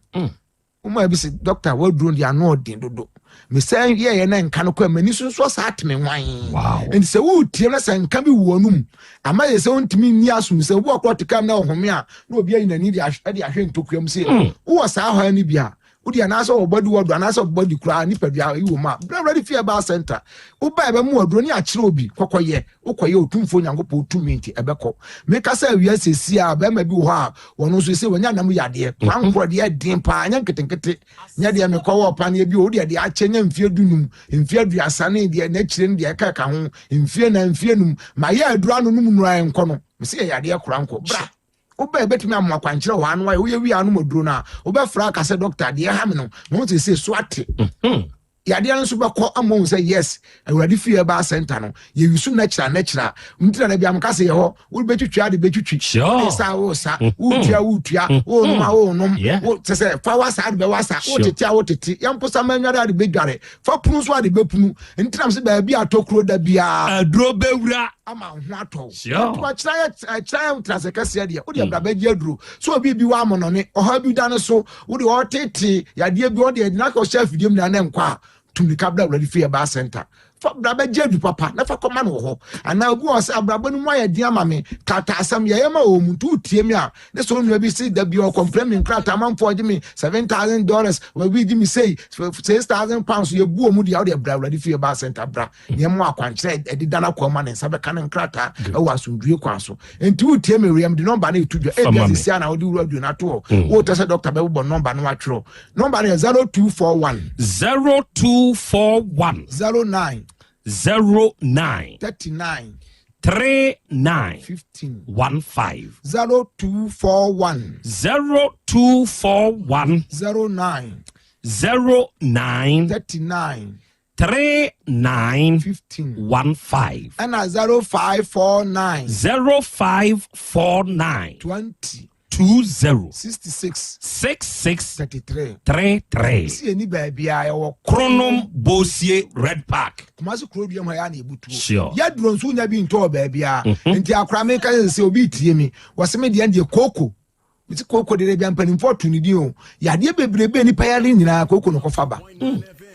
uma bi se doctor wa duro dia no odin dodo me say ye na nka no kwa mani so sa atme wan wow and say wo tie na say nka bi wo num ama ye say ontimi ni asum say wo akọ tekam na ohome a na obi ayi na ni de ahwe ntokuam say wo sa ha ni bia udi anasa obodi wodo anasa obodi kura ni pedua iwo ma ready fear bar center uba ebe mu odro ni akire obi kokoye ukoye otumfo nyangopo otuminti ebeko meka say wi asesi a be ma bi ho a wono so say wonya nam yade kwankro de din pa anya nketenkete nya de me kowo pa na bi odi de achenya mfie dunum mfie aduasane de na akire de ka ho mfie na mfie num ma ye adura no num nura enko no me say yade kranko bra oba betumi amwa kwankyere ho anu aye wi anu moduro na oba fra ka se doctor de ha me no no say so ate yade an so beko amon say yes awurade fie ba center no ye yusu natural mtira na bia mka se ye ho wo betwitwa ade betwitwi sa wo sa utua wo no wo se fa wasa ade be wasa wo tete yamposa manware ade bedware fa punu so ade bepunu ntira se ba bia atokro da bia adro bewura ama ho ato to chira trasekase de wo de braba gi aduro so obi bi wa amono ne oha bi da ne so wo de o tete yade bi o de na ka chef video na ne nkwa tumi kabla ready for your bar center for braba jedu papa na fa koma no ho ana obi o sa braba no mo ayedi ama me kata asam ye ma o muntu tie me a ne so no bi si da bi o complain me krata man for give me $7,000 we bi give me say £6,000 ye bu o mu dia o de braba ready for your bar center bra ne mo akwankere edida na kwa ma ne nsa be kan krata e wa asundue kwa so enti tie me rem de number na etudwa e bi si na o di wura du na to o tese doctor be bo number no atro number is 0241 09 39 39 15 15 0241 09 39 15 15 and 0549 20 66 33 see any baby I or Kronom Bosie Red Park Kumasi Krobea ma ya na ebutu sure ya dron so nya bi nto baby a enti akra me ka se obi tie mi wose me de ande koko biti koko de bia mpanimfo to ni di o ya de bebrebe ni payale nyina koko no kofa ba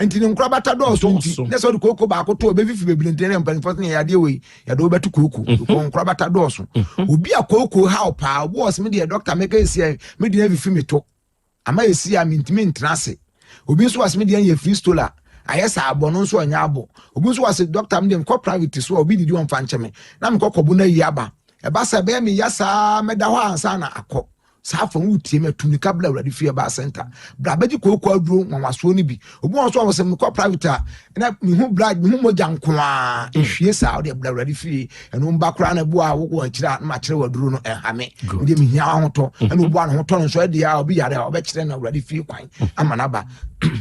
enti ne nkra bata do so nti ne so de koko ba ko to be fifi bebre ntene mpanimfo ne ya de we ya do betu koko ko nkra bata do so obi a koko ha opa boss me de doctor me ka esi me de fifi me to ama esi a mintimi ntrase obi so was me de ye free stola ayesa abono so anya abo obi so was doctor me de ko private so obi didi on fa ncheme na me kokobu na yi aba e ba sa be me yasa me da ho ansa na akọ safa wutie me tuni kabla ready for bar center brabaji kokko aduro nwaso ni bi obi won so awose me ko private na me hu brad me hu moja nkoa ehwie sa de bla ready for eno mba kra na bu a wo akira na ma kire waduro no ehame de me hia ho to eno bu an ho to no so de ya obi yare obi kire na ready for kwan amana ba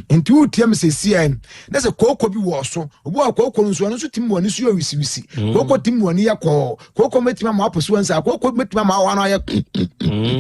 enti wutie me se cn na se kokko bi wo so obi a kokko no so tim woni so wisi kokko tim woni yakọ kokko metima ma aposo ansa kokko metima ma wa na ya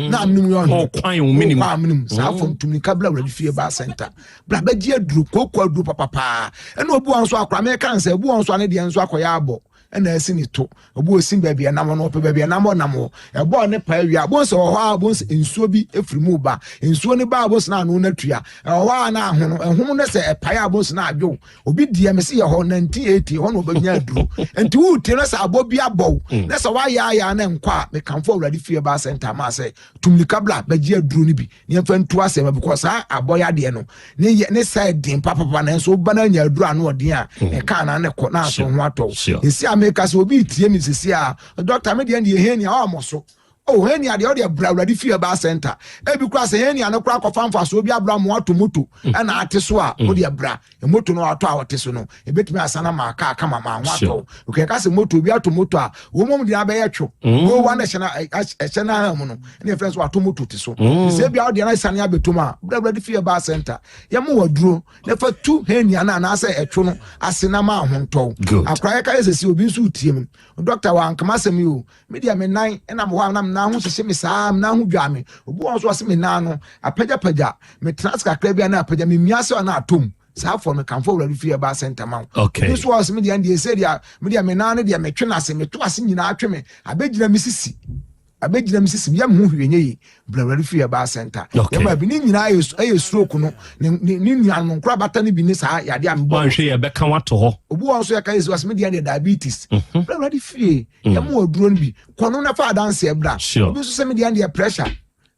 na oh kwan minimum sa from tumni kabla ready for bar center bra ba gi aduru kokko aduru papa ena obu anso akra me kan se obu anso ane de anso akoya abo ena asi ni to obu osim baabi enam no pe baabi enam onam ebo ne pa wi abo se ho abo se ensuo bi efrimu ba ensuo ne ba abo se na no natua ho na ahono ehum ne se epae abo se na adwo obi die me se ye ho 1980 ho no obanya aduru enti wu tie no se abo bi abo ne se wa ya na nkwa me kan for ready for bar center ma se tumli kabla ba gi aduru ni bi ne fa ntu ase because abo ya de no ne side din papa na so ba na nya aduru anu odin a e kan na ne ko na so ho ato esi ameka so obi tie mi sisi a doctor me de ye heni a omoso oh heni a de o de bra ready for bar center e bi kura se heni a no kura ko famfa so obi abra mo ato moto na ate so a o de bra e moto no ato a wote so no e betumi asana ma ka aka mama ho ato okay ka se moto obi ato moto a wo mom de abaye two go one echena mu no ne friends wa ato moto te so se bia o de na sane abetuma bra ready for bar center ya mo waduro ne fa tu heni a na ase etwo no asena ma ho nto akra ka esesi obi nso tie mu doctor wa ankama semi o media me nan na mo na na ho sese me saa na ho dwa me obu won so ase me na no apagya me transka kra bia na apagya me miase na atom saa for me kan for ready for bar center man okay so was media and say dia media me na no dia me twe na se me to ase nyina atwe me abegyina me sisi abegyina me sisim yam ho hwenye yi blawari fi ba center yam bi ni nyina aye stroke no ni nua no nkura bata ne bi ni saa yade am bo hwe ye beka wato ho obu won so ya kai so asme dia diabetes blawari fi yam oduro no bi kono na fa dance e bra obi so se me dia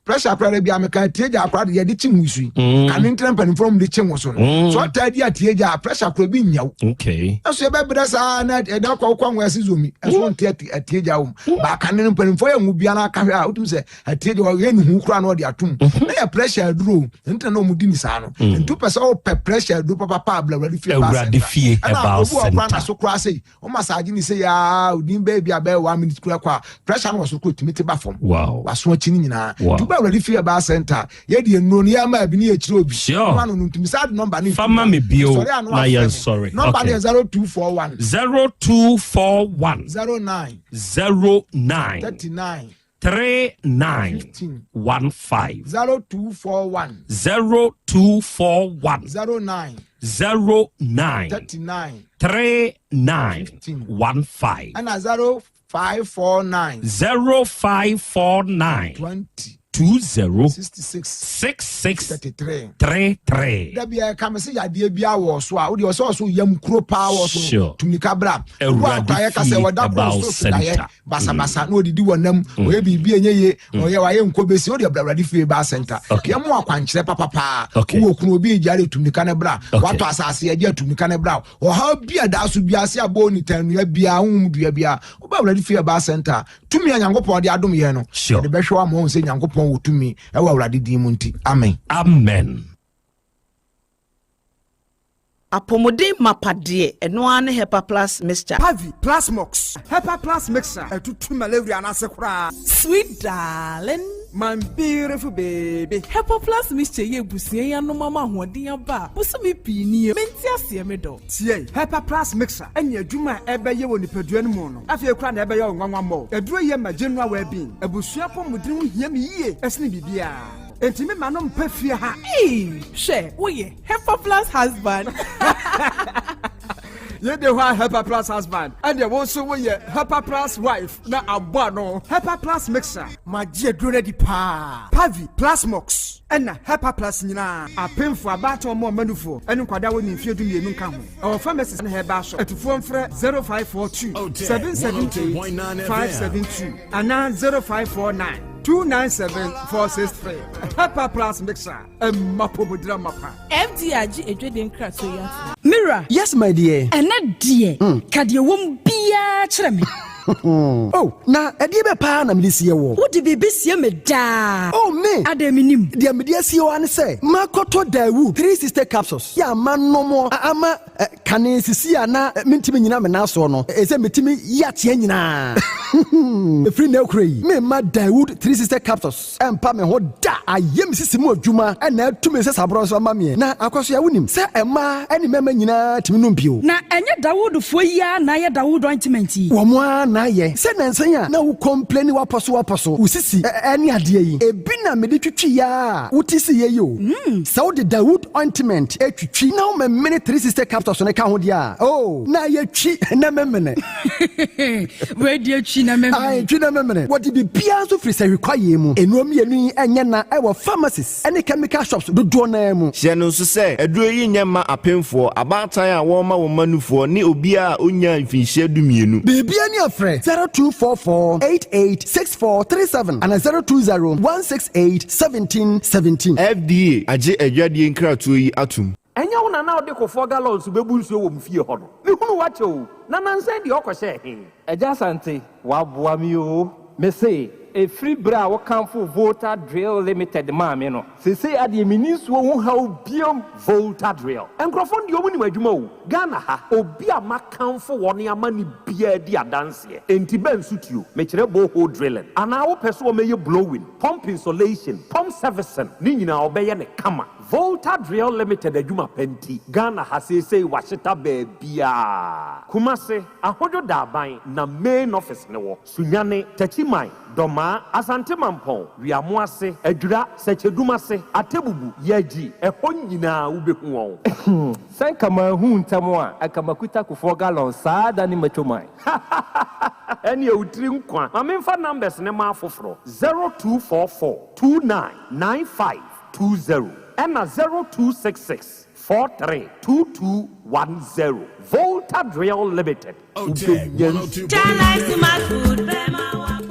pressure akra bi ameka tieja akra de de chimusu kan intran pan from de chimu so no so atadi atieja pressure akra bi nyaw okay aso e be bra sa na e da kwa nwase zomi aso nte atieja wo ba kan ne pan fo ya ngu bia na aka hwa otum se atieja wo ye ni hu kra na o de atum na ya pressure duro nta na o mudi ni sa no ntu pesa o pe pressure duro papa bla bla di fie about center na so kra sei o massage ni se ya odin ba bia ba 1 minute kra kwa pressure no so ko timiti ba fom waso achi ni nyina already fear about center ye de no ya ma bi ni e kire obi no no ntumi sad number ni fama me bio na ya sorry number okay 0241 09 39 3915 0241 09 3915 and 0549 206633 dabia ka me se yade bia wo so a wo de so yam kro pa wo so tumika bra wa kwa ka se wada ko so da ye basa no didi wonam o ye bibia enye o ye wa ye nkobesi o de bra fie ba center ye mo akwankyere papa wo kunu obi jare tumika ne bra wato asase ye tumika ne bra o ha bia da so bia se abo ni tanu ya bia hum dua bia o ba bra fie ba center tumi anyankopon de adom ye no de behwa mo se nyankopon wotumi ewa awrade din mu nti amen apomodin mapade eno ane Hepa Plus mixture Pavi Plus Mox Hepa Plus mixture etutu malaria na sekura sweet darling my beautiful baby Hepa Plus mixture ye busie ya no mama hoden aba busumi pini menti ase me do tie Hepa Plus mixture enya adwuma ebeye woni paduan mu no afie kura na ebeye onwanwa mo eduro ye ma general well being ebusua pomodin hu hia me yie esne bibia enti me manom pafie ha she woye Hepa Plus husband ye de wa Hepa Plus husband and ye won so woye Hepa Plus wife na abo no Hepa Plus mixer magie duro di pa Pavi Plus Mox ena Hepa Plus nyina apemfo abato mo manufo enu kwada woni mfie du mienu nka ho our pharmacies na heba so etufo mfre 0542 778 572 ana 0549 297-463. Hepa Plus mixer. Mapobudra mapa. FDRG edweden kraso ya. Mira. Yes, my dear. Ena die. Kadie wom bia kyerɛ me. Oh, na edie be pa na me sie wo. Wo de bebe sie me da. Oh me. Adaminim. De me die sie wo an say. Makoto Dawu 3 sister capsules. Ya manomo ama kane sisi ana mentimi nyina me na so no. Ese metimi yatie nyina. Free na krai. Me ma Dawood 3 sister capsules. Empa me ho da. Ayem sisi mu adwuma na atumi se sabro so ma me. Na akwaso ya wonim. Se ema eni mema nyina timi no mpio. Na enye Dawood fo ya na ye Dawood ointment yi. Wo mo na ye. Se nansan a na wo complain waposo. Usisi eni ade yi. Ebi na me de twitwi ya. Utisi ye yo. Se wo de Dawood ointment etwitwi na wo me 3 sister capsules ne ka ho dia. Oh, na ye twi na memene. We de twi na memene. Ai twi na memene. What be bia so free say require mu. Enuom yenu enye na e wo pharmacies any chemical shops do na mu. Hye no so say eduro yi nyema apemfo abatan a wo ma wo manufo ni obi a onya mfinhye dumienu. Bibia ni afre 0244886437 and 02016871717. FDA age adwadie nkratoyi atum. Enya wona na ode kofo gallons bebu nsuo wo mfie ho no. Me hunu wache o. Na nansan de okɔhye he. Yaw Asante waboa mi o. Me say a free bra wo kamfo Volta Drill Limited ma me no. Se say ade mininsuo ho haw biom Volta Drill. Enkrofo ndi omu ni wadwuma o. Ghana ha obi a makamfo woni amani bia di adanse. Enti ben sutio. Me kire borehole drilling. Ana wo pese wo meye blowing, pump installation, pump servicing. Ni nyina obeye ne kama. Volta Drill Limited adwuma penti. Ghana ha say washita bia. Kumase ahodo daban na main office ne wo. Sunyane Tachiman Doma Asante Mampon Wiamoase Adura Sechedumase Atebubu Yaji Ehon nyina ubehu won. Sai kama hu ntamo a akamakuta kufo gallon saa da ni machoman. ene utri nkwa ma memfa numbers ne ma afoforo 0244 299520 and 0266 432210 Volta Drill Limited.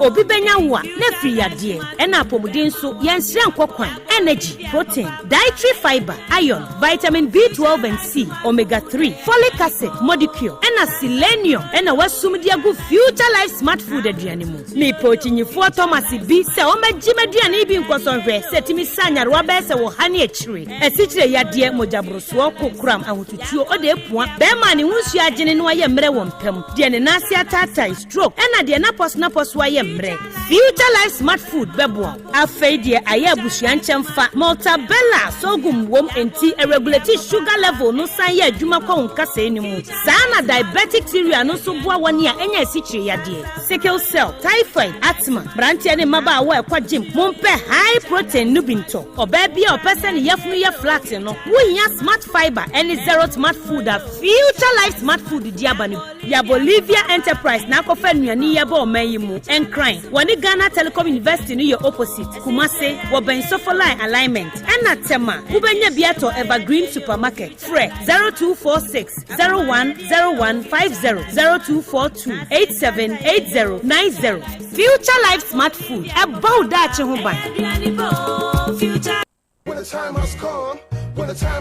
Obi benya wa na free yade e na apomuden so yenhire nkokwan energy protein dietary fiber iron vitamin B12 and C omega 3 folic acid molecule and selenium and wasum dia go future life smart food aduane mu me pochinyifo Thomas bi se o magime aduane bi nkosonhwe setimi sanyare wa be se wo hane akire esichire yade mojabroso kokram ahotutuo o de epua be ma ne hunsu agene no aye mre wo mpem de ne nase atata stroke and de na pos wa ye future life smart food bebo afeidie aye abusuan chemfa multabella sogum wom enti irregularity sugar level no san ye adwuma kwa nkasa enimu sana diabetic theory no so boa woni a enya asichire yade sickle cell typhoid asthma brantia ne maba awa ekwa gym mompe high protein nubinto oba bia opese ne yafunu ye flat no wonya smart fiber any zero smart food a future life smart food diabani ya Bolivia enterprise na kofa nuani ya ba omayimu crying. Wani Ghana Telecom University ni your opposite. Kumase, waben sofolai alignment. Ena tema, ubenya biato Evergreen Supermarket. Fre 0246 010150 0242 878090. Future Life Smart Food. About that huban. When the time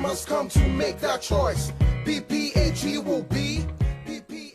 has come to make that choice, PPAG will be.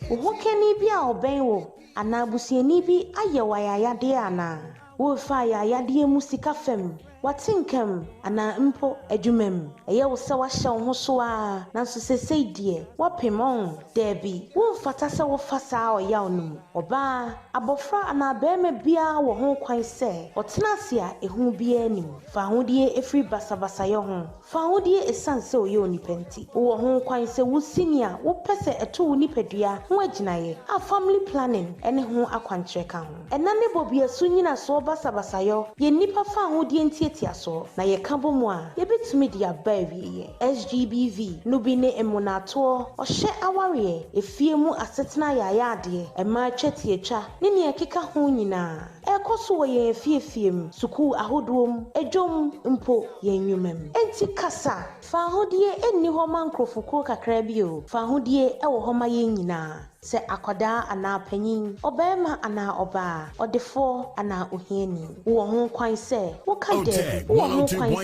Who can he be our benwo? Anabusieni bi ayewaya de ana wo fa ya de musika fem watinkem ana mpo adwumam eye wo se wa hye wo so a na so sesei de wapemon debi wo fata se wo fasa o ya onum oba abofra ana bema bia wo ho kwan se otenase a ehu bia anim fa hodie efri basabasa ye ho fa hodie esanse o ye onipenti wo ho kwan se wo senior wo pese eto wo nipadua ho aginaye a family planning ene ho akwankyereka ho enane bobia so nyina so basabasa ye nipa fa hodie entiatiaso na ye kabo mu a ye betumi dia bawie SGBV no bi ne emunato ohye aware efie mu asetena ya ade ema twetietwa ne ne ekeka ho nyina ekoso wo ye fiefiem suku ahodom ejom mpo ye nwumem enti kasa fa hodie enni ho mankrofoko kakra bio fa hodie ewo ho ma ye nyina se akoda ana panyin obema ana oba odefo ana ohiani wo ho kwan se wo kaide wo ho kwan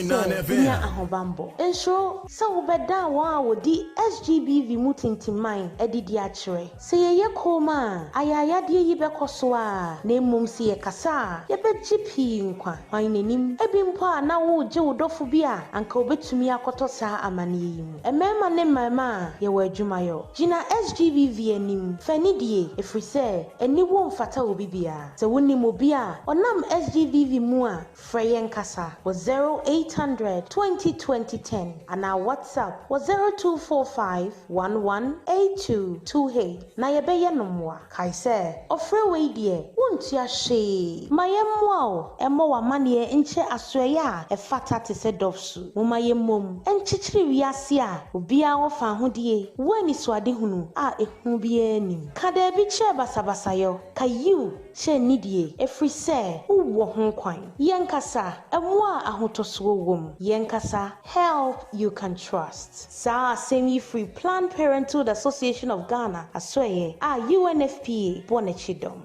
se nya ahobambo enso se wo beda wa wodi SGBV mutintiman edidi a kire se ye koma ayayade yi bekoso a na emum se ye kasa ye begipi nkwa hwanenim ebimpo a na wo je wodofo bia anka obetumi akoto sa amane yi mu emema ne mama ye wa adwumayo gina SGBV enim fanidie efrise eni wo mfata obibia se woni mobia onam SGBV mu a freyen kasa wo 0800 202010 ana WhatsApp wo 0245 118228 na yebeye nomwa kaise ofre we die wontua hwe mayemwa o emo wa mane enche asoya efata te se dofsu mo mayemmom enchichiri wiase a obia wo fa hodie wani swade hunu a ehu bia ni kada bi che basabasayo kayu che nidie efrise wo ho kwan yenkasa emwa ahotoso wom yenkasa help you can trust sa semi free Planned Parenthood Association of Ghana asoye a UNFPA bonachidom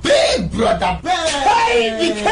Big brother, BK.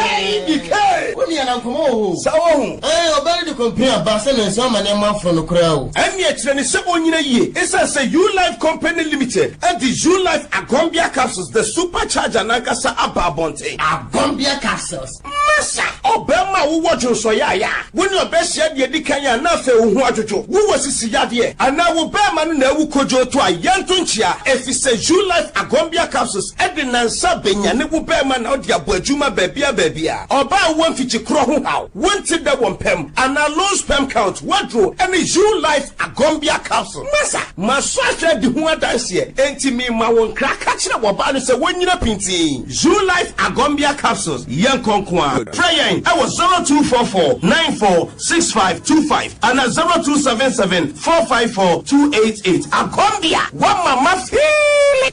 When you are come so obey the compare Barcelona and some man from the crowd. And yet, when it's 7 years, it's a U Life Company Limited and the U Life Agombia capsules, the supercharger Nankasa Ababonte. Agombia capsules. Massa, Obama, who watch you so ya. When your best shed, you decay nothing who watch you. Who was this yadie? And now will bear man never kojo to a yantunchia if it's a U Life Agombia capsules. Edina Sabin, and it will bear man out your Bojuma babia. Oba one feature crow how. One tip that one pem and a low sperm count. What drew any U Life Agombia capsule. Massa, Massacha the one dance here. Enti me ma won crack catching up about say when you pinty. U Life Agombia capsules. Young Konkwan. Praying. I was 0244 946525 and 0277 454 288. Agombia. What mama feel?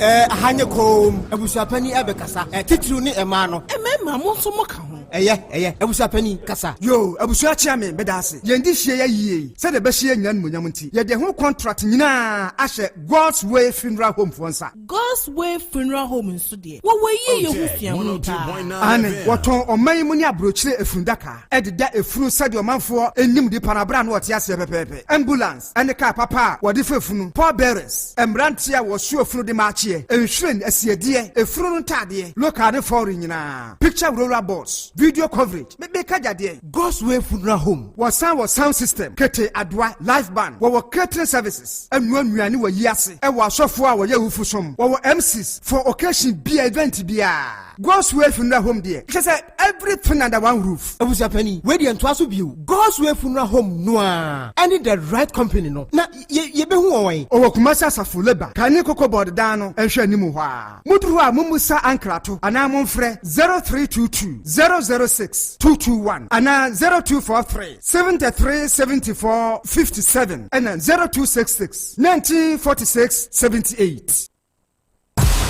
ahanye kom abusuapani abekasa titru ni ema no emema mo so mo ka ho eye abusuapani kasa yo abusua chia me bedase yendi hie ya yie se de be hie nya nmonyam nti ye de ho contract nyina ahye God's Way Funeral Home fonsa God's Way Funeral Home nso de wo ye ye hu fia mu ta ane woton oman mu ni abrochire efundaka ededa efunu sade omanfo enim di panabra na wote ase pepepe ambulance ene car papa wode fefunu Paul bearers emrantia wo su efunu de maachie enhwen asiedie efunu ntade local de foreign nyina picture roller boards video coverage me kajade God's Way Funeral Home was sound system kete adwa live band wo catering services anuanuane wo yiase e wo asofo a wo ye hufusom wo MCs for occasion be event bia God's Way Funeral Home there she say everything under one roof abusuapani we dey ento aso biu God's Way Funeral Home no a any the right company no na ye be hu won o kumasa safo leba kane koko board dan no ehwe animu hɔ a muduru a mumusa ankrato ana momfrɛ 0322 006 221 ana 0243 73 74 57 and 0266 1946 78.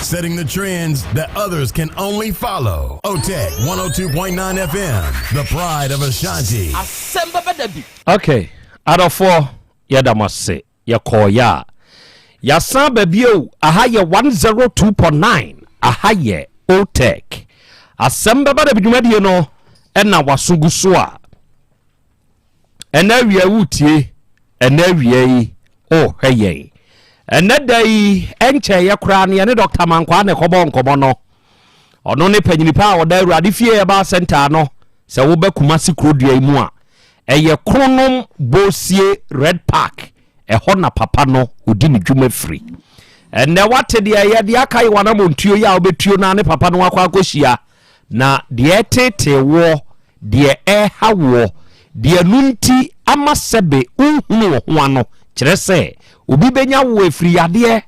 Setting the trends that others can only follow. Otec 1029 FM, the pride of Ashanti. Asem Beba Dabi. Okay, out of 4, yadamase, yakoya. Yasan Bebio, ahaye 102.9, ahaye Otec. Asem Beba Dabi no, ena wasugusua. Ena wiye utie, ena wiye oh heye. Ene day enche ye kra ne Dr. Mankwa ne kobo no ono ne panyinipa a oda Awurade fie ba center no se wo be Kumasi Krodua mu a eye kronom bosie Red Park ho na papa no odi ne dwuma free ene wate de ye de akai wana montuo ya obetuo na ne papa no akwa akohia na de tete wo de hawo de nunti amasebe unhunu ho ano kire se obi benya wo efiri yade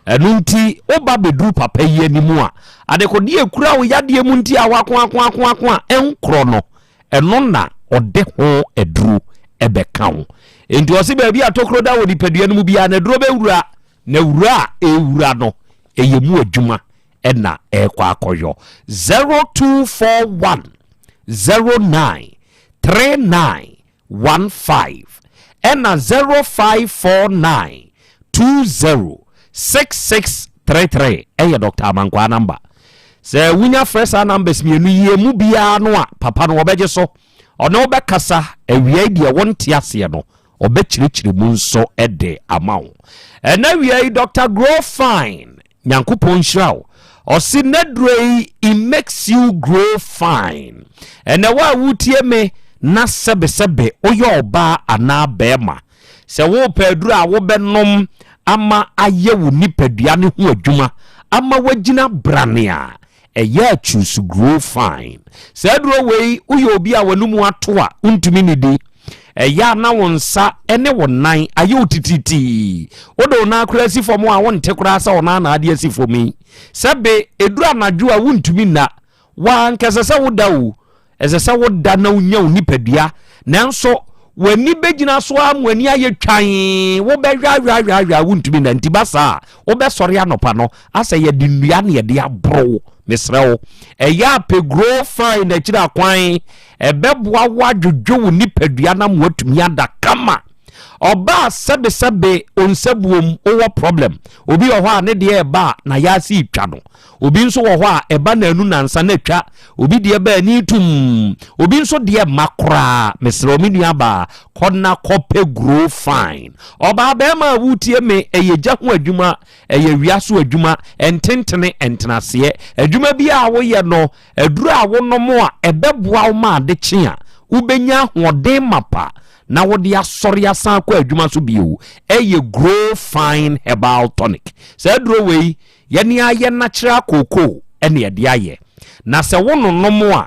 enunti oba bedru papa yi animu a adekodi ekura wo yade mu nti a wakwa enkro no eno na ode ho edru ebeka wo enti osi ba bi atokro da wo dipadua no mu bia na dro bewura na wura ewura no eyemu adwuma ena ekwa akoyo 0241 09 3915 ena 0549 206633 eye Dr. Mankwa number se wunya fresh numbers mienu ye mu bia no a papa no obeje so ono obekasa awia dia wonte ase no obekirikiri mu nso ede amawo ena awia Dr. Grow Fine nyankopon hirawo osi nedrei it makes you grow fine ena wa wutie me na sebe oyo oba ana bema se wo pedru a wo benom ama ayewu nipadua ne ho adwuma ama wagina branea eya choose grow fine se dro wei uyo obi a wanumu ato a untumi ne di eya na wonsa ene wonan aye otititi odo na akura si fom a wonte kura sa ona na ade si fomi sebe edru anadwo a wuntumi na wa nkesese wodawo ezese woda na unya unipadua nanso wani begina so am wani aye twan wo be hwa wuntumi na ntibasa wo be sori anopa no asa ye di nnua na ye de abro mesrewo eya pe grow fine na kira kwan ebeboa wadwodwo unipadua na mwatumi ada kama oba sebe onsebuom owo problem obi ho a ne de eba na ya si twa no obi nso wo ho a eba na anu nansa na twa obi de eba ni tum obi nso de makra mesro menua ba konna kope grow fine oba be ma wutie me eyeja ho adwuma eye wiaso adwuma ententene entenase adwuma bi a wo ye no aduru a wo no mo a ebeboa wo ma de kye a ubenya hoden mapa na wodi asori asan kwa adwuma so bio eye grow fine herbal tonic se dro wei ye ni aye natural cocoa ene ye de aye na se wono nomo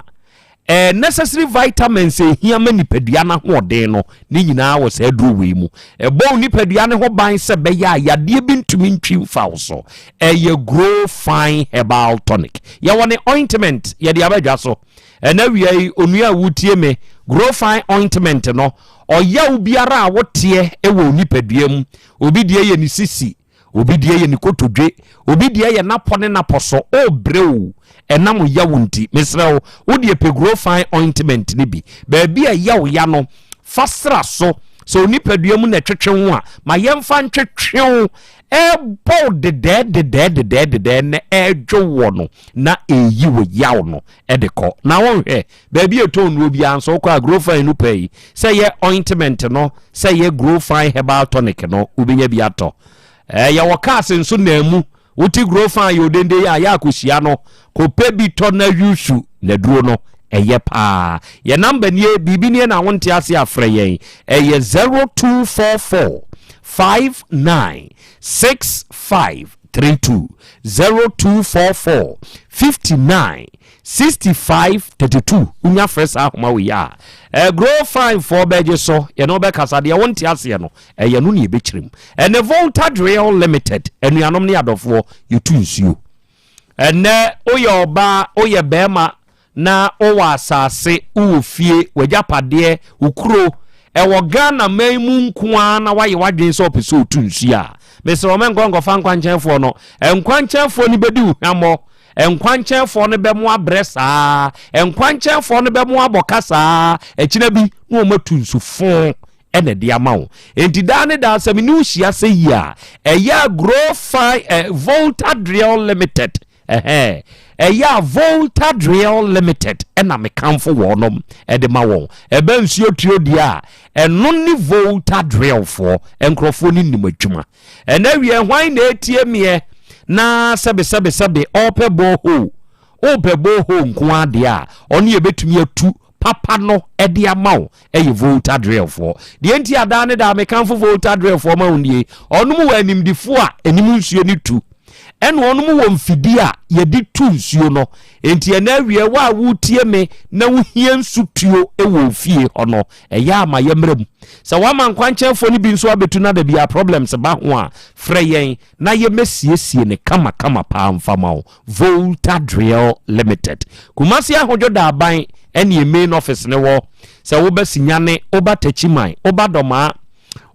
a necessary vitamins ehia manipadua na hoden no ni nyina wo se dro wei mu ebo nipadua ne ho ban se be ya yade bi ntumi ntwi fa so eye grow fine herbal tonic ye woni ointment ye de abadwa so ena wiai onua wutie me grow fine ointment no oya obiara a wote ewo nipadua mu obi die ye ni sisi obi die ye ni kotodwe obi die ye napone naposo o brew enam yawo nti mesrew wo de pegro fine ointment ni bi ba bia yawo ya no fasra so onipadua mu na twetwe ho a ma yemfa ntwetwe de de na edwo wo no na eyi wo yawo no edeko na wonhwe ba bia to no obi anso kwa grow fine no pay say ye ointment no say ye grow fine herbal tonic no obinya bi ato ya wakas nso na mu wuti grow fine yodende ya akosia no ko pebi to na yusu na duro no eye pa ye number nie bibi nie na wonte ase afre yen eye 0244 596532 0244 596532 unya fresh ahoma we ya grow fine for beje so ye no be kasa de wonte ase no eye no ne be chirim ene Volta Drill Limited enuanom ne adofo yetunsuo ene oyoba oye bema na owa asase uwofie wajapade ukuro ewo Ghana maimu nkoa na waye wadwen so opeso otunsia mese o mengongo fa nkwanchenfo no nkwanchenfo ni bedi uhamo nkwanchenfo no be mo abresa nkwanchenfo no be mo abokasa ekina bi no matunsu ene de amawo enti dane da asemi ni uhia se yia eya grow fine Volta Drill Limited eya Volta Drill Limited ena mekamfo wonom ede ma won ebe nsuo tuo dia eno ni Volta Drill for enkrofo ni nimadwuma ena wie hwan na etie me na sebe ope boho nko ade a ono ye betumi atu papa no ede amawo eye Volta Drill for de enti adane da mekamfo Volta Drill for ma wonnie ono mu wanimdifo a enim nsuo ni tu eno ono mu wo mfidi a yedi tu nsuo no enti ena wie wa wutie me na wuhie nsutuo ewo fie ono eya ama yemrem sa wa man kwanchenfo ni bi nso abetu na da bia problems ba ho a freyen na ye mesiesie ne kama pa mfama Volta Drill Limited kumasi ahojo da aban ene main office ne wo sa wo basinyane oba tachiman oba doma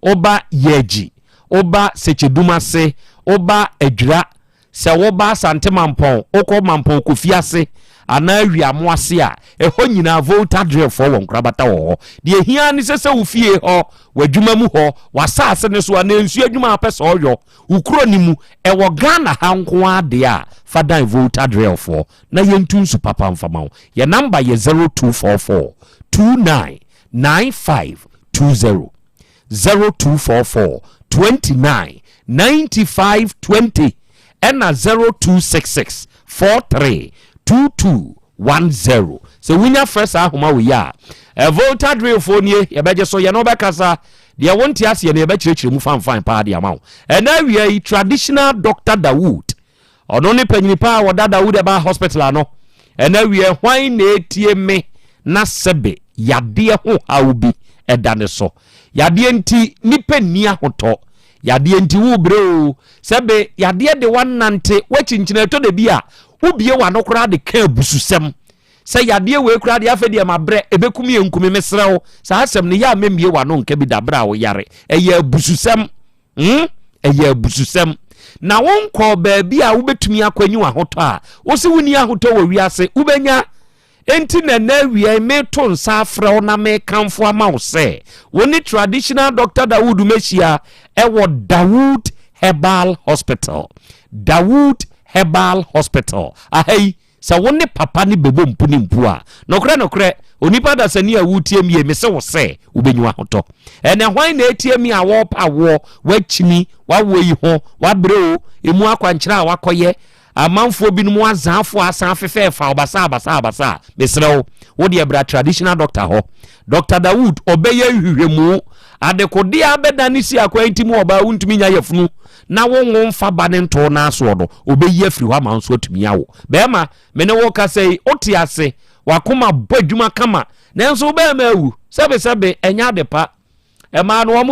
oba yeji oba sechedumase oba edwira se wo ba Asante mampon okọ mampon kofiase ana awiamo ase a eho nyina Volta Drill for won krabata wo de ehia ni sese wo fie ho wadwuma mu ho wasase ne so ana nsu adwuma apese oyo ukuro ni mu ewo Ghana hanko ade a fadan Volta Drill for na yentunsu papa mfama ye number ye 0244 299520 0244 299520 ena 0266 432210 so winya fresh ahoma we ya Volta Drill for nie ye beje so ye no be kasa de wonti ase ne ye be kirekire mu fan pa de amawo ena wie traditional Dr. Dawood ono ne panyini pa woda Dawood eba hospital ano ena wie hwan na etie me na sebe yade ho hawbi edane so yade enti nipa ni ahoto yade enti wo bro sebe yade de wanante wachinchina to de bia ubie wa no kura de ka bususem se yade we kura de afede ma bre ebekumi enkumi mesrew sa asem ne ya memie wa no nka bi da bra wo yare eye bususem eye bususem na won ko ba bia wo betumi akwanyi wa hoto a wo se woni ahoto wo wiase ubenya enti na wie me to nsa afrew na me kanfo ama wo se woni traditional Dr. Dawood mechia ewo Dawood Herbal Hospital ahai sa woni papa ni bebo mpuni mpu a nokre onipa da sani a wutie mie me se wo se ubenyu ahoto ene hwan na etie mi a wo pa wo wachimi wawo yi ho wabreo emu akwankyira a wakoye amanfo binumu azanfo asan fefefa obasa mesrew wo de bra traditional doctor ho Dr. Dawood obeye hwehwemu adekode abedani si akwanti mu oba wuntumi nya yefunu na wonwo mfa bane nto na aso do obeyi afiri ho amanso atumi awo bema mene wo ka sei otiase wakoma bodwuma kama nanso bema awu sebe enya depa ema no wo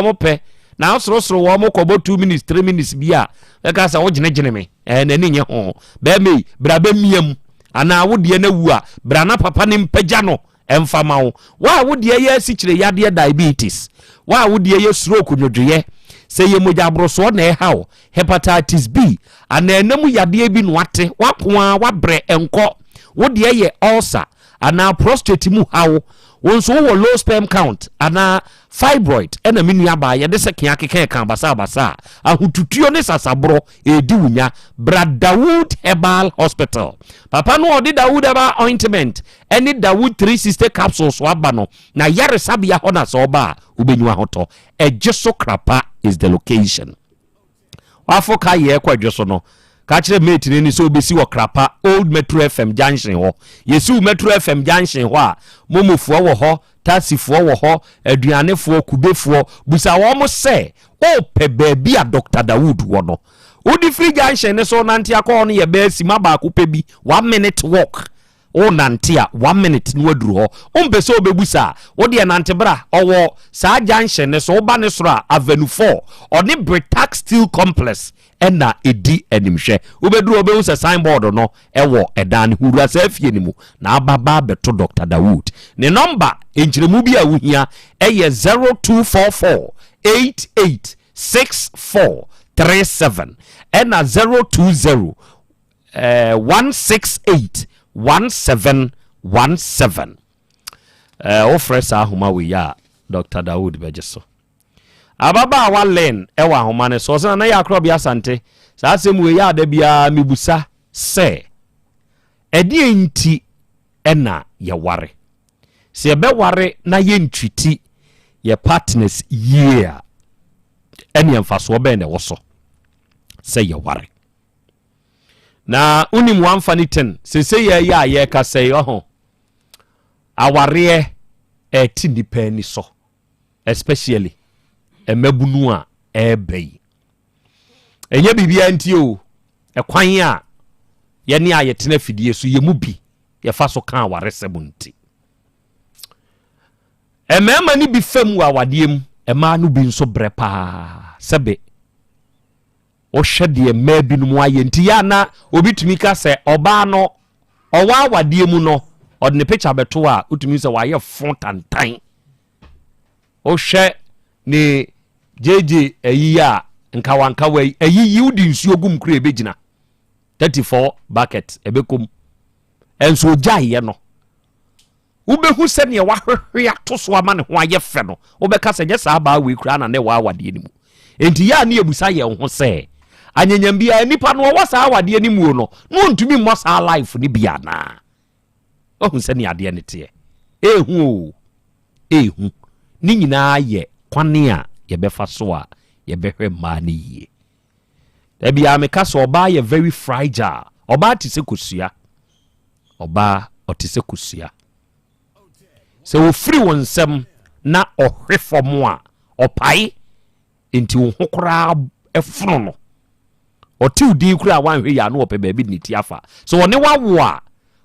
mo pe na osoro wo mo kobo 2 minutes 3 minutes bia e ka sa wo gine me na ni nye ho bema bra ba miam ana wo de na wu a bra na papa ni mpagya no emfama wa wo de ye sikire yade diabetes wa wo de ye stroke nwodwe se ye moja abroso na e hawo hepatitis B ana enam yade bi no wate wakoa wabre enko wo de ye ulcer ana prostate mu hawo wonso wo low sperm count ana fibroid ena menua ba ye de se kia keke kan basa ahututuo ne sasabro edi wunya Dawood Herbal Hospital papa no odi Dawood Herbal ointment eni Dawood 360 capsules waba no na yare sabia ho na so ba ubenyu ahoto ejeso krapa is the location wafoka ye kwadwoso no ka kire mate ni so obesi wo krapa Old Metro FM junction ho yesu Metro FM junction ho a momofuo wo ho taxifuo wo ho aduanefuo kubefuo busa wo mo se o pe baabi a Dr. Dawood wo no odi free junction ne so nante akọ no ye ba sima ba ko pe bi 1 minute walk o nante a 1 minute no aduru ho o mpese obebusa wo de nante bra owo sa junction ne so oba ne soro a Avenue 4 oni Britax Steel Complex ena edi animhwe obeduru obehusa signboard no ewo edan huru asafie ni mu na ababa beto Dr. Dawood ne number enjiremu bi a wuhia eye 0244 886437 ena 020 168 1717 ofresa ahoma we ya Dr. Dawood bejeso ababa walen ewa ahoma ne so na ya Krobea Asante sa asem we ya da bia mebusa se edi enti ena ye ware se be ware na ye ntwiti ye partners year eni emfaso be ne woso se ye ware na unim wamfani 10 se ye ka se oho aware eti nipa ni so especially emabunu a ebei enye bibia nti o ekwan a ye ne ayetena fidie so ye mu bi ye fa so kan aware sebunti emema ni bi fam wa wadiem ema no bi nso brepa sebe o hwede ema bi no mu aye nti ya na obitumi ka se oba no owa wadiem no odne picture beto a utumi se wa ye fontantan o hwe ni JJ eyiya nkawanka we eyiyi udi nsuo gum kure ebegina 34 bucket ebekom enso gyaye no ubehu se ne wahwehwe atoso ama ne ho aye fe no ubeka se nyesa ba we kura na ne wa awade ni mu enti ya ne ebusa ye ho se anyanyambia nipa no wo sa awade ni mu no no ntumi mo sa life ni bia na ohun se ne ade ne te ehu ni nyina ye kwane a yebefa so a yebehwe mani ye ebi ameka so oba ye very fragile oba tise kosua oba otise kosua se wo free wonsem na ohwe fom a opai enti wo hokora efunu no oti udi kura wanhwe ya no ope baabi ni tiafa so woni wawo a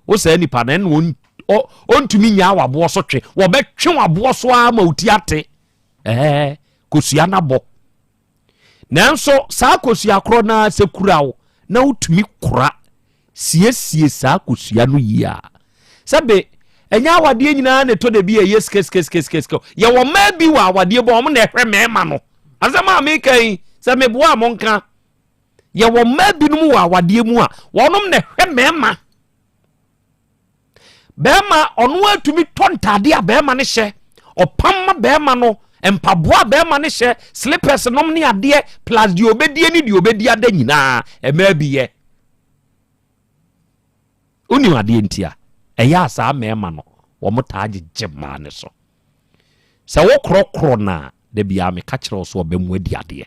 wo se nipa na no ontumi nya wabo so twe wo betwe wabo so a ma uti ate kosua na bo nanso saa kosua kro na se kurawo na utumi kura siesie saa kosua no yia sabe enya awade nyina ne to de bi yes kes ye wo ma bi wa awade bo mo na ehwe mema no azama amekan se me bo amonka ye wo ma bi no mu wa awade mu a wonom na ehwe mema bema ono atumi tontade a bema ne hye opamma bema no empaboa bema ne hye slippers nom ne ade plus di obedie ni di obedi ade nyina ema biye uni ade ntia eya asa mema no wo motaaje jema ne so se wo krokro na de bia me ka kire so obemu adi ade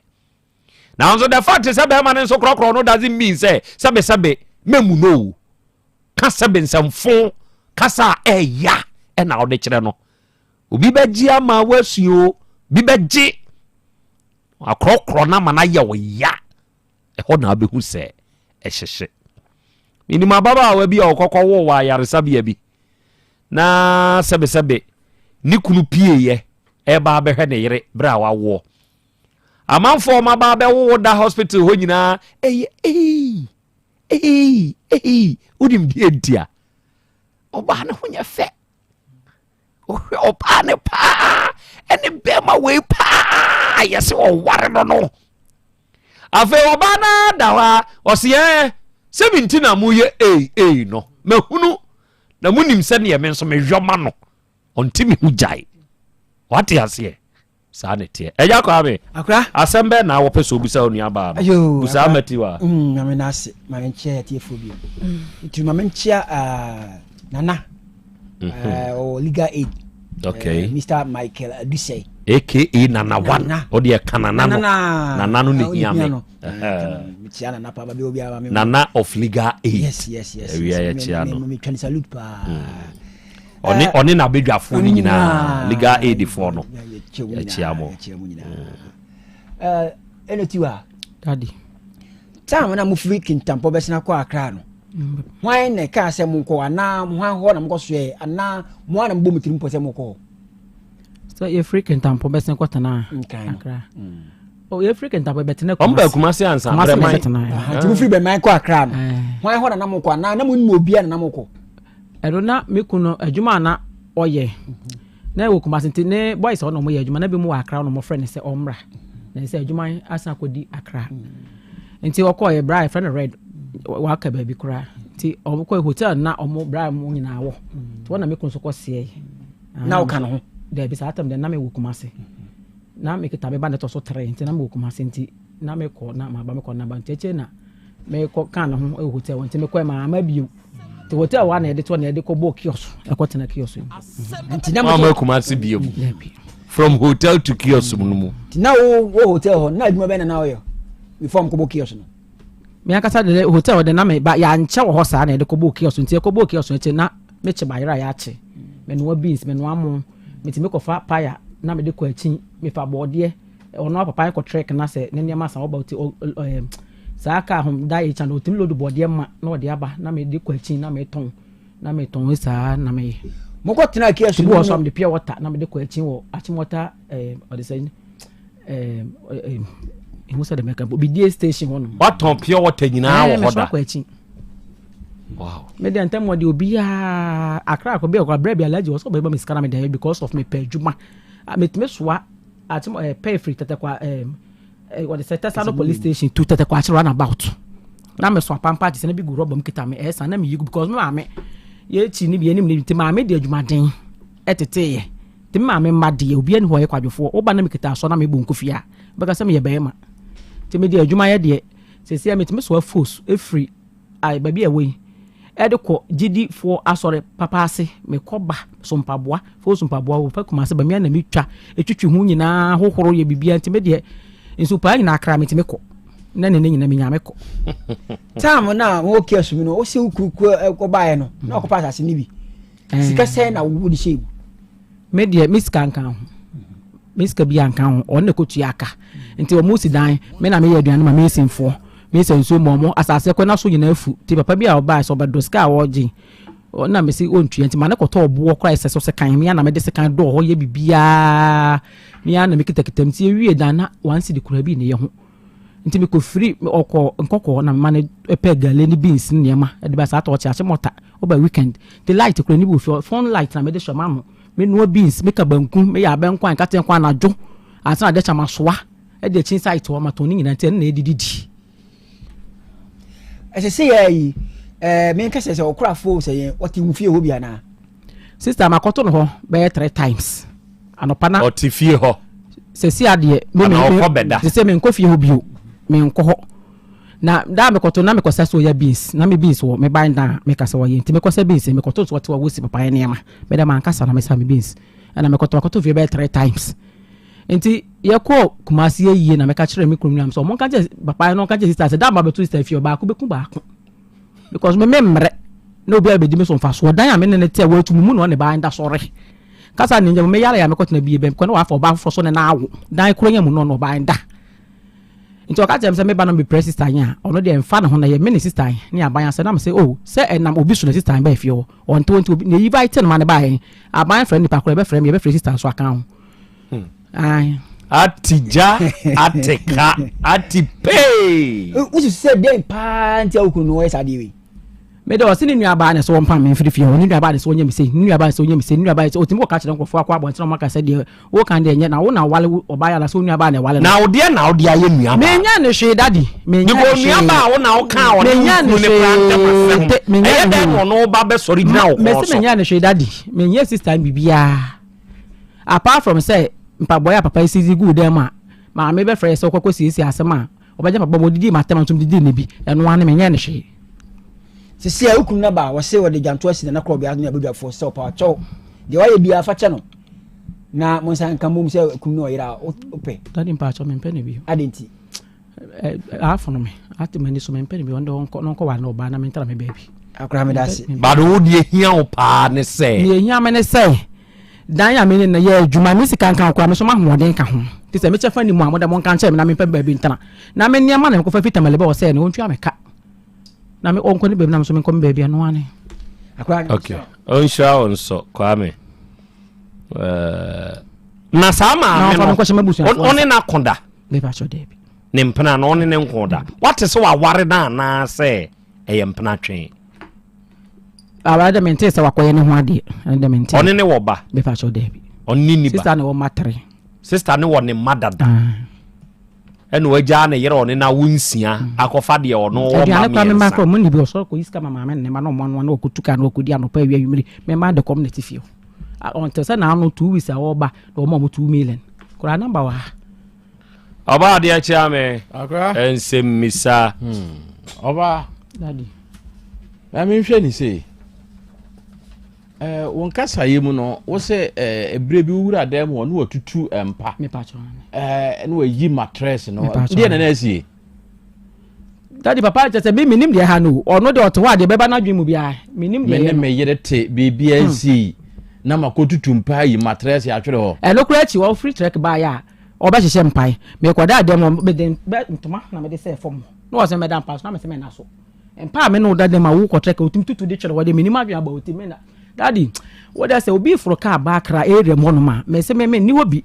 na nso the fact is bema ne so krokro no doesn't mean say sabe memu no ka sabe nsamfo kasa eya na ode kire no obi beji ama wasuo bi beji akrokro na mana ye wo ya ho na abehu se ehyehye minima baba wa bi okokko wo wa yaresa bia bi na sebe ni kunu pie ye e ba behwe ne yire bra wa wo amanfo ma ba be wo da hospital ho nyina udim die dia oba na hunya fe opa ne pa ene bema we pa yes o ware no afe obana dawa ose 17 na mu ye no mahunu na munim se ne me nso me hwoma no ontimi hu jai what ase sa ne tie eja kwa me akra asembe na wo pese obusa onua ba no busa matiwa mame na ase mame nchia tie phobia itu mame nchia nana o Liga Aid okay Mr. Michael Adusei aka nana one odi kanana no ne hiame mitiana na pa ba obi aba me nana of Liga Aid yes we are chiano me twani salute pa oni na bedwafo ni nyina Liga Aid fo no ya chiamo enetiwa daddy tam na mu free kintampo besina kwa akra no why ne ka se mu ko ana mu han ho na mu ko so e ana mu ana mbo mutirim po se mu ko so ye free kintampo besina kwa tana akra oh ye free kintampo betene ko mba kuma se ansa breman ti mu free be man ko akra no why ho na mu ko ana na mu ni obi na mu ko ero na mekuno adwuma na oye na wo kuma sente ne boys ono mo ye adwuma na be mu akra no mo friend se omra na se adwuma asa kodi akra nti okoye bra friend red waka baby kura ti omko hotel na omo bra mu nyina wo to na mekun so kwose na oka no ho da bi sa atam de na me wo kuma se na me kita be ba neto so 3 nti na me wo kuma se nti na me ko na ma ba me ko na ba nteche na me ko kan ho hotel nti me ko ma biu ti hotel wa na edito na ediko bo kiosk ekotena kiosk nti na me kuma se biu from hotel to kiosk mu nti na wo hotel ho na aduma be na wo yo before ko bo kiosk no me akasa de hotel de na me ba ya nche wo ho sa na ediko bo kiosk nti ko bo kiosk nti na me che bayira ya che me no beans me no amu me ti me ko fa paya na me de ko achi me fa bode ono papa ko trek na se ne niam asa about saaka hom dai cha no tim load bode ma na ode aba na me de ko achi na me ton sa na me mo ko tena kiosk bo so am de pure water na me de ko achi wo achi water ode say ihu said make be station one what on pure water nyina wo hoda wow me dey antem wodi obi a akra ko be ko bra bi alaji wo so be me skara me dey because of me pay juma me soa atim pay free tete kwa what the Tesano police station to tete kwa run about na me so pampa ti se na bi go robam kita me esa na me yigu because me ma me ye chi ni bi enim ni ti ma me dey adwuma den etete ye ti ma me ma de obi ani ho ye kwadwofo oba na me kita so na me bu nkofia beka se me ye be ma ti me dey adwuma ye de se se me ti me so force e free ai ba bi e we ediko gidi for asore papa ase me koba sompaboa fo sompaboa wo fa kuma se ba me na me twa etwetwe hu nyina hohoro ye bibia nti me de nso pa nyina akra me ti me ko na ne nyina me nya me ko tam na wo kiosk mi no wo se ukuku ko bae no na ko pass ase ni bi sika se na wo di shebu me de miska nkan miska bi ankan on ne ko tuaka nti wo musi dan me na me ye aduane ma me sinfo me se nso momo asase ko na so nyina afu ti papa bi a oba so bedo ska woji na me si ontu nti ma ne ko to obo kra ese so se kan me na me de se kan do ho ye bibia me na me kitakitam ti ewie dan na wansi de kura bi ne ye ho nti me ko free okọ nkoko na ma ne epe gale ni beans ne ma e de ba sa to cha mota oba weekend the light kura ni bu phone light na me de shoma mo me no beans me ka banku me ya bankwan ka ten kwa na jo asa de chama soa e de chin site o ma to ni nyina nti na edididi ese se yi me nka se okura fo se yen oti hu fie ho bia na sister makoto no ho be 3 times anopa na oti fie ho se si ade me se me nko fie ho bio me nko ho na da me koto na me kosa so ya beans na me beans wo me bind na me kasa wo yen ti me kosa beans me koto so what wo si papa ye nema me da man kasa na me sa me beans na me koto fie be 3 times enti ye ko kumasi ye na me ka kire me krum am so mon ka je papa no ka je sister se da ba betu sister fie ba ku because me memre no be abedi me so mfa so dan am ne te wa tumu no ne ba nda sore kasa ne nyam me yara ya me kotena bi be ko na wa fa ba fo so ne na awo dan kro nyam no ba nda nti o ka je me se me ba no be press sister nya ono de mfa na ho na ye me ne sister ne aban se na me se oh se enam obi so ne sister ba fie o on to ne yi ba ite no ma ne ba yen aban friend ni pa ko be friend me be free sister so aka ho ai atija ateka atipe usu se den pa ntia okunu no esa diwe me de ɔse ne nua ba ne so wɔmpa me mfiri fie hɔ ne nua ba ne so wɔnyɛ me sei ne nua ba ne so wɔnyɛ me sei ne nua ba ne so otimi kɔ ka kyerɛ nkɔfo akɔ abɔnten ɔma ka sɛ de wo kan de nyɛ na wo na wale ɔba ya na so nua ba ne wale na wo de ayɛ nua ba me nya ne hwe dadi me nya nua ba wo na wo kan wo ne nya ne hwe me nya de no ba be sori gyina wo me se me nya ne hwe dadi me nya sister bibia apart from say mpaboy papa isi good dem a ma me be frɛ sɛ kokɔ sisi asɛm a ɔbɛgye papa mo didi matam ntom didi ne bi ɛno ane me nya ne hwe sisi a ukun na ba wɔse wɔde gyanto asi na Krobea no abadwafo sɛ ɔpa kyɛw de wɔyɛ bia fa kyɛ no na mo san kan mo sɛ ukun no ɔyira opɛ dadi mpa kyɛw me mpɛ ne bi adenti afo no me atemani so me mpɛ ne bi ɔndo ɔnkɔ wa na ɔba na me ntara me baabi akra me dase ba do die hia wo pa ne sɛ ne hia me ne sɛ dan ya me ne na yɛ adwuma me sika nkan akora me so ma hoɔden ka ho te sɛ me kyɛ fa ni mu a mo da mo nkan kyɛ me na me mpɛ baabi ntana na me nneɛma na me kɔfa fitamale bɛ wɔ sɛ ne ontwa me ka na me onko ni baabi na me so me nkɔ me baabi ano ane okay onsha onso kwame na sama me no one na konda le ba so debi ne mpena na one ne nkonda what is wa ware na na sɛ ɛyɛ mpena twen awada mente sɛ wakoye ne ho ade ande mente one ne wo ba be fa so debi one ni ba sister ne wo matre sister ne wo ne madada enu agya ne yere one na wunsia akɔfa de ono wo ma me ma ko mun ni bi so ko iska mama me ne ma no mo no okutuka na okudi anopa awia yumiri me ma de community fio on te say na no 2 weeks a wo ba do mo 2 million kura number wa oba de acha me ensem misa oba daddy na me hwe ni sei won kasa yemu no wo se ebre bi wura dem wo no watutu empa me pa cho no yi mattress no de na na asie daddy papa je se me nim de ha no ono de oto wa de beba na dwemu bia me nim de me me yere te bibia asie na makotutu mpa yi mattress ya twere ho no kura chi wo free track ba ya oba hyehyɛ mpai me kwada dem me de ntoma na me de se fom no was me dan pass na me se me na so empa me no da dem a wo ko track otum tutu de twere wo de me nim adwa ba otum me na daddy what I say obi fro ka ba kra ere mo no ma me se me ni obi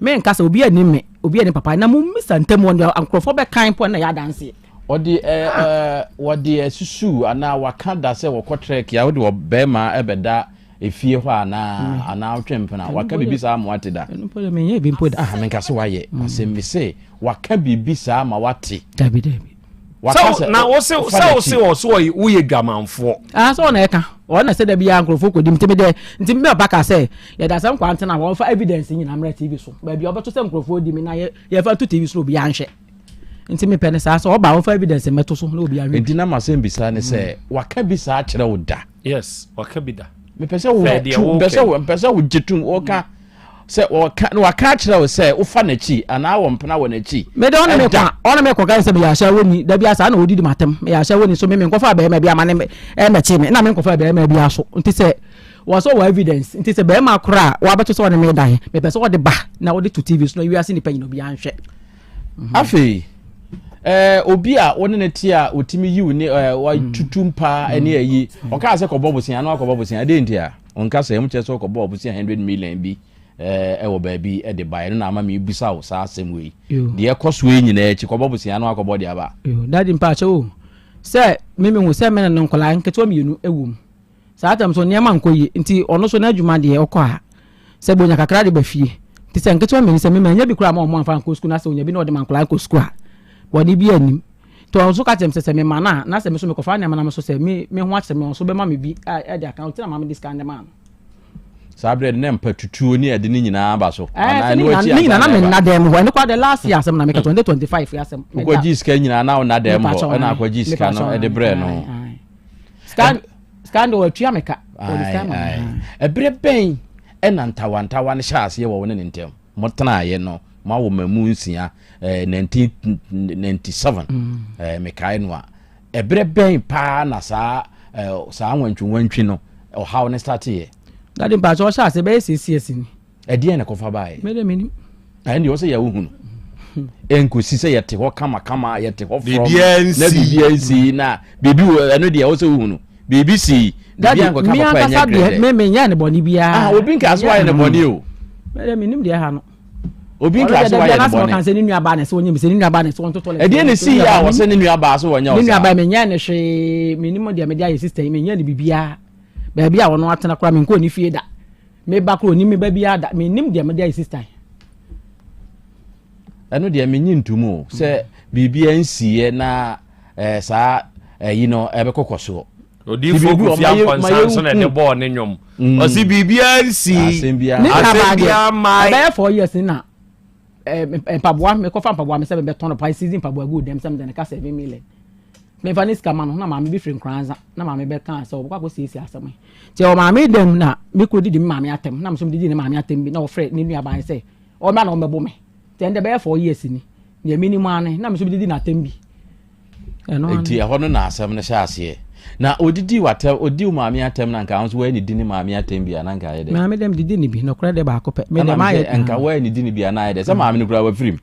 me nka se obi ani me obi ani papa na mu misa ntem won ankrofo be kan po na ya dance odi susu ana waka da se wo trek ya wo de obema ebeda efie ho ana otwempena waka bibisa ma wate da me ye bi mpoda me nka se waye asem bi se waka bibisa ma wate dabi so na wo se wo ye dwamanfo so na eka ona se da bia ankrofo ko dim timi de ntimi be baka se ye da sam kwante na wo fa evidence nyina mra TV so ba bia obeto se ankrofo dim na ye fa to TV so bia anhwe ntimi pe ne sa so oba wo fa evidence meto so na obi anhwe entina masem bisa ne se waka bisa a kyerɛ wo da yes waka bi da me pese wo jitum wo ka se waka kyerɛ wo se wo fa na chi ana wo mpena wo na chi me de ona me kwa kan se me ya sha woni da bia sa na odidi matem me ya sha woni so me nkofa ba ma bia ma ne me chi me na me nkofa ba ma bia so nti se wo so wo evidence nti se ba ma kora wa beto so ne me dan me pese wo de ba na wo de to TV so na wiase ni panyi no bia anhwe afei obi a woni ne ti a otimi yiw ni wa tutumpa ene ayi o ka se kɔbɔ bosia na akɔbɔ bosia de ntia on ka se em che so kɔbɔ bosia 100 million bi wo baabi de bae no na ama me busa wo sa asem wei de ekoso e nyina echi kɔbɔ bosia na akɔbɔ de aba daddy mpa che o se me hu se me no nkola nketo mienu ewum sa atam so niam ankoyi nti ono so na adwuma de okɔ a se bonya kakra de ba fie nti se nketo mienu se me nya bi kura ma mo anfa nko school na se onya bi na ode man nkola nko school a woni bi anim to so ka tem se me mana na se me so me kofa na me so se me ho akyere me so be ma me bi e de account na ma me discount de man sabre ne mpa tutuo ni ade ni nyina ba so ana ni nyina na me na dem ho ne kwa the last year asem na me ka 2025 asem me ko jiska nyina na na dem ho na kwa jiska no e de bre no scan do atua me ka ebre ben e na ntawantawa ne hyase wo ne ntem motena ye no ma wo mamu nsia 1997 me kai no a ebre ben pa na sa wantwi no o how ne start ye daddy mpa so sha se be CCS ni edi na kofa bae me de mini ndi wo se ya wo hunu enkosi se yete ho kama yete ho from na BBNC na bibi eno de wo se wo hunu BBC daddy mi aka me nya ne boni bia obi nka so aye ne boni o me de mini de ha no obi class wa ya bone kan se ni nua ba na se wonye se ni nua ba na se won to toilet e die ne si ya wo se ni nua ba so wonya wo ni nua ba me nya ne hwe minimum dia me dia sister me nya ne bibia ba bia wono atena kora me nko ni fie da me ba kro ni me ba bia da me nim dia me dia sister eno dia me nyi ntumu se bibia nsiye na sa you know ebe kokoso odi fogu fi amponsan na de ball ne nyom o si bibia nsi asembia mai ba 4 years na mpaboa me ko fa mpaboa me se be ton price season mpaboa good dem some den ka 7 million me vanis kama no na ma me be free kranza na ma me be kan so kwa ko sisi asem ti o ma me dem na me ko didi ma me atem na me so didi ne ma me atem bi na o free ni nua ban se o ma na o mebo me ti ende be 4 years ni ne minimum ane na me so didi na atem bi enti e hono na asem ne sha ase na odidi wata odi maami atem na nka nso we ni dini maami atem bia na nka ye de maami dem didi ni bi no kra de ba akopɛ me de ma ye nka we ni dini bia na ye de se maami no kra wa firim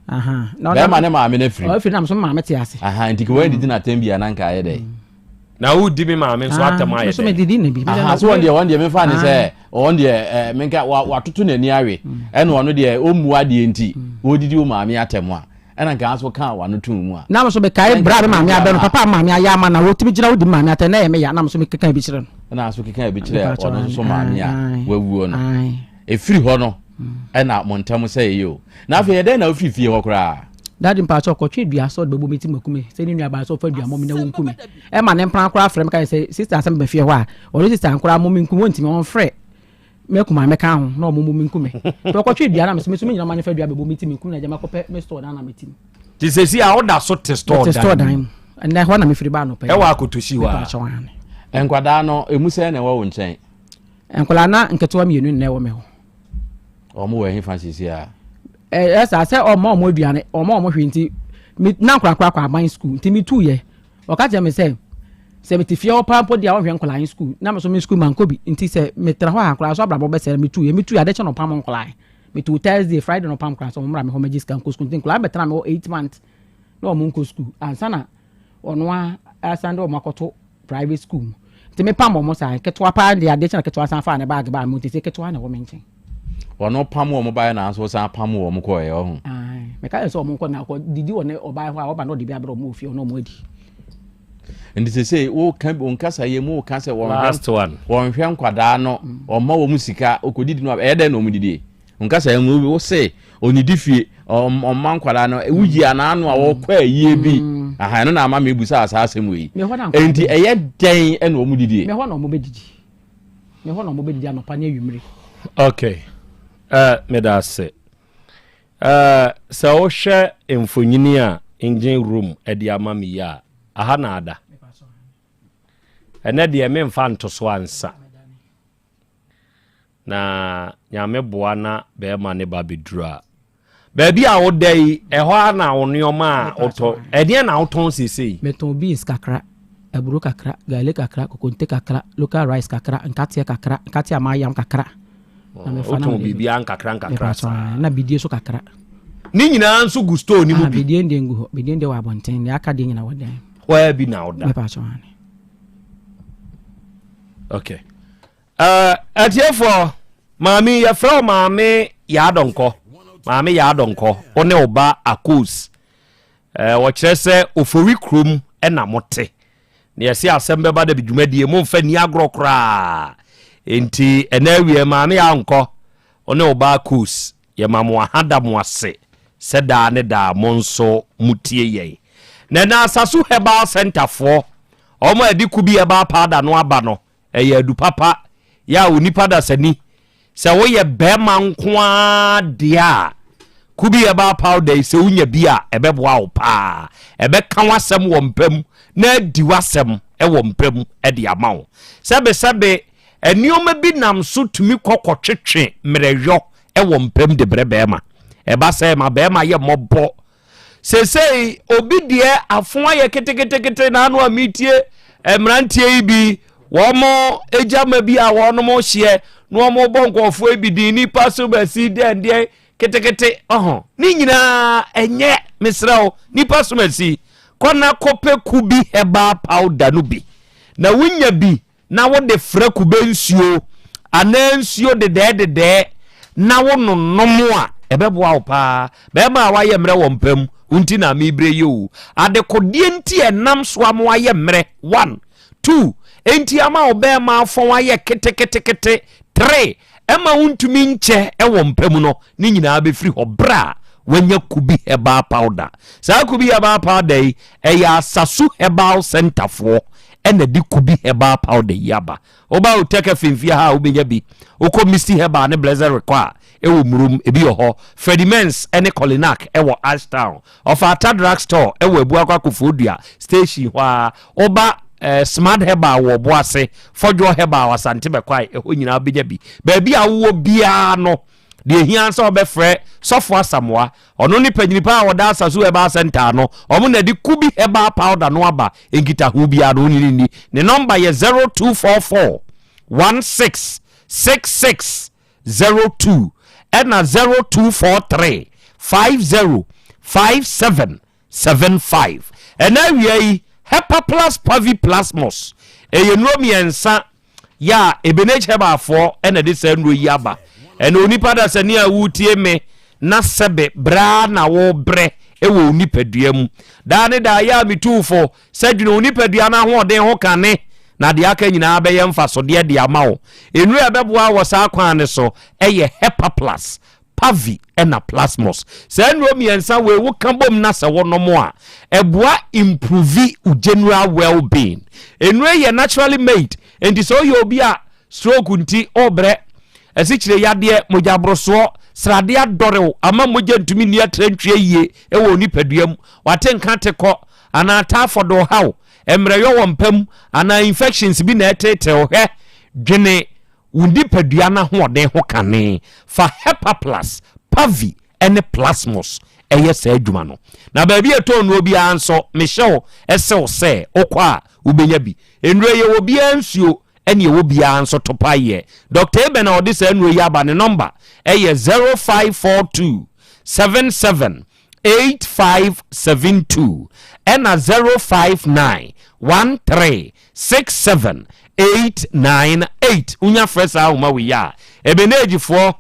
na be ma ne maami na firim o firim na so maami te ase nti ko we ni dini atem bia na nka ye de na wo di mi maami so atem aye de so me didi ni bi so won de me fa ni se on de me nka wa tutu na ni awe ene ono de o mu ade enti wo didi o maami atem a ena nka so kan wa no tun mu a na so be kai bra be maami abe no papa maami aya ma na wo timi gira wo di maami atem na ye me ya na so me kekan bi kire no na so kekan bi kire ono so maami a wawuo no e free ho no ena montam say yo na afi ye den na ofiri fie ho kra daddy mpa cho ko twedua so be bo meti makume se ni nua ba so fa dua mo me na wonkume e ma ne mpran kra frem kai say sister asem be fie ho a o sister ankra mo me nkume wontimi on frɛ me kuma me kan ho na mo mo nkume to ko twedua na me so me nyina ma ne fa dua be bo meti nkume na jama ko pe me store na meti ti se si a oda so te store dan na ho na me firi ba no pe e wa akotoshi wa enkwada no emuse na wo nchen enkwala na nketewa mienu na wo me ho o mo we hin fancy a esa se o mo aduane o mo hwinti na nkra kwa aban school nti mi tu ye o ka je me se me ti fie o pampo dia wo hwe nkla in school na me so me school man ko bi nti se me tra ho akra so abrabo be se me tu ya de che no pam nkla me tu Thursday Friday no pam nkla so mo mra me ho magis kan ko school nti nkla be tra me 8 months no mo nko school ansana ono a asande o makoto private school nti me pam mo sa ketwa pa dia de che na ketwa san fa na bag ba mo nti se ketwa na wo me nchen wono pam wo mo ba na so san pam wo mo ko ye ho me ka so mo ko na ko didi wona oba ho a oba no de bia bro mo ofie no mo adi ndi se say wo kan on kasa ye mo kan se won last one won hwe nkwada no o ma wo musika okodidi no e de no mo didi on kasa ye mo wo say onidi fie o ma nkwada no wuji ana no a wo kwa yie bi aha no na ama me busa asasem wi enti eye den e no mo didi me ho no mo bedidi me ho no mo bedidi anopa ne awumre okay medase so hwe emfonyini a engine room edi amami ya aha na ada ene de me mfa ntoso ansa na nyame boa na be ma ne ba bedura ba bi a wo dai eho na wonioma a oto ede na oton sesei meton beans kakra aburo kakra gale kakra kokonte kakra local rice kakra nkatia kakra nkatia mayam kakra oton bibia nkakra na bidie so kakra ni nyina nso gusto ni mu bi bidie ndengu bidie nde wa bonten ne aka de nyina wodan wa bi na oda okay atiefo mami ya fra mami ya donko one oba akos wo kire se ofori krom na mote ne yesi Asem Beba Dabi dwumadie mo mfa ni agro kra enti enawie mami ya nko one oba akos ye mamu ahada mo ase seda ne da monso mutie ye na asasu heba center for omo edi kubi eba pada no aba no eye adu papa ya onipa da sani se wo ye bema nkoa dia kubi eba powder se unya bia ebeboa wo pa ebe kan wasem wo mpam na di wasem e wo mpam e di amawo sebe enioma bi nam so tumi kokotwetwe mrehwo e wo mpam de brebema eba se ma bema ye mobo sesei obi die afon aye ketekete na anu amitie emrantie ibi womo ejama bi a wono hye no womo bonkofo ebidi ni paso basi dende ketekete ni nyina enye misrao ni paso basi kona kope kubi heba powder no bi na wunya bi na wo de fra kube nsuo anansuo de na wo nonomo a ebeboa wo pa be ma wa ye mre wo mpam unti na me bre yo adekodie nti enam so am wa ye mre 1 2 enti ama obe ma afon wa ye kete 3 ema untumi nche ewo mpam no ni nyina be free ho bra wanya kubi herbal powder sa kubi herbal powder ya sasu herbal center for ena di kubi herbal powder yaba oba Otec FM ha obenya bi oko misty herbal ne blazer require ewo murum ebi ho Fredimens ene Colinac ewo Ashtown of Ata drug store ewo ebu akwa station hwa oba smart herbal wo boase fojo herbal Asante bekwai eho nyina obenya bi ba bi awo bia no de hia so obefre sofo asamwa ono ni panyinipa woda asasu herbal center no omo na di kubi herbal powder no aba engita hu bia no ni ne number ye 0244 166602 and 0243 505775 and now we Hepa plus Pavi Plasmos eyenromi ensa ya ebenech heba for and this enro yaba and onipa da sani a wutie me na sebe bra na wo bre ewo onipadua mu da ne da ya mitufo sadwene onipadua na ho den ho kane na de aka nyina be ye mfa so de de ama wo enru ebeboa wo sa kwan ne so eye Hepa plus Pavi ena Plasmos se enromi ensa we wo kambom na se wo no mo a eboa improve u general well-being enru ye naturally made and so you obi a stroke nti obre esichire yade mojabroso srade adore ama moja ntumi ni atrantwe yie ewo nipaduam watenka teko ana tafodo haw emreyo wompam ana infections bi na etete he dwene unipadua na hoden ho kane fa Hepa plus Pavi ene Plasmos eye sa adwuma no na ba bi eto no obi anso mehyew esew se okwa ubenya bi enre ye obi ansuo ene ye obi anso topaye Dr. Eben odi sa enre ye aba ne number eye 0542 778572 ena 059 1367898 unya fresa uma we ya ebeneji fo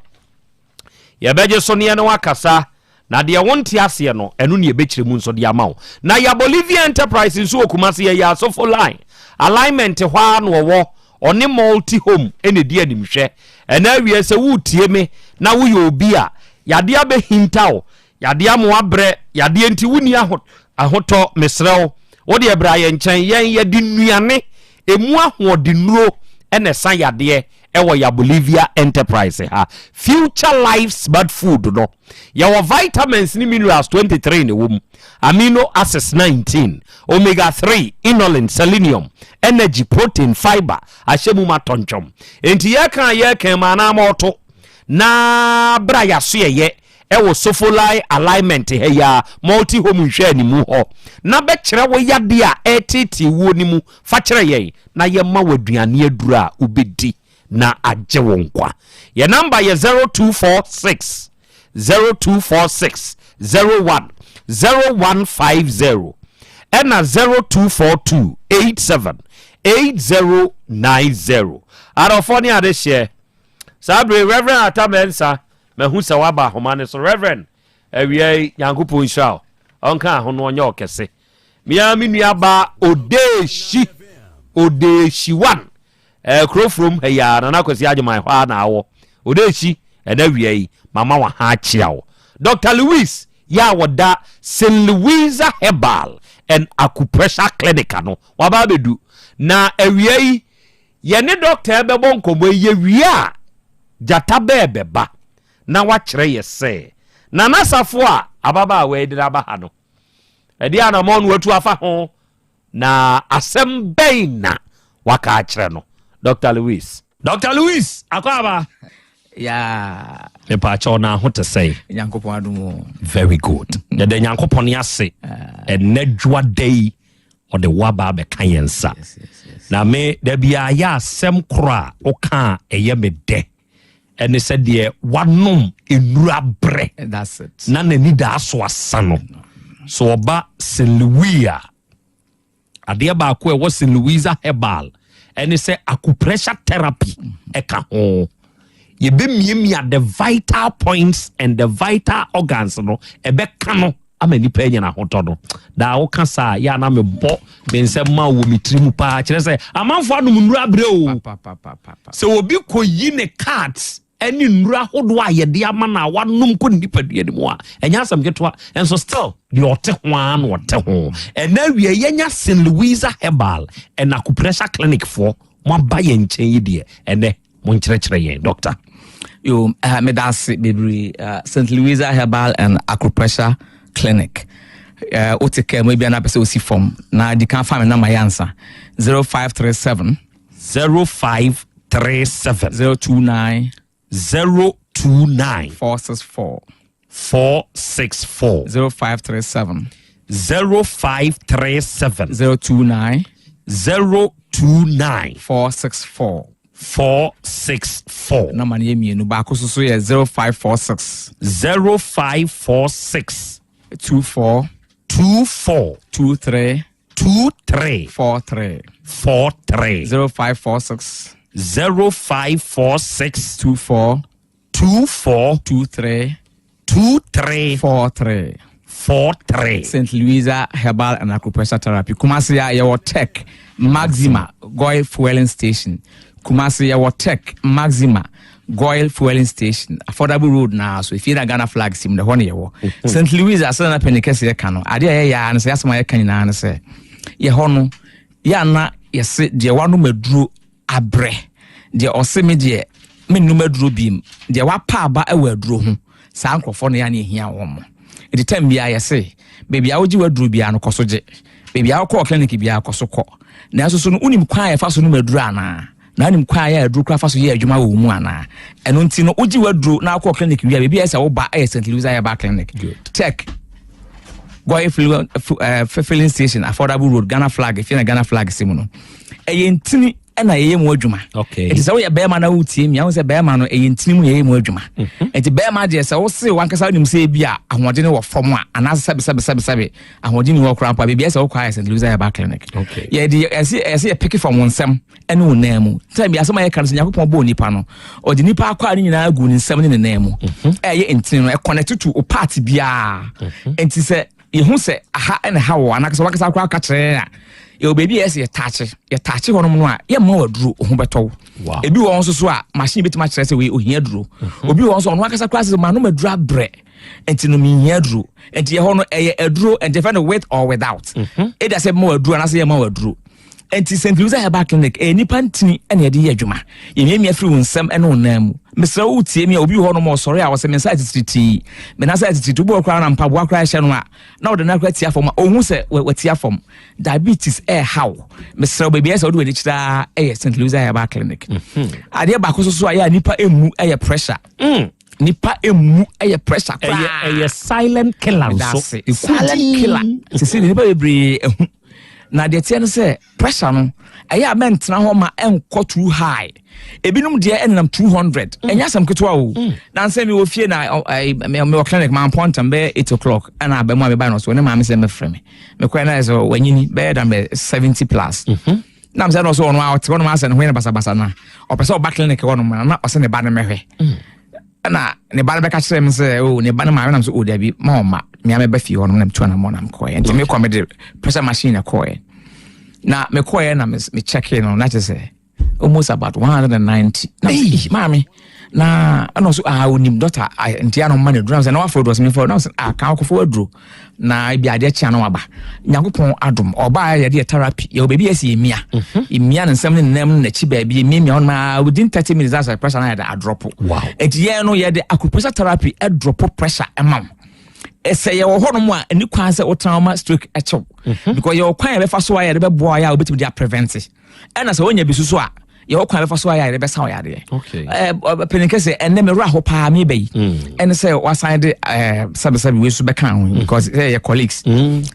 ya beje so ne wakasa na de wonte ase no eno ne ebekire mu nso de amawo na ya Bolivia Enterprise nso okumase ya so for line alignment hwa no wo oni multi home ene di animhwe ena wie se wutie me na wo ye obi a yade abehintawo yade amoabre yade enti wuni ahoto mesrew wo de ebra ye nchen yen ye di nuane emu ahodinuro ene san yade ewo ya Bolivia Enterprise ha future life smart food no ya wo vitamins ni minerals 23 ne wom amino acids 19 omega 3 inulin selenium energy protein fiber ashemu matonchom enti ye kan ma na moto na bra ya so ye ewo sofolai alignment he ya multi home nhwe animu ho na be kire wo yade a etiti wo nimu fa kire ye na ye ma waduane adura ubedi na agye wonkwa ye number ye 0246 0150 ena 0242 878090 arofoni ade share sabre Reverend Atamensa mehu se waba homane so Reverend ewie Yankopon Israel onka ho no onye okese mia menuaba odeshi 1 Krofrom heya na nakwesi agyeman hwa na awo odeshi ena wie mama wa ha chiawo Dr. Louis ya woda St. Louisa Herbal and Acupressure Clinic no waba bedu na ewie ye ne doctor bebo nkomo ye wie a jata bebeba na wachire ye se na nasafo a ababa we dira ba ha no edi anamon watu afa ho na asem beina waka achire no Dr. Louis akwaba ya le pa cho na ho te say Nyankopon adumo very good the Nyankopon yase enadwa day on the waba be kayensa na me da bia ya asem kora oka eye me de ene said de wanom enura bre that's it na nani da aso asano so oba St. Louis ade ba ko e wo St. Louisa Herbal ene say acupressure therapy eka ho ye be miemia the vital points and the vital organs no ebe kano ama nipa enya na hoto no da wo kasa ya na me bo me nsem ma wo mitrimu pa kire say amanfo adum nura abre o so obi koyi ne cards any nura hodo a ye de ama na wanom ko nipa dua ni mu a enya asam getwa enso still the Otec one wote ho and now we yenya St. Louisa Herbal and acupressure clinic for mo ba ye nchen yi de ene mo nkyerɛkyerɛ yɛn doctor yo me das baby St. Louisa Herbal and acupressure clinic Otec mo bia na pese osi form na di kan fa me na my answer 0537 029 464 0537 029 464 na mani emienu ba koso so ye 0546 24 23 43 0546 24 23 43 St. Louisa Herbal and Acupressure Therapy. Kumasi ya Otec Maxima Goil Fueling Station. Kumasi ya Otec Maxima Goil Fueling Station. Affordable road now. So if you're Ghana flag sim the one year. St. Louisa sana penikesi ya kano. Adia ya anase yasema ya kanina anase. Ye hono ya na yase je wanu medru abre. Je oseme je me numedru bim. Je wapa aba ewe dru ho. Sa nkrofo no ya na ehia wo mo. It time bia yese baby awoji wadru bia no kosoje baby awko clinic bia kosoko na aso so no unim kwan ya fa so no madru ana na unim kwan ya adru kra fa so ye adwuma wo mu ana eno nti no oji wadru na akọ clinic bia baby yesa wo ba St. Louisa ya ba clinic check go filling station affordable road Ghana flag if you na Ghana flag simu no ntini na yeye mu adwuma okay it is how ye be ma na wutie mi ahun se be ma no ntini mu yeye mu adwuma enti be ma je se wo se wankasa nim se bia ahode ne wo fom a ana sabe ahode ne wo kra pa bia se wo kwa St. Louisa ya ba clinic okay ye di ese pick from onsem ene wo namu time bia asema ye kan se yakopon bo nipa no o di nipa akwa ni nyina agu ni nsem ne namu ye ntini no e connect to o part bia enti se ye hu se aha ene ha wo anaka se wankasa akwa ka kire yo baby yes ye touch hono no a ye ma waduru ho beto ebi won so a machine betima kire se we ohia duru obi won so no akasa class ma no maduru abre enti no mi hia duru enti ye hono eye aduru enti fa no with or without e da se ma waduru na se ye ma waduru enti St. Louisa Herbal Clinic nipa ntini ene ye de ye adwuma ye miamia firi wonsam ene wonam mesra wutie mi obi hono mo sori a wo se mensa tititi menasa tititi bo kra na mpaboa kra hye no a na wo de na kra tia fom ohun se watia fom diabetes how mesra baby esa wo de chira St. Louisa Herbal Clinic ade ba ko so ya nipa emu pressure nipa emu pressure kra silent killer so silent killer se nipa bebre na de tie no se pressure no eya mentena ho ma enko too high ebinum de enam 200 enya sam ketwa o na nse mi wo fie na me clinic man point am be 8 o'clock ana ba mu be no so ne ma me se me frame me kwa na so wanyini be than 70 plus na me se no so ono out ono ma se no hwe na basa na o pese o ba clinic ono ma na o se ne ba ne mehwe na ne ba be ka kire me se o ne ba na ma na so o da bi ma o ma me am be fie ono na me to na mo na me ko enti me ko me de pressure machine ko na me ko na me check in on that is almost about 190 na mami na ano so onim doctor enti ano ma ne drum se na wa forward was me for na kan ko forward dro na bi ade chia na waba nyakopon adom oba ya de therapy ya obebi esi emia emia na nsam ne nam na chi ba bi emia on ma within 30 minutes as pressure na ya drop wow enti ye no ye de acupressure therapy e drop pressure emam ese ye wo hono mu a ani kwan se trauma stroke e chew because ye kwan be fa so ya de be boa ya obetimi dia prevent e na se wonya bisusu a ye kwan be fa so ya de be sa ya de okay penike se enne me ra ho pa me be ene se wasan de sabe we so be kan because ye colleagues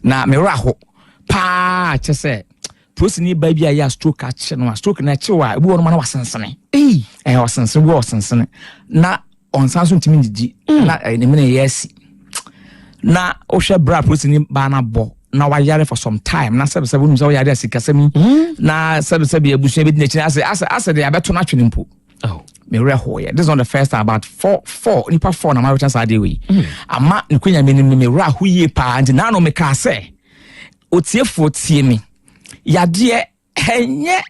na me ra ho pa che se prosini ba bia ya stroke a che no stroke na che wa ebu wono ma na wasensene wasensene na onsanso ntimi didi na ne me yes na ohwe bra prosini ba na bo na wa yare for some time na sebe wonu so yare asikasem na sebe abusu be dinachina ase de abeto na twene mpo me rehoye. This is not the first time, about four nipa four na my return side way. Ama nkunya me rahuye pa and na no me ka say otiefo tie me. Yade enye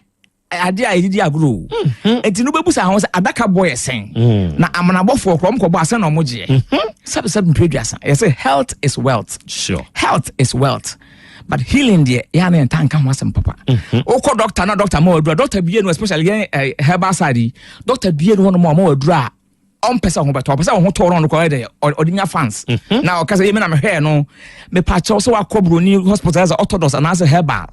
ade a yidi agro. Enti no bebusa ho say adaka boy esen. Na amanabofo krom kobo asen no moje. Seven preduasa. You say health is wealth. Sure. Health is wealth. But healing there, yana and tank can wasn't papa. Oko doctor, not Dr. More, Dr. Bien, especially herbal side, Dr. Bien one more draw. On person but to person who told on the corridor or in your fans. Now, because even I'm here, no, me patch also a cobra new hospital as orthodox and as a herbal.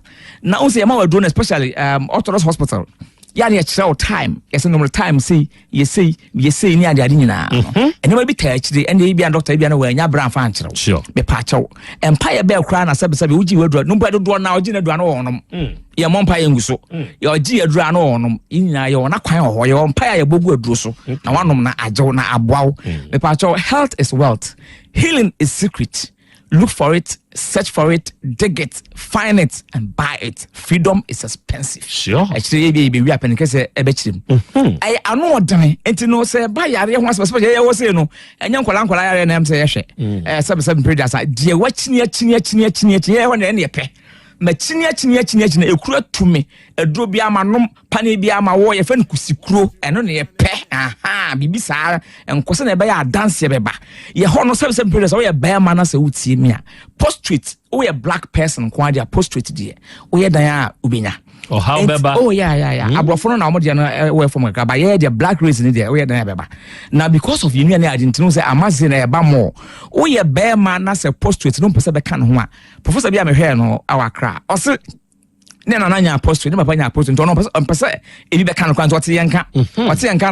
Now, say, I'm more doing, especially orthodox hospital. Yani a time. Yes, no time. See, you say near the adina. And you will be touched the and the Ibian doctor Ibian away, and your brown fan. Sure. Be patcho. Empire Bell crown as sabi uji would nobody do now, Gina Drano on them. Your mom pie so. Your Gia Drano on them. In your not quite or your umpire bogu druso. And one of na ajona abwao. Be patcho. Health is wealth. Healing is secret. Look for it, search for it, dig it, find it, and buy it. Freedom is expensive. Sure. Actually, we happen to say a betchim. I know what done. And no say buy a once, especially I was saying no. And young Kolanko, I am say, seven predators. Dear, watching when any pay. Chinia ekura to me a drobia manum panibia ma wo ye fen kusikuro eno ne ye pe bibisa enkoso na be ya dance beba ye ho no seven predators wo ye be ma na se wutie mi a prostrate wo ye black person kwa dia prostrate die wo ye dan a ubenya how beba yeah abrofo no na mo dia no we from ka ba ye the black race ni dia wo ye dan beba na because of union na agentino say amaze na e ba mo wo ye be ma na se prostrate no pese be kan ho a professor bia me hwe no awakra ose ne na nya apostle ne papa nya apostle nto no pese ebi be kan kwanto ote yenka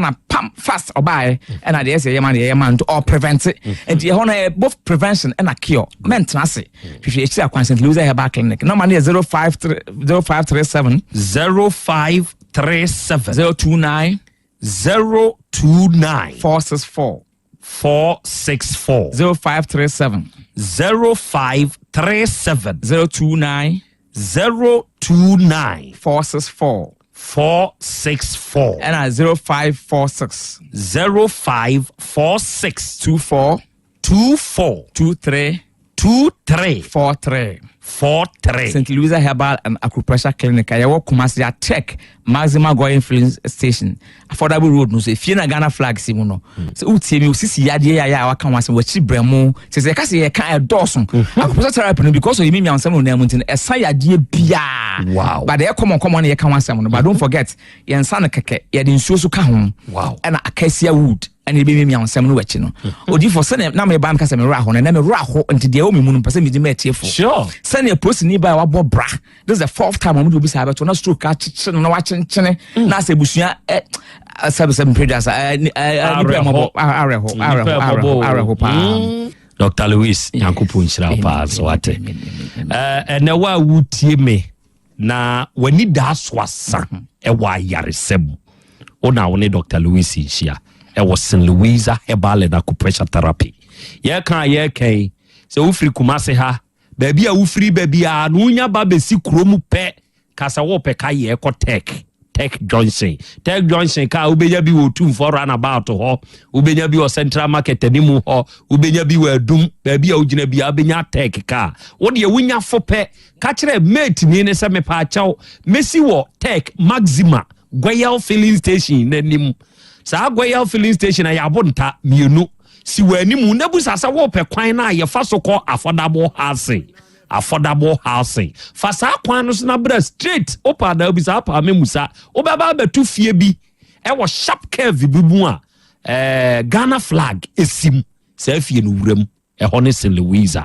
na pam fast obae and na dey say yema to or prevent it and ye hono both prevention and a cure mentna se hwehwe echi akwan St. Louis Herbal Clinic number is 0537 029 464 0537 029 464 and 0546 24 23 43 St. Louis Herbal and Acupressure Clinic. I work Kumasi Otec Maxima Going Filling Station. Affordable road no say fie na Ghana flag simuno. So utie mi usisi yade ya waka wanse wachi bremo. Se ka se ye kan e doson. Acupressure therapy no because you me ansem no na muntin esa yade bia. Wow. But they come on ye kan wansem no. But don't forget ye nsa na keke ye de nsuo so ka ho. Wow. And acacia wood. And you be me ansem no wachi no. Odi for sene na me ba me ka se me ra ho na me ra ho nti de o me munu pese me di me tiefo. Sure. Sene post ni ba wa bo bra. This is the fourth time I'm do be say about na stroke ka chiche no wa chenchene na se busua seven predators areho pa Dr. Louis Yankupu nshira pa so ate na wa wutie me na wani da swasa e wa yaresem ona woni Dr. Louis nshia e was St. Louis Herbal and Acupressure Therapy ye kan se ufri Kumase ha baby a ufri baby a no nya ba be si kromu pe kasa wo pe ka ye ko Tech Johnson ka ubenya bi wo tum for run about ho ubenya bi wo Central Market animu ho ubenya bi wo adum baby a ugina bi abenya Tech ka wo de wunya fo pe ka kire mate ni ne se me pa chaw mesi wo Tech Maxima Goyal Filling Station nanim sa Goyal Filling Station ya abonta mienu si wanimu nebu sasa wo pe kwan na ye fa so ko affordable housing fasa kwan no na bra straight opa da bi sa pa memusa obaba betu fie bi e wo sharp curve bibu a Ghana flag esim sa fie no wuram e hone St. Louis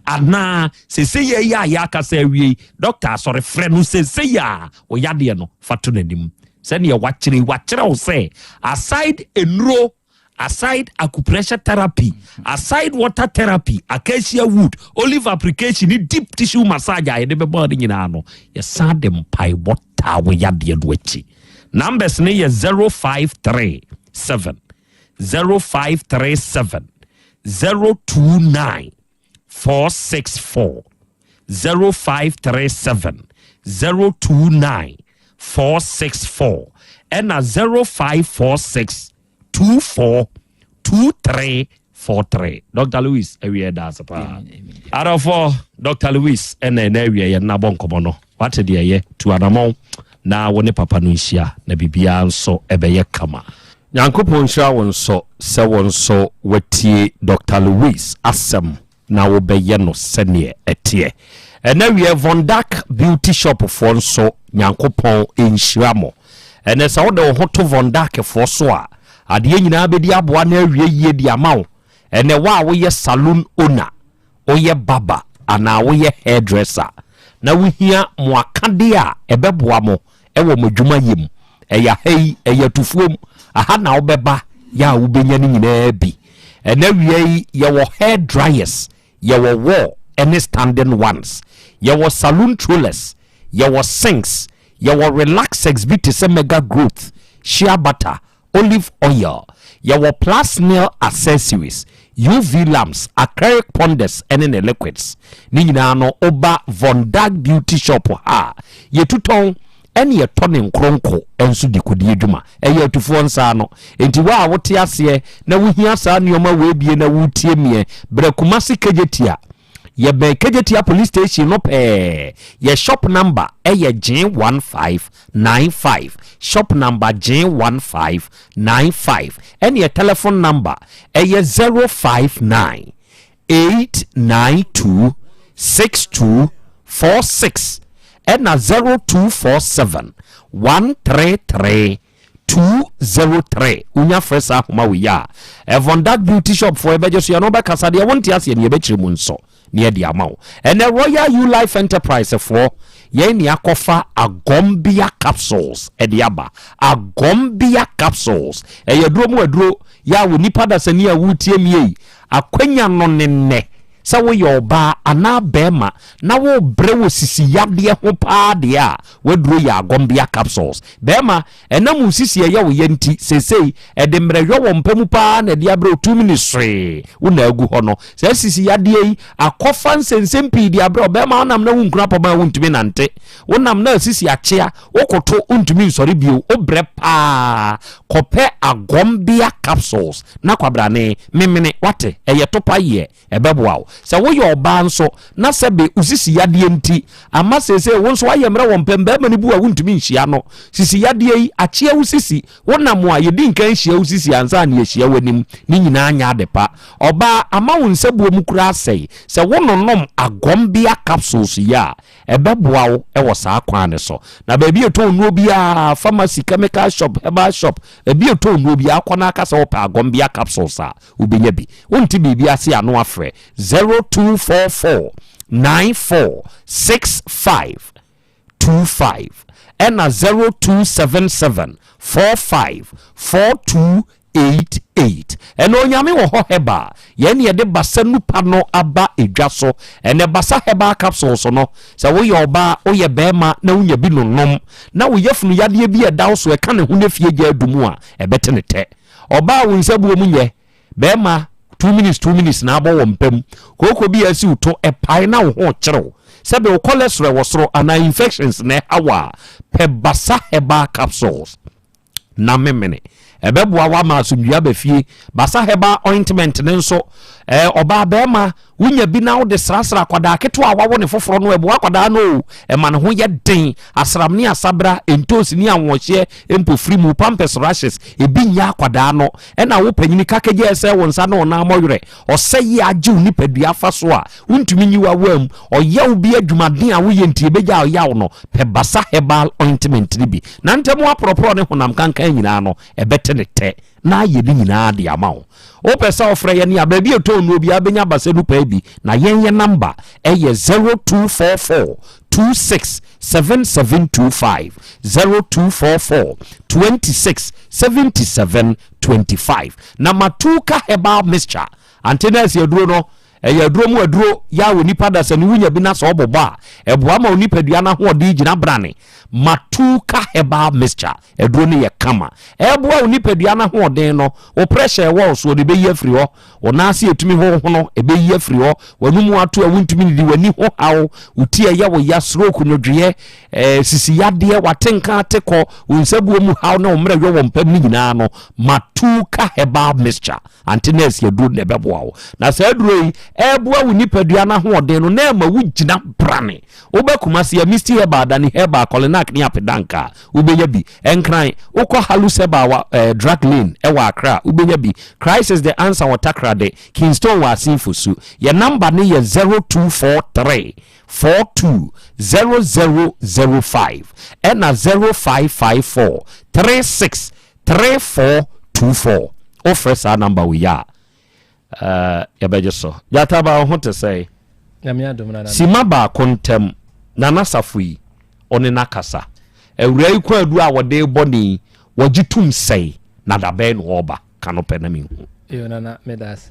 ana se ye ya ka sa wie doctor sorry frɛ no se ya o yade no fato nanim se ne wachire wo se aside enro aside acupressure therapy, aside water therapy, acacia wood, olive application, deep tissue massage, I never body in ano. You saw them pie water we had the witchy. Numbers near 0537 029 464 0537 029 464 and a 0546 242343. Dr. Louis, we that's a out of 4, Dr. Louis, and then area na bonkomono. What did ye to anamo? Na wone papa no hia na bibia nso ebeye kama. Nyankopon hia won so se won so wetie Dr. Louis Asem na wo beye no sene etie. Ena wie Vondak beauty shop for nso Nyankopon enhia mo. Ena sa wo de ho to Vondak for so a ade nyina bedi aboa na awie yie di amawo. Ena wa wo ye salon owner, oye baba ana wo ye hairdresser. Na wo hia mo akade a ebeboa mo ewo modwuma yem eya hei eya tufuom aha na obeba ya ubenya ni nyina bi ena wiei ye wo hair dryers ye wo wall any standing ones ye wo saloon trollers ye wo sinks ye wo relax exhibit se mega growth shea butter olive oil ye wo plus nail accessories UV lamps, acrylic ponders, and in the liquids. Ni nyina no oba Vondag beauty shop ha. Ye tuton any a tonin kronko ensu di kodi adwuma. Eye tufu nsa no. Enti wa wote ase na wo hia sa nioma we bie na wo tie mie. Bre Kumasi Kejetia. Ye be Kejetia police station no pe. Ye shop number eye J1595. Shop number J1595. And your telephone number eye 059 892 6246 and 0247 133 203. Unya fresh ahoma we ya. Vondak beauty shop for ebe just you no be kasa de won't ase ne be chire mu nso ne de amawo. And the Royal U Life Enterprise for ye ni akofa agombia capsules ediaba agombia capsules ye duro mu aduro ya wo nipa da sani a wutie mie akwanya no nenne sa wo yoba ana bema na wo bre wo sisi yade ho pa de a waduro ya agombia capsules bema enam sisi ye wo yenti sesei ede mrehwe wo mpamu pa na de abre 2 minutes wo na agu ho no se sisi yade yi akofa nsensem pi de abre bema onam na wunkura pa ma wuntumi nante wonam na sisi achia wokoto untumi nsori bio obre pa kope agombia capsules na kwabrane memene wate eye topa ye ebeboa sa wo yo ba nso na sebe usisi yade enti ama sese wo nso ayemre wo mpemba ma ni bu a wuntumi nhia no sisi yade yi achia usisi wonam a yedi nkan hia usisi ansa na yehia wanim ni nyina anya adepa oba ama wo nsabuo mu kura asai se wononom agombia capsules ya ebeboa wo ewo saa kwan ne so na ba bi eto nuo bia pharmacy chemical shop herbal shop bi eto nuo bia akona aka se wo pa agombia capsules a ubenya bi wonti bibia ase ano afre 0244 946525 and 0277 454288 eno nyame wo ho heba ye ne de basa nupa no aba edwa so ene basa heba capsules no se wo ye oba wo ye bema na wunya bi nonom na wo yefunu yade bi eda so e ka ne ho na fie gya adumu a ebete ne te oba wo nsabuo mu ye bema 2 minutes na abo wo mpam koko bi asi uto e pai na wo ho kyereo sebe wo cholesterol wo soro ana infections na hawa pe basa heba capsules na memene ebeboa wa ma asumdua bafie basa heba ointment ne nso oba bema wunya bi na wo de srasra kwada keto a wawo ne foforo no eboa kwada no ma ne ho ye den asram ne asabra entosi ni anwohye empo free mu pampers rashes ebi nya kwada no na wo panyini kakeje ese wo nsa no na amoyere oseyi age uni padua fa so a untumi nyiwa wam oyaw bi adwumaden a wo ye ntie beja oyaw no pe basa herbal ointment ni bi na ntemu apropro ne honam kankan nyina no ebete ne te na ye ni nyina de amawo o pesa ofre ye ni ababi eto no bi abenya basa du pa bi na yenye number eye 0244 267725 0244 267725 na matuka herbal mixture antenas yaduro no yaduro mu aduro ya woni pada sani wunya bi na so obobo a eboa ma oni padua na ho odi gina brane Matuka herbal mixture eduro ne ye kama eboa onipadua na hoden no o pressure wo so de be ye free ho ona ase etumi ho no e be ye free ho wanumu ato a wuntumi di wani ho hawo utie ye wo ya stroke no dwe sisi yade watenka ateko unsabuo mu hawo na omre wo mpam ni nyina no Matuka herbal mixture antenes ye duro ne beboa wo na sa duro yi eboa onipadua na hoden no na ma wugina brane obekuma se ya misti herbal dani herbal kolenak ni apedanka ubenya bi enkran ukọ haluseba wa drug lane ewa Accra ubenya bi crisis the answer watakra de Kingston wa sinfusu ya number ni ye 0243 420005 ena 0554 363424 offer sa number we ya bejeso yataba ho te say simaba kontem nana safui one nakasa ewurai kwa adu a wode boni wagitum sei na dabe no oba kanope na minhu yo nana medas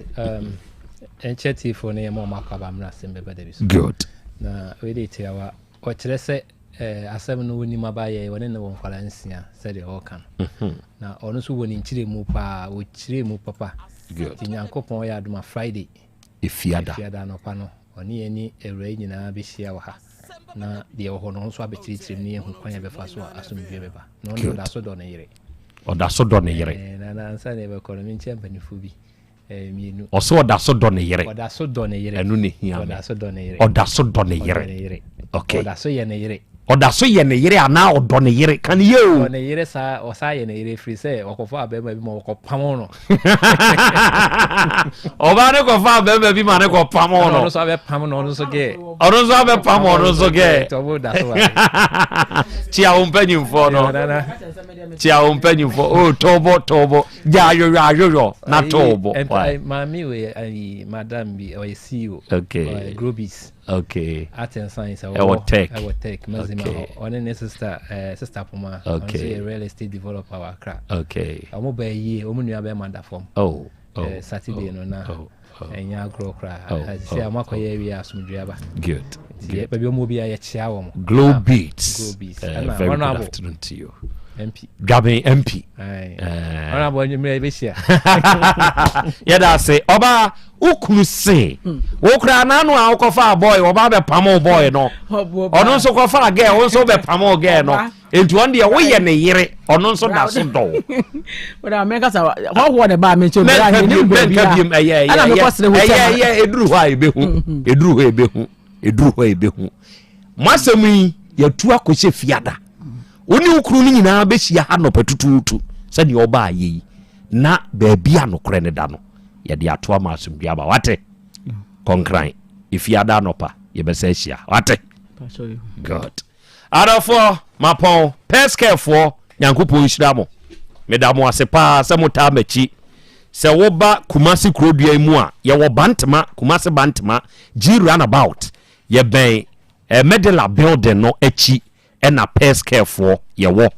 encheti fo ne mo makaba mra Asem Beba Dabi good na we dey tiawa o kire se asem no woni mabaye woni ne won kwala nsia se de o kan na ono so woni nchire mu pa o chire mu papa good tinyankopon ya aduma Friday ifiada no pa no oni eni ewurai nyina be hia wa ha na de ho no so abekirikiri ni ehu kwanya be fa so asomdwe beba no ndo da so do ne yire oda so do ne yire na ansa ne be kono min champanifu bi mienu oso oda so do ne yire oda so do ne yire enu ne hia oda so do ne yire oda so do ne yire okay oda so ye ne yire oda so ye ne yire ana odo ne yire kan ye o ne yire sa o sa ye ne yire free say okofo abema bi mo okopam no oba ne ko fa abema bi ma ne ko pam no no so abe pam no so ge ono so abe pam no so ge to bo da so chia umpenyu fo no chia umpenyu fo o tobo ja yo na tobo mami we madam bi o CEO okay Grobis okay art and science Otec mazima one sister Puma okay a real estate developer wa Accra okay omo ba yi omo nua be manda form Saturday no na enya grow cra say amakoye wi asumdua ba good baby omo bi ya chia wo Glow Beats very good afternoon to you MP Gabe MP ona bo nyumre be hia ya da say oba ukuru se okura na no a okofa boy oba be pam boy no ono so kofa girl ono so be pam girl no entu on de wo ye ne yire ono so da so do wona me kasa ho de ba me che be ya ni be ya ana me kwasre ho ya eduru ho ebehu masemi ya tu akose fiada oni ukuru ni nyina be hia ha no patututu se de oba yi na ba bia no kore ne da no ya de ato ama asumdua ba wate konkran ifiada no pa ye be se hia wate god arafo mapon peskefo nyankopon hyiramo medamo asepa se mota machi se woba Kumasi Krodua mu a ye wo bantema Kumasi bantema G runabout ye ben medela building no achi na peskefo ye wo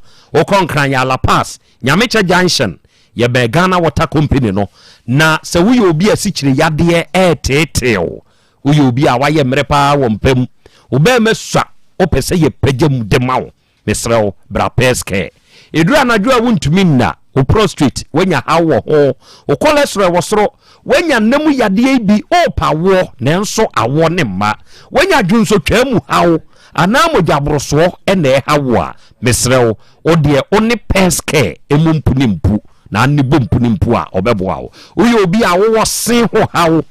konkran ya La Paz Nyamecha Junction ye be Ghana Water Company no na se wo ye obi asikyire yade tetew wo ye obi a waye mrepa wo mpam wo be mesua opese ye pagam de mawo mesrew bra peske edura anadwo a wontumi nna o prostrate wenya hawo ho o cholesterol wosoro wenya namu yade bi opa wo nenso awo ne mma wenya dwunso twamu hawo anamo jabroso ene hawo a mesrew odie oni peske emumpuni na ani bompuni mpu a obeboa wo ye obi a wo se ho hawo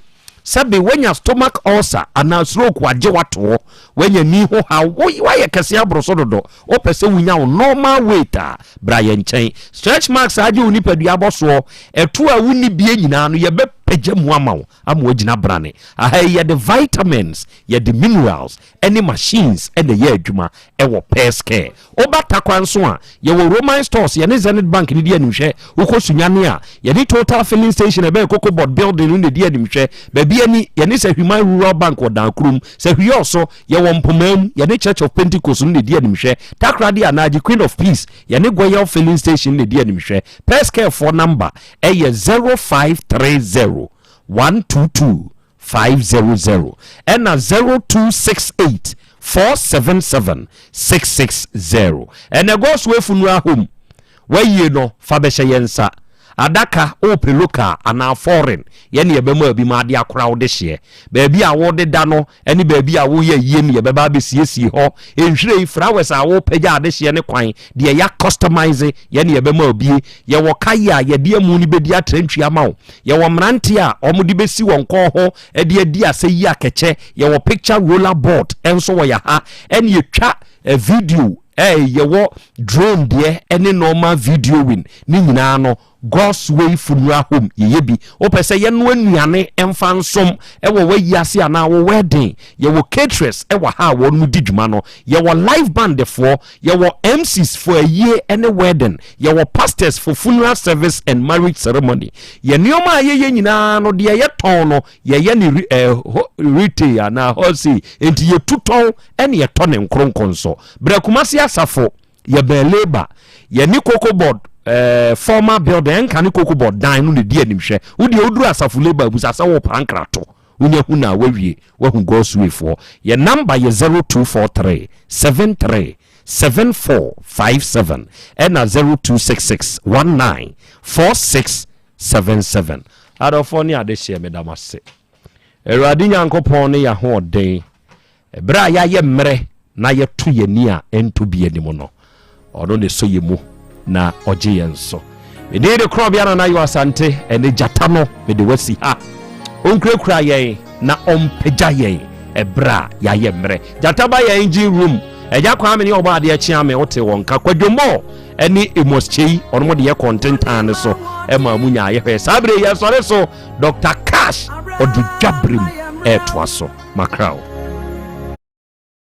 sabe wenya stomach ulcer ana stroke waje wato wenya ni ho ha waye kase abroso dodo o pese wunya normal weight a Brian Chen stretch marks aje uni padua aboso eto a wuni bie nyina no ye be pagya mu amawo amwagina brane aha ye the vitamins ye the minerals any machines and the ye adwuma ewo peske obata kwanso a ye wo Roman stores ye ne Zenith Bank ni dia nimhwe ukosunyane a ye ni Total Filling Station e be Cocoa Building ni dia nimhwe baby ani ye ne Human Rural Bank odan krum se hwioso ye wo mpomam ye ne Church of Pentecost ni dia nimhwe takrade anaji Queen of Peace ye ne Goyal Filling Station ni dia nimhwe peske for number e ye 0530 122 500 and 0268 477-660 and go so funeral home where you know Fabesha Yensa adaka ope local and foreign yeni ebemo bi ma de akora wo de hye baby a wo de da no eni baby a wo ye yiem ye beba be siesie ho enhwire flowers a wo pagya de hye ne kwan de ya customize yeni ebemo bi ye wo kai a ye de amu ni bedi atrantwi ama wo ye wo mrante a omo de besi won ko ho e de adi ase yi akeche ye wo picture roller board enso wo ya ha eni ye twa a video ye drone there any normal video win ni nyina no God's way funeral home ye bi o pese ye no anuane emfa nsom e wo wayiase ana wo wedding ye wo caterers e wo ha wo no didwuma no ye wo live band for ye wo MCs for a year any wedding ye wo pastors for funeral service and marriage ceremony ye nioma ye nyina no de ye ton no ye ni retail na hosi enti ye tuton ene ye ton nkronkonso brakumasi asafo ye be labor ye ni cocoa board former building kan cocoa board dan no di animhwe wo de oduru asafo labor busasa wo pankrato unya huna wawie wa hu God's way for ye number ye 0243 73 7457 and 0266 19 4677 adofoni adehye medamase Eradi Nyankopon ne ya ho den bra ya ye mre na ye to ye ni a ento bi anim no odo ne so ye mu na oje ye nso me de Krobea na Yaw Asante ene jata no me de wasi ha onkrekura ye na ompegya ye ebra ya ye mre jata ba ye engine room eja kwa me ne oba de chia me wote wonka kwadwomo ene emoschei ono de ye content an so e ma munya ye hwe sabre ye sore so Dr. Cash Odujabrim etwaso makrao